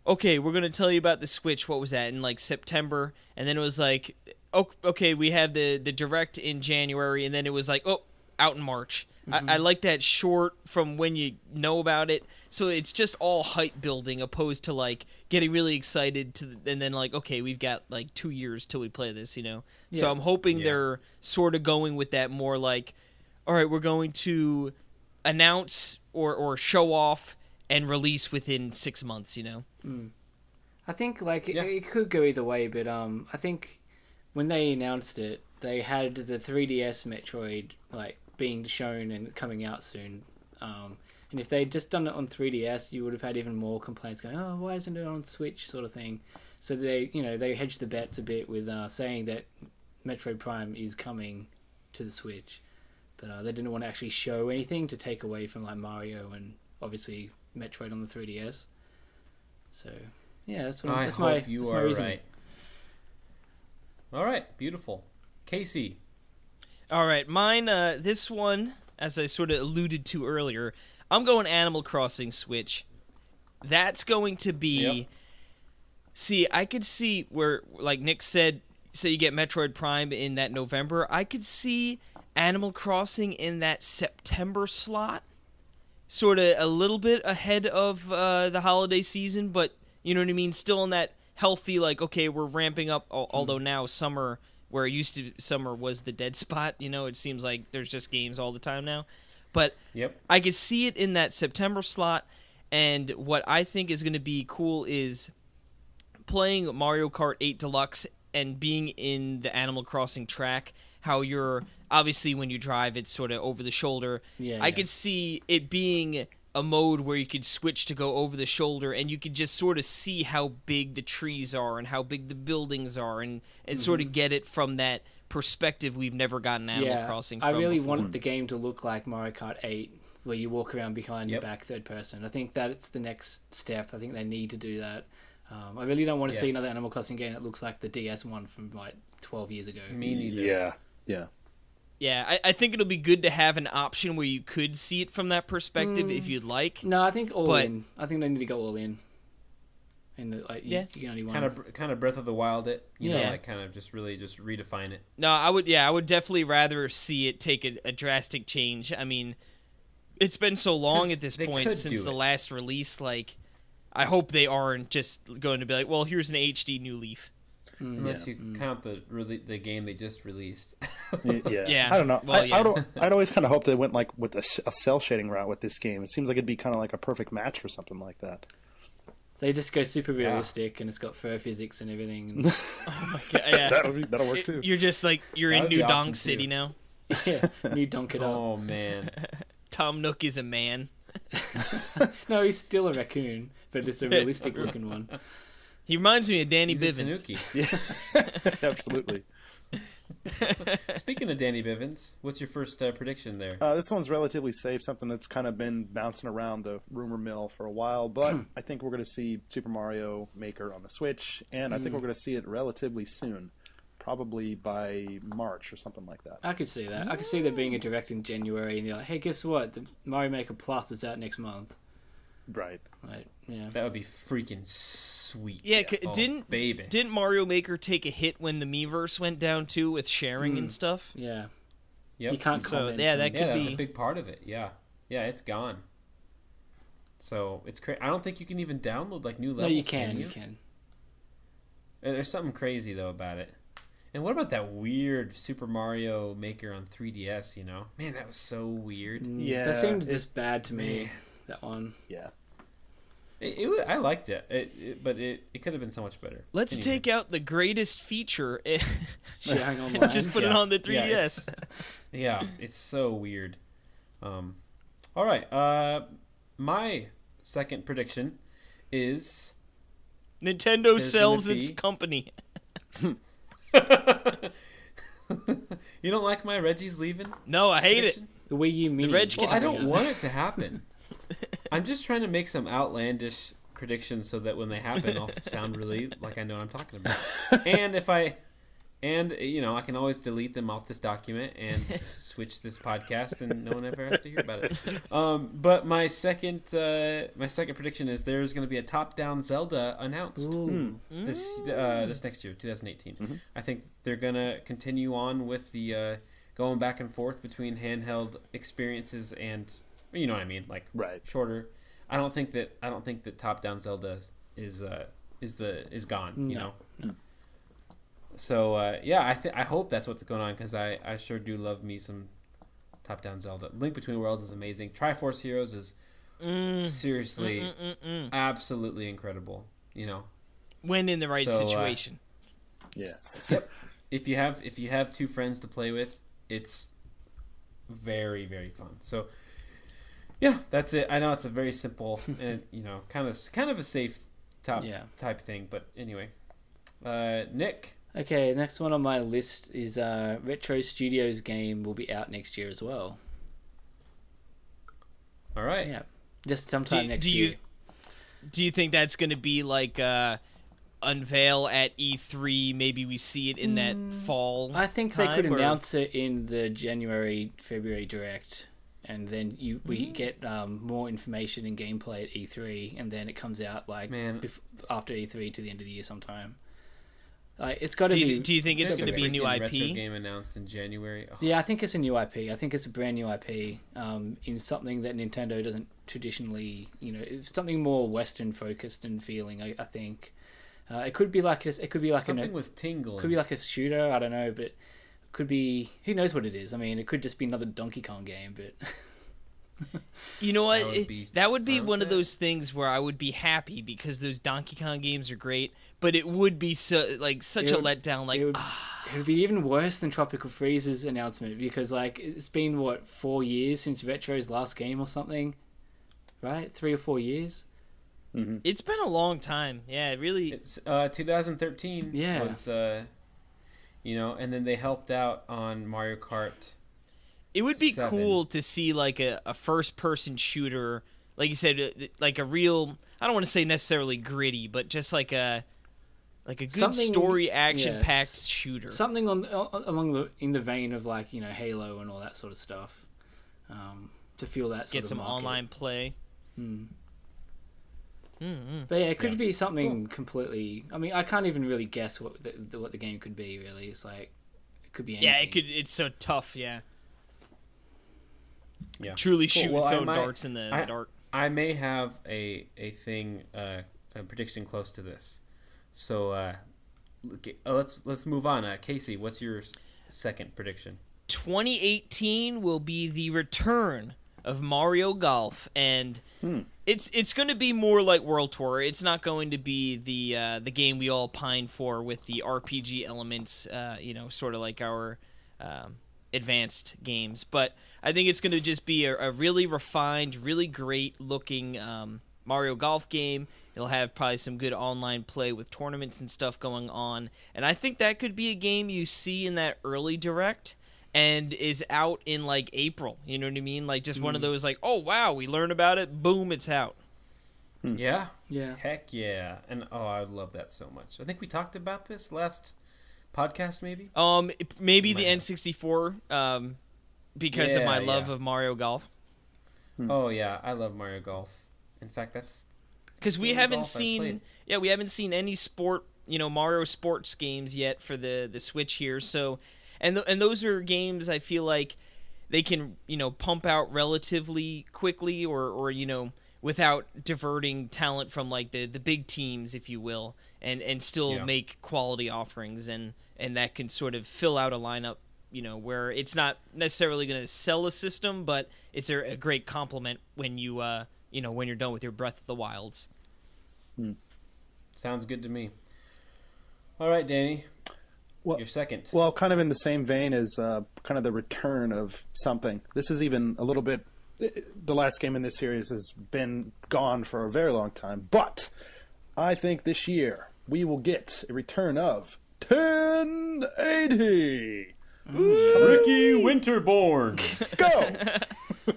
okay, we're going to tell you about the Switch, what was that, in like September, and then it was like, okay, we have the Direct in January, and then it was like, oh, out in March. I like that short from when you know about it, so it's just all hype building opposed to like getting really excited and then like, okay, we've got like 2 years till we play this, you know? So Yeah. I'm hoping Yeah. they're sort of going with that more like, all right, we're going to announce or show off and release within 6 months, you know? I think like Yeah. it could go either way, but I think when they announced it, they had the 3DS Metroid like being shown and coming out soon. And if they'd just done it on 3DS, you would have had even more complaints going, oh, why isn't it on Switch, sort of thing. So they hedged the bets a bit with saying that Metroid Prime is coming to the Switch, but they didn't want to actually show anything to take away from like Mario and obviously Metroid on the 3DS. So yeah, that's what I that's hope my, you that's my are reasoning. right. All right, beautiful. Casey. All right, mine, this one, as I sort of alluded to earlier, I'm going Animal Crossing Switch. That's going to be... Yep. See, I could see where, like Nick said, say you get Metroid Prime in that November, I could see Animal Crossing in that September slot, sort of a little bit ahead of the holiday season, but, you know what I mean, still in that healthy, like, okay, we're ramping up, although now summer where it used to summer was the dead spot. It seems like there's just games all the time now. But Yep. I could see it in that September slot, and what I think is going to be cool is playing Mario Kart 8 Deluxe and being in the Animal Crossing track, how you're, obviously when you drive, it's sort of over the shoulder. I could see it being a mode where you could switch to go over the shoulder, and you could just sort of see how big the trees are and how big the buildings are, and sort of get it from that perspective we've never gotten Animal Crossing from I really before. want the game to look like Mario Kart 8, where you walk around behind your back third person. I think that's the next step. I think they need to do that. I really don't want to see another Animal Crossing game that looks like the DS one from like 12 years ago. Me neither. Yeah. Yeah, I think it'll be good to have an option where you could see it from that perspective if you'd like. No, I think all in. I think they need to go all in. And you can only one. Kind of Breath of the Wild it, you know, like kind of just really just redefine it. No, I would definitely rather see it take a drastic change. I mean, it's been so long at this point since the last release. Like, I hope they aren't just going to be like, well, here's an HD New Leaf. Unless you count the game they just released. Yeah. I don't know. Well, I'd always kind of hoped they went like with a cell shading route with this game. It seems like it'd be kind of like a perfect match for something like that. They just go super realistic, and it's got fur physics and everything. And... Oh my god, yeah. That'll work too. You're just like, you're in New Donk City now. Yeah, New Donk it up. Oh man. Tom Nook is a man. No, he's still a raccoon, but it's a realistic looking one. He reminds me of Danny He's a Bivens. Tanuki. Yeah, absolutely. Speaking of Danny Bivens, what's your first prediction there? This one's relatively safe, something that's kind of been bouncing around the rumor mill for a while, but I think we're going to see Super Mario Maker on the Switch, and I think we're going to see it relatively soon, probably by March or something like that. I could see that. I could see there being a direct in January, and you're like, hey, guess what? The Mario Maker Plus is out next month. Right. Right, yeah. That would be freaking sweet. Yeah, Oh, baby. Didn't Mario Maker take a hit when the Miiverse went down too with sharing and stuff? Yeah. Yep. You can't So comment. yeah, that could that's be a big part of it. Yeah, it's gone. So it's crazy. I don't think you can even download like new levels. No, you can. You can. There's something crazy though about it. And what about that weird Super Mario Maker on 3DS? You know, man, that was so weird. Yeah, That seemed just bad to me. Man. That one. Yeah. I liked it, but it could have been so much better. Let's Anyway. take out the greatest feature. Sharing online. Just put it on the 3DS. It's so weird. All right. My second prediction is Nintendo There's sells gonna its be- company. you don't like my Reggie's leaving? No, I hate it. prediction? The Wii U Mini. Reg Well, Kit- I don't want it to happen. I'm just trying to make some outlandish predictions so that when they happen, I'll sound really like I know what I'm talking about. And I can always delete them off this document and switch this podcast, and no one ever has to hear about it. But my second prediction is there's going to be a top-down Zelda announced this next year, 2018. I think they're going to continue on with the going back and forth between handheld experiences and. You know what I mean, like shorter. I don't think that top-down Zelda is gone. You know. No. So I hope that's what's going on because I sure do love me some top-down Zelda. Link Between Worlds is amazing. Triforce Heroes is seriously absolutely incredible. You know. When in the right situation. Yeah. Yep. If you have two friends to play with, it's very, very fun. So. Yeah, that's it. I know it's a very simple and kind of a safe type thing, but anyway, Nick. Okay, next one on my list is Retro Studios game will be out next year as well. All right. Yeah, just sometime next year. Do you think that's going to be like unveil at E3? Maybe we see it in that fall. I think time, they could or... announce it in the February direct. And then we get more information and gameplay at E3, and then it comes out after E3 to the end of the year sometime. It's got to be. Do you think it's going to be a new IP? Retro game announced in January. Oh. Yeah, I think it's a new IP. I think it's a brand new IP in something that Nintendo doesn't traditionally, something more Western focused and feeling. I think It could be like it could be like something with tingle. Could be like a shooter. I don't know, but it could be. Who knows what it is? I mean, it could just be another Donkey Kong game, but. You know what? That would be fun one with of those things where I would be happy because those Donkey Kong games are great, but it would be such a letdown. Like, it would be even worse than Tropical Freeze's announcement because like it's been what 4 years since Retro's last game or something, right? 3 or 4 years. Mm-hmm. it's been a long time. Yeah, it really. It's 2013. Yeah. Was and then they helped out on Mario Kart. It would be 7. cool to see like a first-person shooter, like you said, like a real. I don't want to say necessarily gritty, but just like a good Something- story, action-packed shooter. Something in the vein of like Halo and all that sort of stuff. To feel that sort Get of some market. online play. But yeah, it could be something completely. I mean, I can't even really guess what the game could be. Really, it's like it could be anything. Yeah, it could. It's so tough. Yeah, Yeah. truly Cool. shoot Well, throwing darts in the dark. I may have a thing, a prediction close to this. So let's move on. Casey, what's your second prediction? 2018 will be the return of Mario Golf, and it's going to be more like World Tour. It's not going to be the game we all pine for with the RPG elements, sort of like our advanced games. But I think it's going to just be a really refined, really great looking Mario Golf game. It'll have probably some good online play with tournaments and stuff going on, and I think that could be a game you see in that early direct and is out in like April. You know what I mean? Like just one of those like, oh wow, we learn about it, boom, it's out. Yeah. Yeah. Heck yeah. And I would love that so much. I think we talked about this last podcast maybe. Maybe the N64 because of my love of Mario Golf. Oh yeah, I love Mario Golf. In fact, that's because we only haven't golf I've seen played. we haven't seen any sport, Mario sports games yet for the Switch here. So and those are games I feel like they can, pump out relatively quickly or without diverting talent from like the big teams, if you will, and still make quality offerings, and that can sort of fill out a lineup, where it's not necessarily going to sell a system, but it's a great complement when you when you're done with your Breath of the Wilds. Sounds good to me. All right, Danny. Well, your second. Well, kind of in the same vein as kind of the return of something. This is even a little bit. The last game in this series has been gone for a very long time, but I think this year we will get a return of 1080. Ricky Winterborn. Go.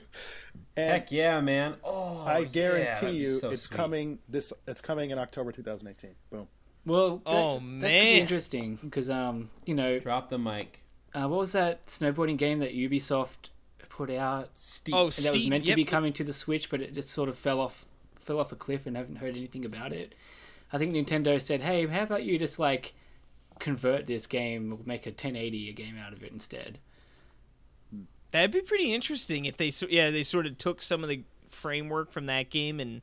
Heck yeah, man! Oh, I guarantee you, so it's sweet. coming. It's coming in October 2018. Boom. Well, that could be man, interesting because Drop the mic. what was that snowboarding game that Ubisoft put out? Steep. Oh, And that was Steep, meant to yep. be coming to the Switch, but it just sort of fell off a cliff, and haven't heard anything about it. I think Nintendo said, "Hey, how about you just like convert this game, make a 1080 game out of it instead." That'd be pretty interesting if they sort of took some of the framework from that game and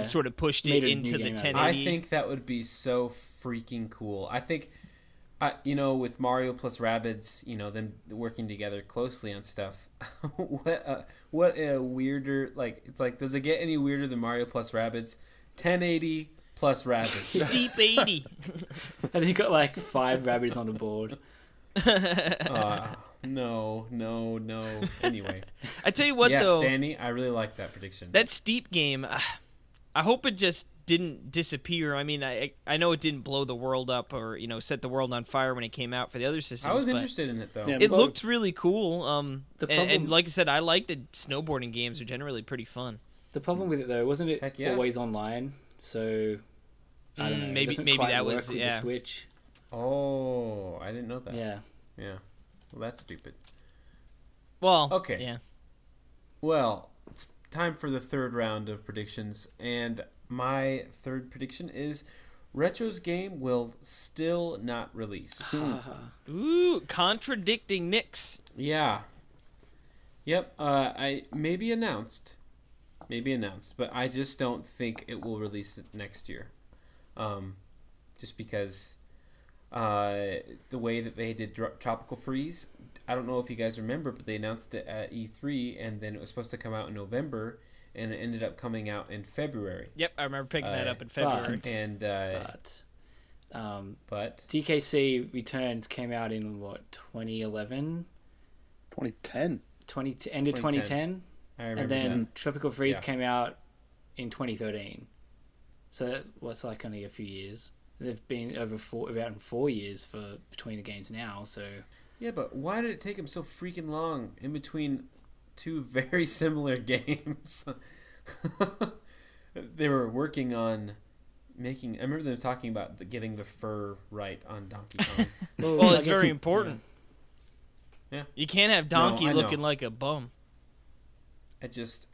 sort of pushed it Made a into new the game out of it. 1080. I think that would be so freaking cool. I think, with Mario plus Rabbids, them working together closely on stuff. what a weirder, like, it's like, does it get any weirder than Mario plus Rabbids? 1080 plus Rabbids. Steep 80. And you got like 5 rabbits on the board. No. Anyway. I tell you what, Yes, though, Danny, I really like that prediction. that Steep game, I hope it just didn't disappear. I mean, I know it didn't blow the world up or set the world on fire when it came out for the other systems. I was but interested in it, though. Yeah, It Well, looked really cool. The And problem- like I said, I like the snowboarding games are generally pretty fun. The problem with it though, wasn't it Heck yeah. always online? So I don't know. it Maybe doesn't maybe quite that work was with the Switch. Oh, I didn't know that. Yeah. Yeah. Well, that's stupid. Well, Okay. yeah. Well, it's time for the third round of predictions, and my third prediction is Retro's game will still not release. Ooh, contradicting Nick's. Yeah. Yep. I maybe announced, but I just don't think it will release it next year. just because the way that they did Tropical Freeze. I don't know if you guys remember, but they announced it at E3, and then it was supposed to come out in November, and it ended up coming out in February. Yep, I remember picking that up in February. But DKC Returns came out in what, 2011? 2010. End of 2010. I remember and then that. Tropical Freeze came out in 2013. So it was like only a few years. They've been about 4 years between the games now. So yeah, but why did it take them so freaking long in between two very similar games? They were working on making. I remember them talking about getting the fur right on Donkey Kong. Well, it's very important. Yeah. You can't have Donkey No, I looking know. like a bum. I just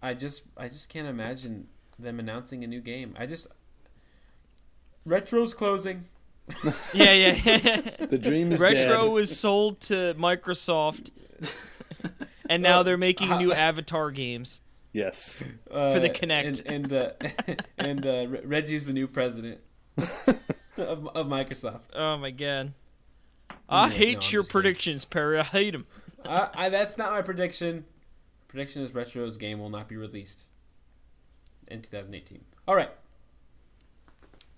can't imagine them announcing a new game. Retro's closing. Yeah. The dream is Retro dead. was sold to Microsoft, and now they're making new Avatar games Yes. for the Kinect. And Reggie's the new president of Microsoft. Oh my god. I hate I'm your just kidding. predictions, Perry. I hate them. That's not my prediction. Prediction is Retro's game will not be released in 2018. All right.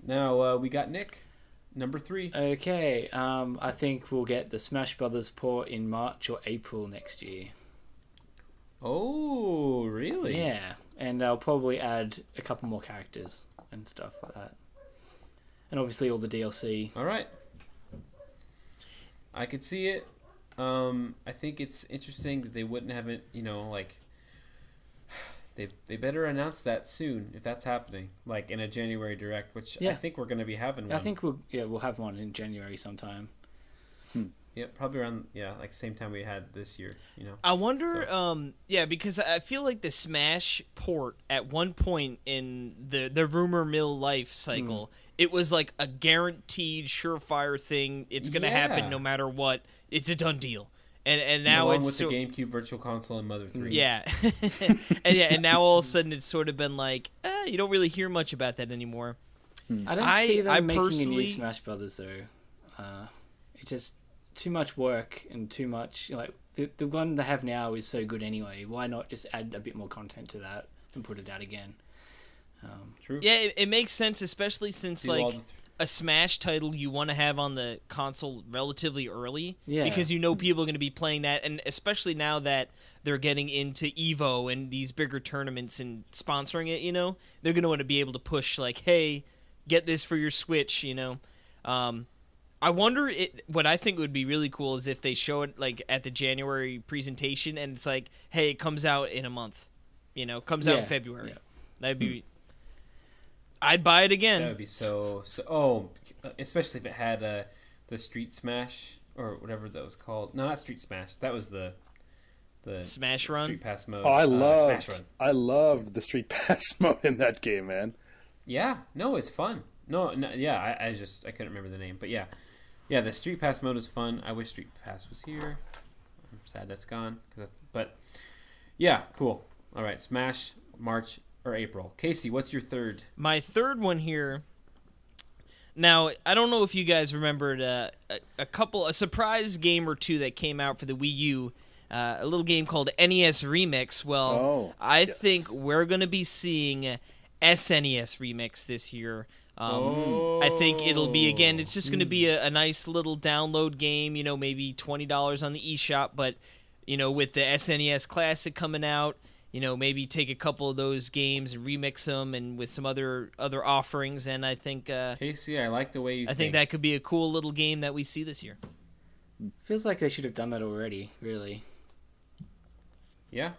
Now we got Nick, number 3. okay, I think we'll get the Smash Brothers port in March or April next year. Oh, really? Yeah, and I'll probably add a couple more characters and stuff like that, and obviously all the DLC. All right. I could see it. I think it's interesting that they wouldn't have it, like they better announce that soon if that's happening, like in a January Direct, which I Yeah. think we're going to be having one. I think we'll have one in January sometime. Yeah, probably around like the same time we had this year, I wonder, because I feel like the Smash port at one point in the rumor mill life cycle, it was like a guaranteed surefire thing. It's gonna happen no matter what. It's a done deal. And now along it's with so, the GameCube Virtual Console and Mother 3. yeah, and now all of a sudden it's sort of been like, you don't really hear much about that anymore. I don't see them making a personally- new Smash Brothers though. It's just too much work and too much the one they have now is so good anyway. Why not just add a bit more content to that and put it out again? True. Yeah, it makes sense, especially since Do all like the a Smash title you want to have on the console relatively early, Yeah. because people are going to be playing that, and especially now that they're getting into Evo and these bigger tournaments and sponsoring it, they're going to want to be able to push like, hey, get this for your Switch, I wonder what I think would be really cool is if they show it like at the January presentation and it's like, hey, it comes out in a month, comes out in February. Yeah. That'd be. I'd buy it again. That would be so. Oh, especially if it had the Street Smash or whatever that was called. No, not Street Smash. That was the Smash Run? Street Pass mode. Oh, Smash Run. I loved the Street Pass mode in that game, man. Yeah, no, it's fun. No, yeah, I couldn't remember the name, but yeah, the Street Pass mode is fun. I wish Street Pass was here. I'm sad that's gone. But yeah, cool. All right, Smash, March or April. Casey, what's your third? My third one here. Now, I don't know if you guys remembered a surprise game or two that came out for the Wii U. A little game called NES Remix. Well, I think we're going to be seeing SNES Remix this year. I think it'll be, again, it's just going to be a nice little download game, maybe $20 on the eShop, but, with the SNES Classic coming out, maybe take a couple of those games and remix them and with some other offerings, and I think Casey, I like the way you think that could be a cool little game that we see this year. Feels like they should have done that already, really. Yeah?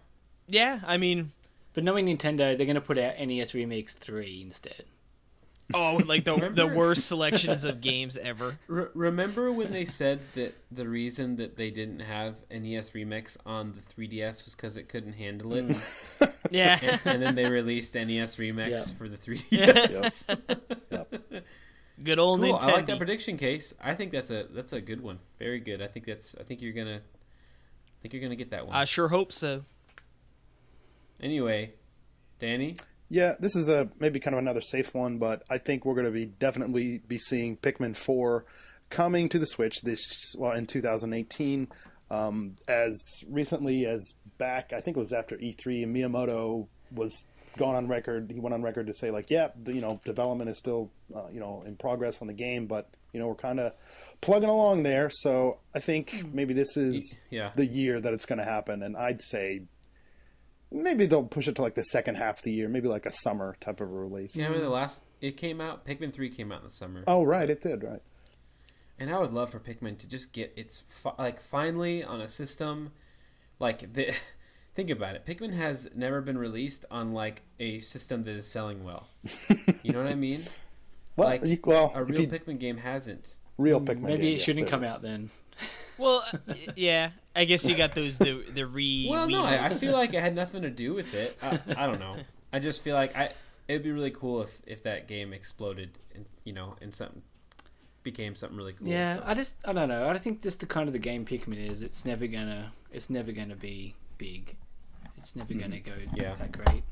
Yeah, I mean... But knowing Nintendo, they're going to put out NES Remix 3 instead. Oh, like the worst selections of games ever. Remember when they said that the reason that they didn't have NES Remix on the 3DS was because it couldn't handle it? Yeah. And then they released NES Remix for the 3DS. Yep. Good old Cool. Nintendo. I like that prediction, Case. I think that's a good one. Very good. I think you're gonna get that one. I sure hope so. Anyway, Danny. Yeah, this is maybe kind of another safe one, but I think we're going to definitely be seeing Pikmin 4 coming to the Switch in 2018. As recently as back, I think it was after E3, and Miyamoto was gone on record. He went on record to say like, yeah, development is still in progress on the game, but we're kind of plugging along there. So I think maybe this is the year that it's going to happen, and I'd say maybe they'll push it to like the second half of the year, maybe like a summer type of a release. Yeah, I mean it came out. Pikmin 3 came out in the summer. Oh right, it did, right. And I would love for Pikmin to just get its finally on a system think about it. Pikmin has never been released on like a system that is selling well. You know what I mean? Well, a real Pikmin game hasn't. Real Pikmin. Maybe it shouldn't come out then. Well, yeah, I guess you got those the Well, no, I feel like it had nothing to do with it. I don't know. I just feel like it'd be really cool if that game exploded and something became something really cool. Yeah, so. I don't know. I think just the kind of the game Pikmin is, it's never gonna be big. It's never gonna go that great.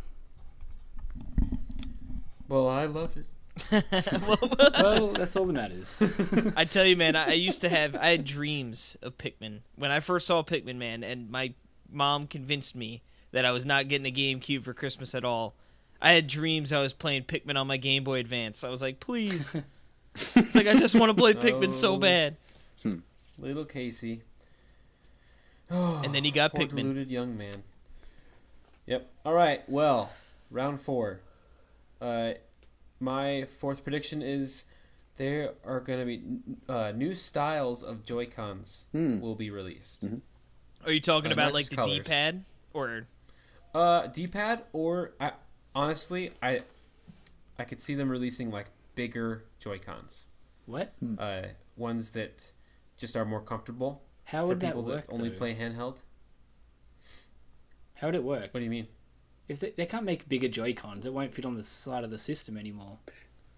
Well, I love it. Well, that's all that matters. I tell you, man, I had dreams of Pikmin when I first saw Pikmin, man, and my mom convinced me that I was not getting a GameCube for Christmas at all. I had dreams I was playing Pikmin on my Game Boy Advance. I was like, please. It's like I just want to play Pikmin so bad. Little Casey. And then he got poor Pikmin. Deluded young man. Yep. All right. Well, round 4. My fourth prediction is there are going to be new styles of Joy-Cons will be released. Mm-hmm. Are you talking about like the colors. D-pad or? D-pad, or honestly, I could see them releasing like bigger Joy-Cons. What? Ones that just are more comfortable. How for would that people work? that only though? play handheld. How would it work? What do you mean? If they can't make bigger Joy-Cons, it won't fit on the side of the system anymore.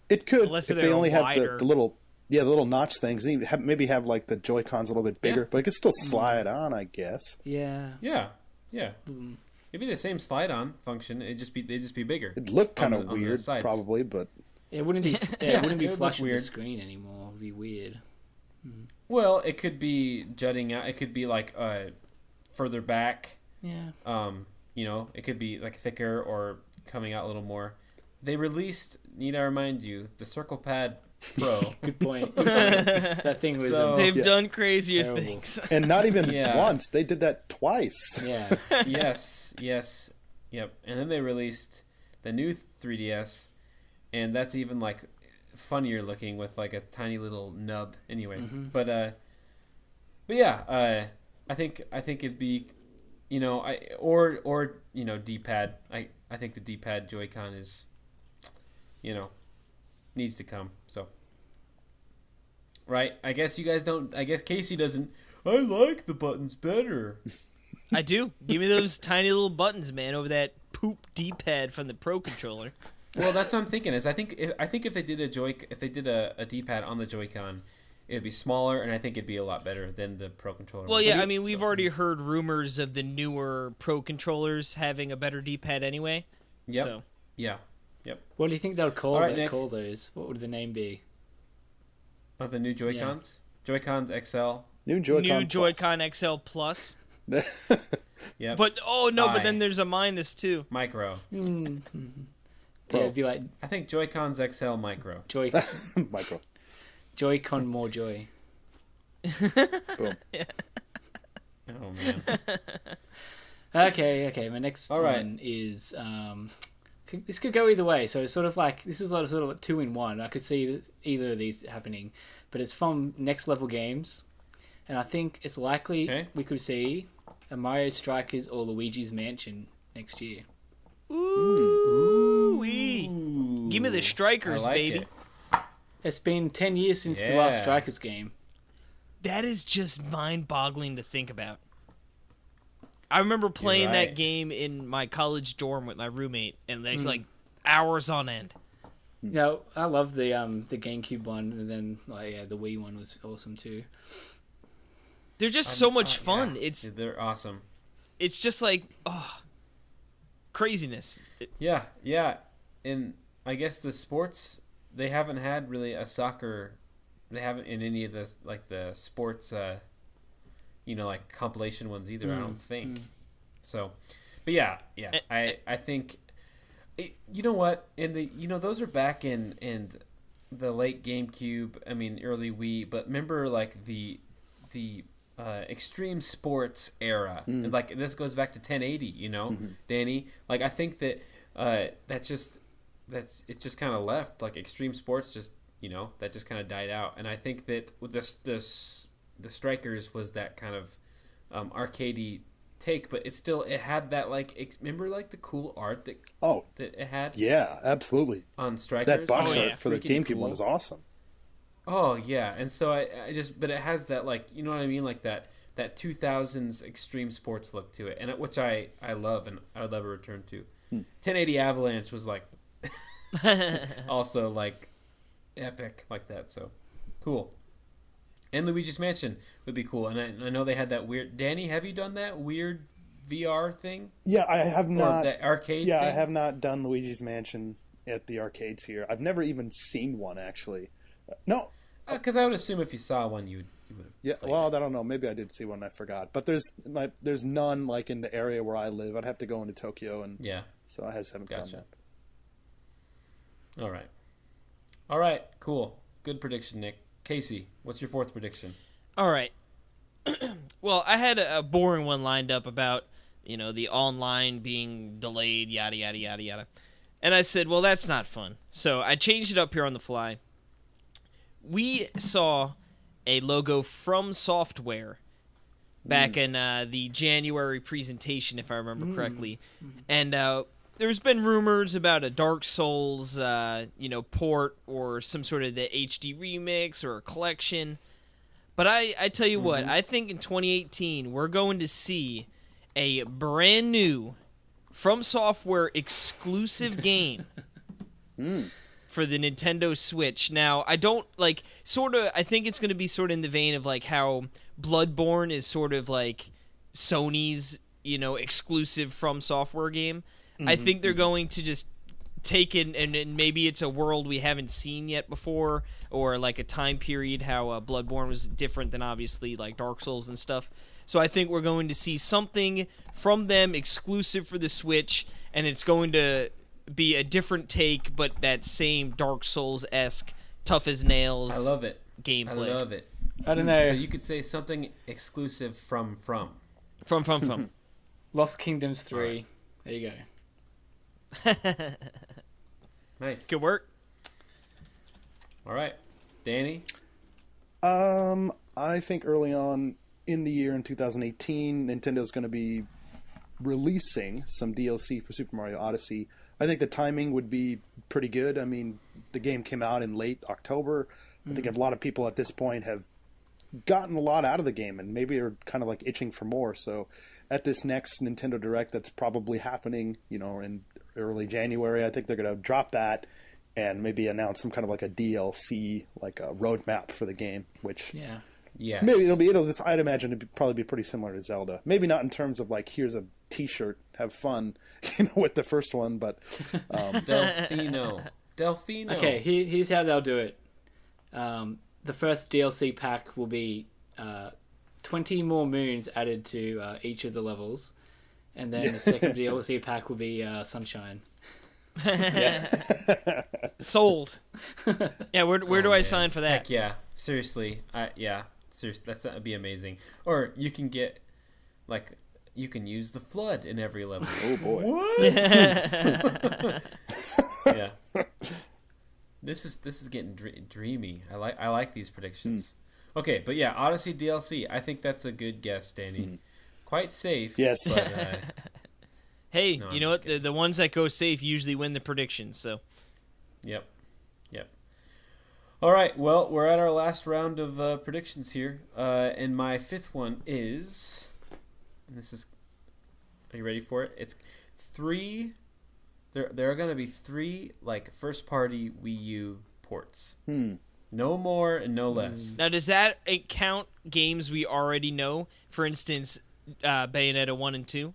It could Unless if they're they only wider. have the little notch things. Maybe have like the Joy-Cons a little bit bigger, but it could still slide on, I guess. Yeah. Yeah. It'd be the same slide-on function. They'd just be bigger. It'd look kind of on the weird, sides. probably, but It wouldn't be. It wouldn't be it would flush look with the weird. screen anymore. It'd be weird. Well, it could be jutting out. It could be like further back. Yeah. It could be like thicker or coming out a little more. They released, need I remind you, the Circle Pad Pro. Good point. That thing was. So- They've Yeah. done crazier Terrible. things. and not even Yeah. once. They did that twice. yeah. yes, yep. And then they released the new 3DS, and that's even like funnier looking with like a tiny little nub. Anyway, but yeah, I think it'd be, or D-pad. I think the D-pad Joy-Con is, needs to come. So, right? I guess you guys don't. I guess Casey doesn't. I like the buttons better. I do. Give me those tiny little buttons, man, over that poop D-pad from the Pro controller. Well, that's what I'm thinking. Is I think if they did a D-pad on the Joy-Con, it'd be smaller, and I think it'd be a lot better than the Pro controller. Well, yeah, I mean, we've already heard rumors of the newer Pro controllers having a better D-pad anyway. Yep. So. Yeah. Yep. What do you think they'll call All right, Nick. call those? What would the name be? Of the new Joy-Cons, Joy-Cons XL. New Joy-Con. New Joy-Con XL Plus. Yep. But but then there's a minus too. Micro. Yeah, Pro. it'd be like I think Joy-Cons XL Micro. Micro. Joy-Con more joy. Boom. Oh man. Okay. My next All right. one is this could go either way. So it's sort of like this is sort of a 2-in-1. I could see either of these happening, but it's from Next Level Games, and I think it's likely we could see a Mario Strikers or Luigi's Mansion next year. Ooh-wee. Give me the strikers, I like baby. it. It's been 10 years since the last Yeah. Strikers game. That is just mind-boggling to think about. I remember playing right. that game in my college dorm with my roommate, and there's like hours on end. No, I love the GameCube one, and then the Wii one was awesome too. They're just so much fun. Yeah. It's They're awesome. just like craziness. Yeah. in I guess the sports, they haven't had really a soccer. They haven't in any of the the sports, like compilation ones either. I don't think. So, but yeah. I think. You know what? And those are back in the late GameCube. I mean, early Wii. But remember, like the extreme sports era, and like this goes back to 1080. Danny. Like I think that it just kind of left. Like extreme sports just that just kind of died out. And I think that with the Strikers was that kind of arcadey take, but it had that remember like the cool art that it had. Yeah, absolutely. On Strikers, that box art for the GameCube cool. one is awesome. Oh yeah, and so I just, but it has that you know what I mean, like that 2000s extreme sports look to it, and which I love, and I would love a return to. 1080 Avalanche was like also like epic like that, so cool. And Luigi's Mansion would be cool. And I know they had that weird... Danny, have you done that weird VR thing? Yeah, I have not. Or that arcade thing? I have not done Luigi's Mansion at the arcades here. I've never even seen one, actually. No. Because I would assume if you saw one, you would have. Yeah, well, I don't know. Maybe I did see one and I forgot. But there's none like in the area where I live. I'd have to go into Tokyo. And so I just haven't done that. All right, cool. Good prediction, Nick. Casey, what's your fourth prediction? All right. Well, I had a boring one lined up about, the online being delayed, yada, yada, yada, yada. And I said, well, that's not fun. So I changed it up here on the fly. We saw a logo from Software back in the January presentation, if I remember correctly. And there's been rumors about a Dark Souls, port or some sort of the HD remix or a collection. But I tell you what, I think in 2018 we're going to see a brand new From Software exclusive game for the Nintendo Switch. Now, I don't I think it's going to be sort of in the vein of like how Bloodborne is sort of like Sony's, exclusive From Software game. I think they're going to just take it, and maybe it's a world we haven't seen yet before, or like a time period how Bloodborne was different than obviously like Dark Souls and stuff. So I think we're going to see something from them exclusive for the Switch, and it's going to be a different take, but that same Dark Souls-esque, tough as nails. I love it. Gameplay. I love it. I don't know. So you could say something exclusive from. Lost Kingdoms 3. Right. There you go. Nice. Good work. All right, Danny. I think early on in the year in 2018, Nintendo's going to be releasing some DLC for Super Mario Odyssey. I think the timing would be pretty good. I mean, the game came out in late October. I think a lot of people at this point have gotten a lot out of the game and maybe are kind of like itching for more. So at this next Nintendo Direct that's probably happening, in early January, I think they're going to drop that and maybe announce some kind of like a DLC, like a roadmap for the game, which maybe it'll just, I'd imagine it'd probably be pretty similar to Zelda. Maybe not in terms of like, here's a t-shirt, have fun, with the first one, but Delfino. Okay, here's how they'll do it. The first DLC pack will be 20 more moons added to each of the levels, and then the second DLC pack will be Sunshine. Sold. Yeah, where do I sign for that? Heck yeah, seriously, seriously, that'd be amazing. Or you can get you can use the flood in every level. Oh boy! What? Yeah. This is getting dreamy. I like these predictions. Okay, but yeah, Odyssey DLC. I think that's a good guess, Danny. Quite safe. Yes. But, hey, no, you know what? The ones that go safe usually win the predictions. So. Yep. All right. Well, we're at our last round of predictions here, and my fifth one is, and this is. Are you ready for it? It's 3. There are going to be 3 first-party Wii U ports. No more and no less. Now, does that count games we already know? For instance, Bayonetta 1 and 2?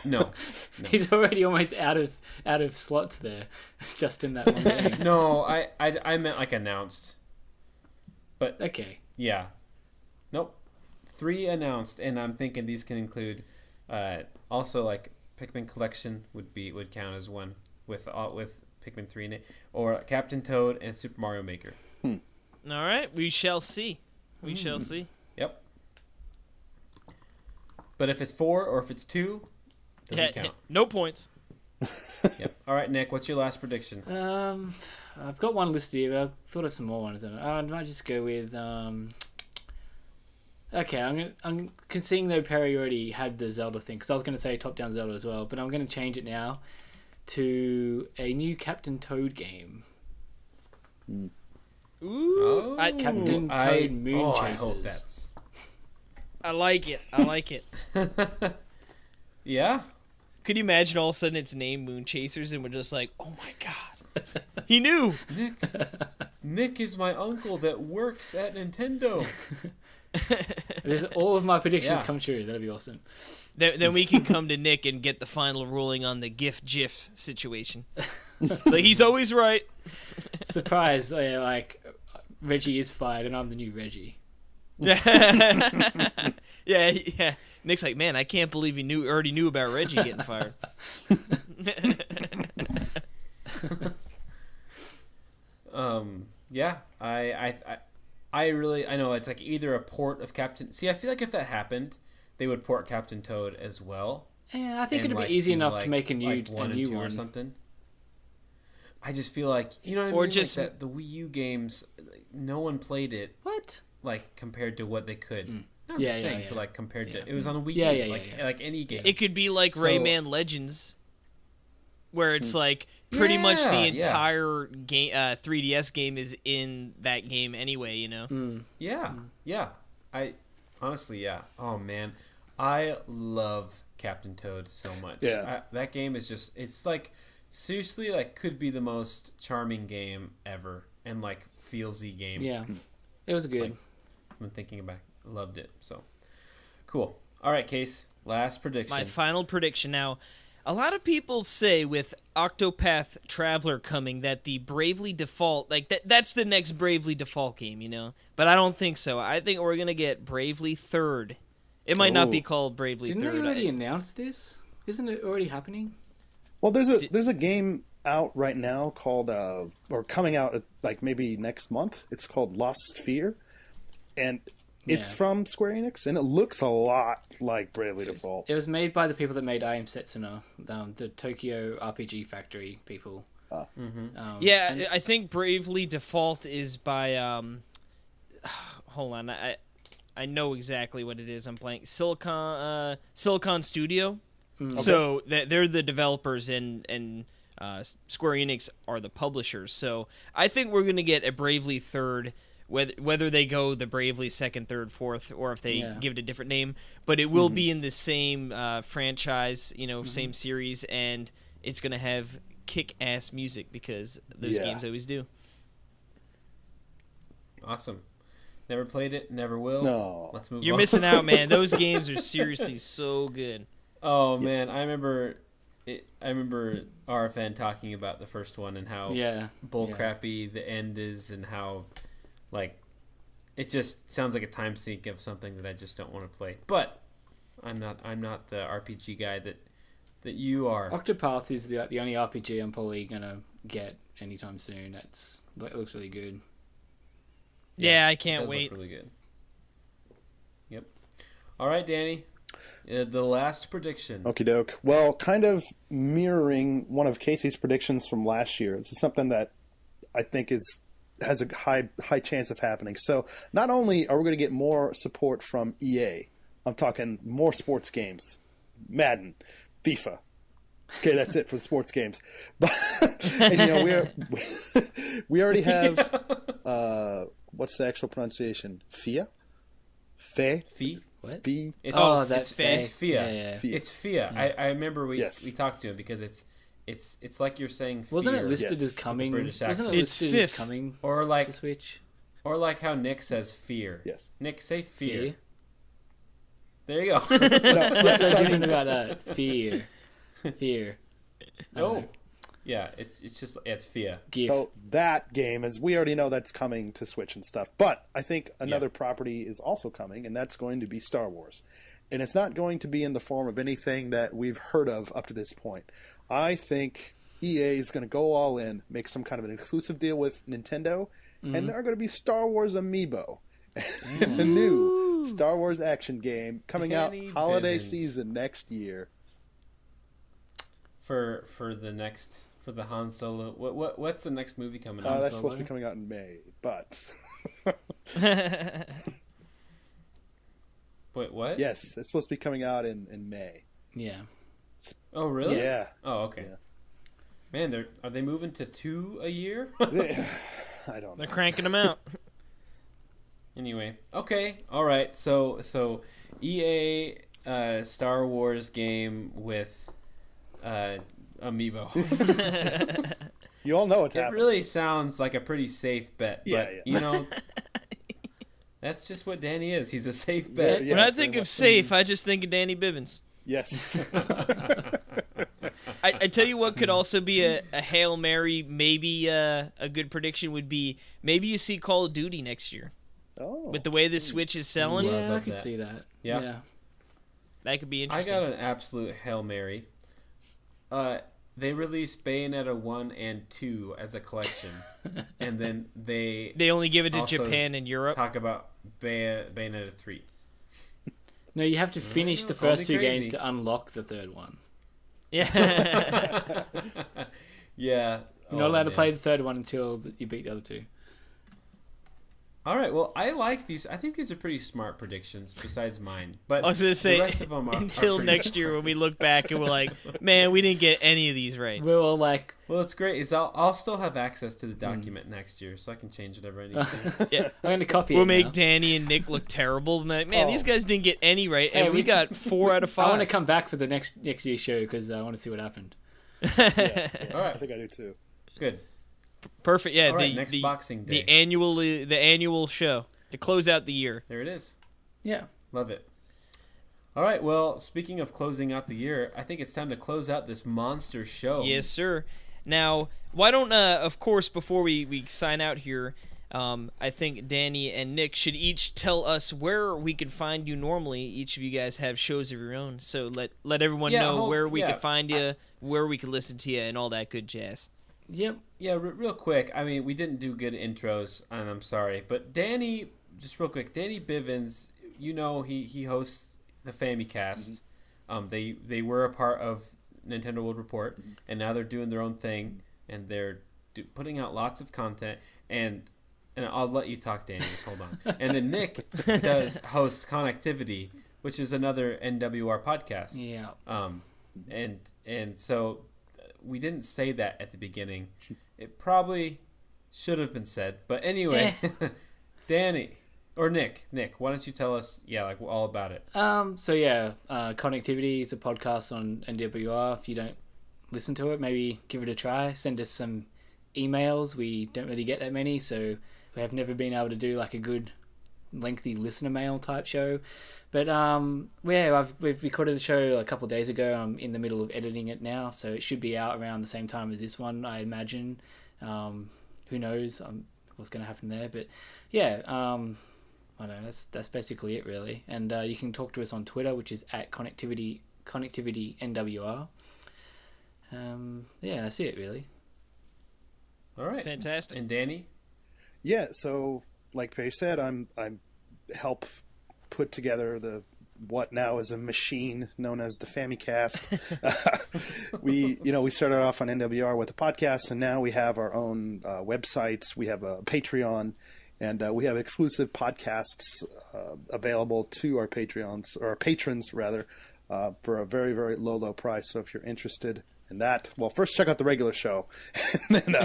No. He's already almost out of slots there, just in that one game. No, I meant like announced. But Okay. yeah. Nope. 3 announced, and I'm thinking these can include also like Pikmin Collection would count as one with Pikmin 3 in it, or Captain Toad and Super Mario Maker. All right, we shall see. We shall see. Yep. But if it's 4 or if it's 2, doesn't count. No points. Yep. All right, Nick, what's your last prediction? I've got one listed here, but I thought of some more ones. I might just go with. Okay, I'm conceding though Perry already had the Zelda thing, because I was going to say top-down Zelda as well, but I'm going to change it now to a new Captain Toad game. Ooh, Captain Toad Moon Chasers. I hope that's. I like it. I like it. Yeah. Could you imagine all of a sudden it's named Moon Chasers and we're just like, oh my god, he knew. Nick is my uncle that works at Nintendo. All of my predictions come true. That'd be awesome. Then we can come to Nick and get the final ruling on the GIF situation. Like, he's always right. Surprise! Like Reggie is fired, and I'm the new Reggie. yeah. Nick's like, man, I can't believe he already knew about Reggie getting fired. Yeah, I know it's like either a port of Captain. See, I feel like if that happened, they would port Captain Toad as well. Yeah, I think and, it'd be easy do, enough to make a new one a and new 2 one or something. I just feel like, you know what I Or mean? just- like that the Wii U games, no one played it What? like compared to what they could. No, I'm Yeah, just yeah, saying yeah. to like compared to it was on a Wii Yeah, U, yeah, like any game. It could be like So- Rayman Legends, where it's like pretty much the Yeah. entire game, 3DS game is in that game anyway. You know. Yeah. I honestly, yeah. Oh man, I love Captain Toad so much. Yeah. That game is just, it's like seriously like could be the most charming game ever, and like feelsy game. Yeah, it was good. Like, I've been thinking about, loved it. So cool. All right, Case. Last prediction. My final prediction now. A lot of people say with Octopath Traveler coming that the Bravely Default, like that's the next Bravely Default game, you know? But I don't think so. I think we're going to get Bravely Third. It might not be called Bravely Didn't Third. they already announce this? Isn't it already happening? Well, there's a game out right now called or coming out like maybe next month. It's called Lost Sphere, and it's from Square Enix, and it looks a lot like Bravely Default. It was made by the people that made I Am Setsuna, the Tokyo RPG Factory people. Yeah, I think Bravely Default is by hold on, I know exactly what it is. I'm blank. Silicon Studio. Okay. So they're the developers, and Square Enix are the publishers. So I think we're gonna get a Bravely Third, whether they go the Bravely Second, Third, Fourth, or if they give it a different name. But it will be in the same franchise, same series, and it's gonna have kick-ass music because those games always do. Awesome. Never played it. Never will. No. Let's move on. You're missing out, man. Those games are seriously so good. Oh man, I remember RFN talking about the first one and how bullcrappy the end is, and how like it just sounds like a time sink of something that I just don't want to play. But I'm not the RPG guy that you are. Octopath is the only RPG I'm probably gonna get anytime soon. It looks really good. Yeah, I It can't does wait. look really good. Yep. All right, Danny. The last prediction. Okie doke. Well, kind of mirroring one of Casey's predictions from last year. This is something that I think has a high chance of happening. So not only are we going to get more support from EA, I'm talking more sports games, Madden, FIFA. Okay, that's it for the sports games. But and, we already have what's the actual pronunciation? FIA? Fee? What? Fee? That's It's FIA. Yeah. It's FIA. Yeah. I remember we Yes. talked to him because it's like you're saying fear. Wasn't it listed Yes. as coming? British Wasn't accent. it It's listed as fifth. coming Or to like Switch? how Nick says fear. Yes. Nick, say fear. Fear? There you go. No, What's yes, so I different mean, about that? Fear. Fear. No. Yeah, it's just it's Fia. GIF. So that game, as we already know, that's coming to Switch and stuff. But I think another property is also coming, and that's going to be Star Wars. And it's not going to be in the form of anything that we've heard of up to this point. I think EA is going to go all in, make some kind of an exclusive deal with Nintendo, and there are going to be Star Wars Amiibo. The new Star Wars action game coming Danny out holiday Bivens. season next year. For the Han Solo. What's the next movie coming out? That's supposed to be coming out in May, but Wait, what? yes, it's supposed to be coming out in May. Yeah. Oh, really? Yeah. Oh, okay. Yeah. Man, are they moving to 2 a year? I don't know. They're cranking them out. Anyway, okay, all right. So EA Star Wars game with Amiibo. You all know what's It happening. really sounds like a pretty safe bet, Yeah, but yeah. you know, that's just what Danny is. He's a safe bet. Yeah, When I very think of much. safe, I just think of Danny Bivens. Yes. I tell you what could also be a Hail Mary, maybe a good prediction would be maybe you see Call of Duty next year. Oh. With the way the Switch is selling, I Yeah, I love can that. see that. Yeah. that could be I interesting. got an absolute Hail Mary. They released Bayonetta 1 and 2 as a collection, and then they They only give it to also Japan and Europe. talk about Bayonetta 3. No, you have to finish the call first me two games crazy. to unlock the third one. Yeah. Yeah. You're not allowed to play the third one until you beat the other two. All right. Well, I like these. I think these are pretty smart predictions, besides mine. But I was gonna say the rest of them are until pretty next year when we look back and we're like, man, we didn't get any of these right. We're all like, Well, it's great. Is I'll still have access to the document next year, so I can change whatever I need to. Yeah. I'm going to copy We'll it make now. Danny and Nick look terrible. Man, these guys didn't get any right, Hey, and we got 4 out of I want to 5. come back for the next year's show because I want to see what happened. All I right. think I do too. Good. Perfect. Yeah, All right, next the Boxing Day. the annual show to close out the year. There it is. Yeah. Love it. All right. Well, speaking of closing out the year, I think it's time to close out this monster show. Yes, sir. Now, why don't, of course, before we sign out here, I think Danny and Nick should each tell us where we could find you normally. Each of you guys have shows of your own, so let everyone know where we could find you, where we could listen to you, and all that good jazz. Yep. Yeah, real quick. I mean, we didn't do good intros, and I'm sorry. But Danny, just real quick, Danny Bivens, you know, he hosts the Famicast. They were a part of Nintendo World Report, and now they're doing their own thing, and they're putting out lots of content. And I'll let you talk, Danny. Just hold on. And then Nick hosts Connectivity, which is another NWR podcast. Yeah. And so we didn't say that at the beginning. It probably should have been said. But anyway, Danny or Nick, why don't you tell us, all about it? Connectivity is a podcast on NWR. If you don't listen to it, maybe give it a try. Send us some emails. We don't really get that many, so we have never been able to do like a good lengthy listener mail type show. But we've recorded the show a couple of days ago. I'm in the middle of editing it now, so it should be out around the same time as this one, I imagine. Who knows what's going to happen there? But yeah, I don't know. That's basically it, really. And you can talk to us on Twitter, which is at connectivity NWR. That's it, really. All right, Fantastic. And Danny? Yeah, so like Paige said, I'm help put together what now is a machine known as the Famicast. We started off on NWR with a podcast, and now we have our own websites. We have a Patreon, and we have exclusive podcasts available to our Patreons, or our patrons rather, for a very, very low price. So if you're interested in that, well, first check out the regular show, and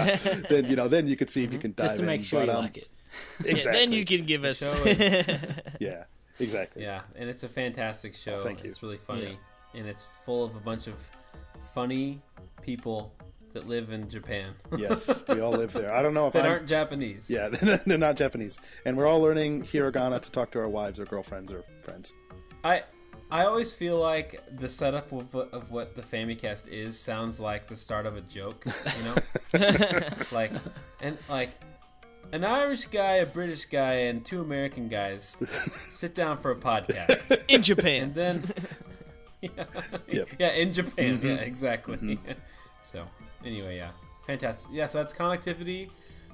then you can see if you can dive in. Just to make sure you like it. Exactly. Yeah, then you can give us. Show is, Yeah. Exactly. yeah, and it's a fantastic show. thank you. It's really funny, and it's full of a bunch of funny people that live in Japan Yes, we all live there. I don't know if that I'm... aren't Japanese. Yeah, they're not Japanese. And we're all learning hiragana to talk to our wives or girlfriends or friends. I always feel like the setup of what the Famicast is sounds like the start of a joke, you know? like an Irish guy, a British guy, and 2 American guys sit down for a podcast. In Japan. And then... yeah, in Japan. Yeah, exactly. So, anyway, yeah. Fantastic. Yeah, so that's Connectivity.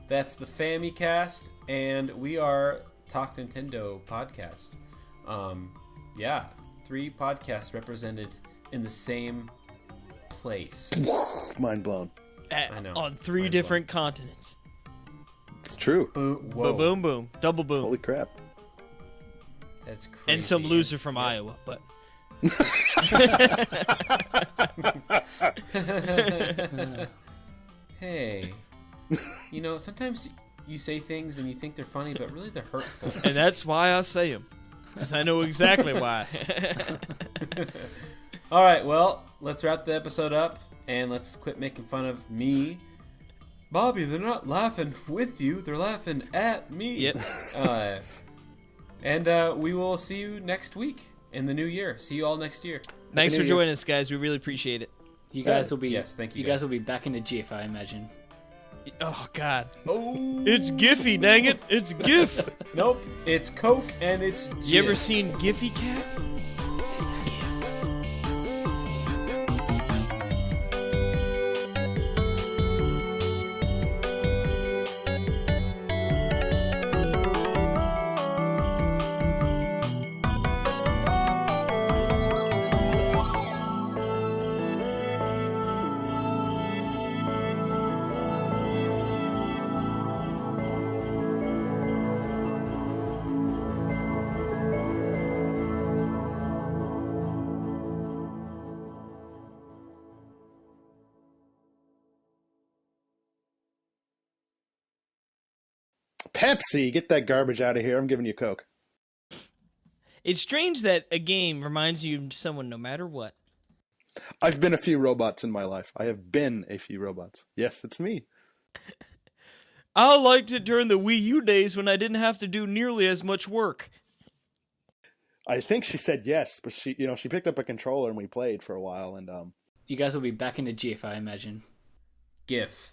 That's the Famicast. And we are Talk Nintendo Podcast. Yeah, 3 podcasts represented in the same place. Mind blown. I know. On 3 different continents. It's true. Whoa. Boom, boom. Double boom. Holy crap. That's crazy. And some loser from Iowa, but... Hey. You know, sometimes you say things and you think they're funny, but really they're hurtful. And that's why I say them. Because I know exactly why. All right, well, let's wrap the episode up, and let's quit making fun of me. Bobby, they're not laughing with you. They're laughing at me. Yep. And we will see you next week in the new year. See you all next year. Thanks for joining us, guys. We really appreciate it. You guys will be. Yes, thank you. You guys will be back in the GIF, I imagine. Oh, God. Oh. It's Giphy, dang it. It's GIF. Nope. It's Coke and it's Jif. You ever seen Giphy Cat? It's GIF. Pepsi, get that garbage out of here. I'm giving you Coke. It's strange that a game reminds you of someone no matter what. I've been a few robots in my life. I have been a few robots. Yes, it's me. I liked it during the Wii U days when I didn't have to do nearly as much work. I think she said yes, but she picked up a controller and we played for a while. And You guys will be back in the GIF, I imagine. GIF.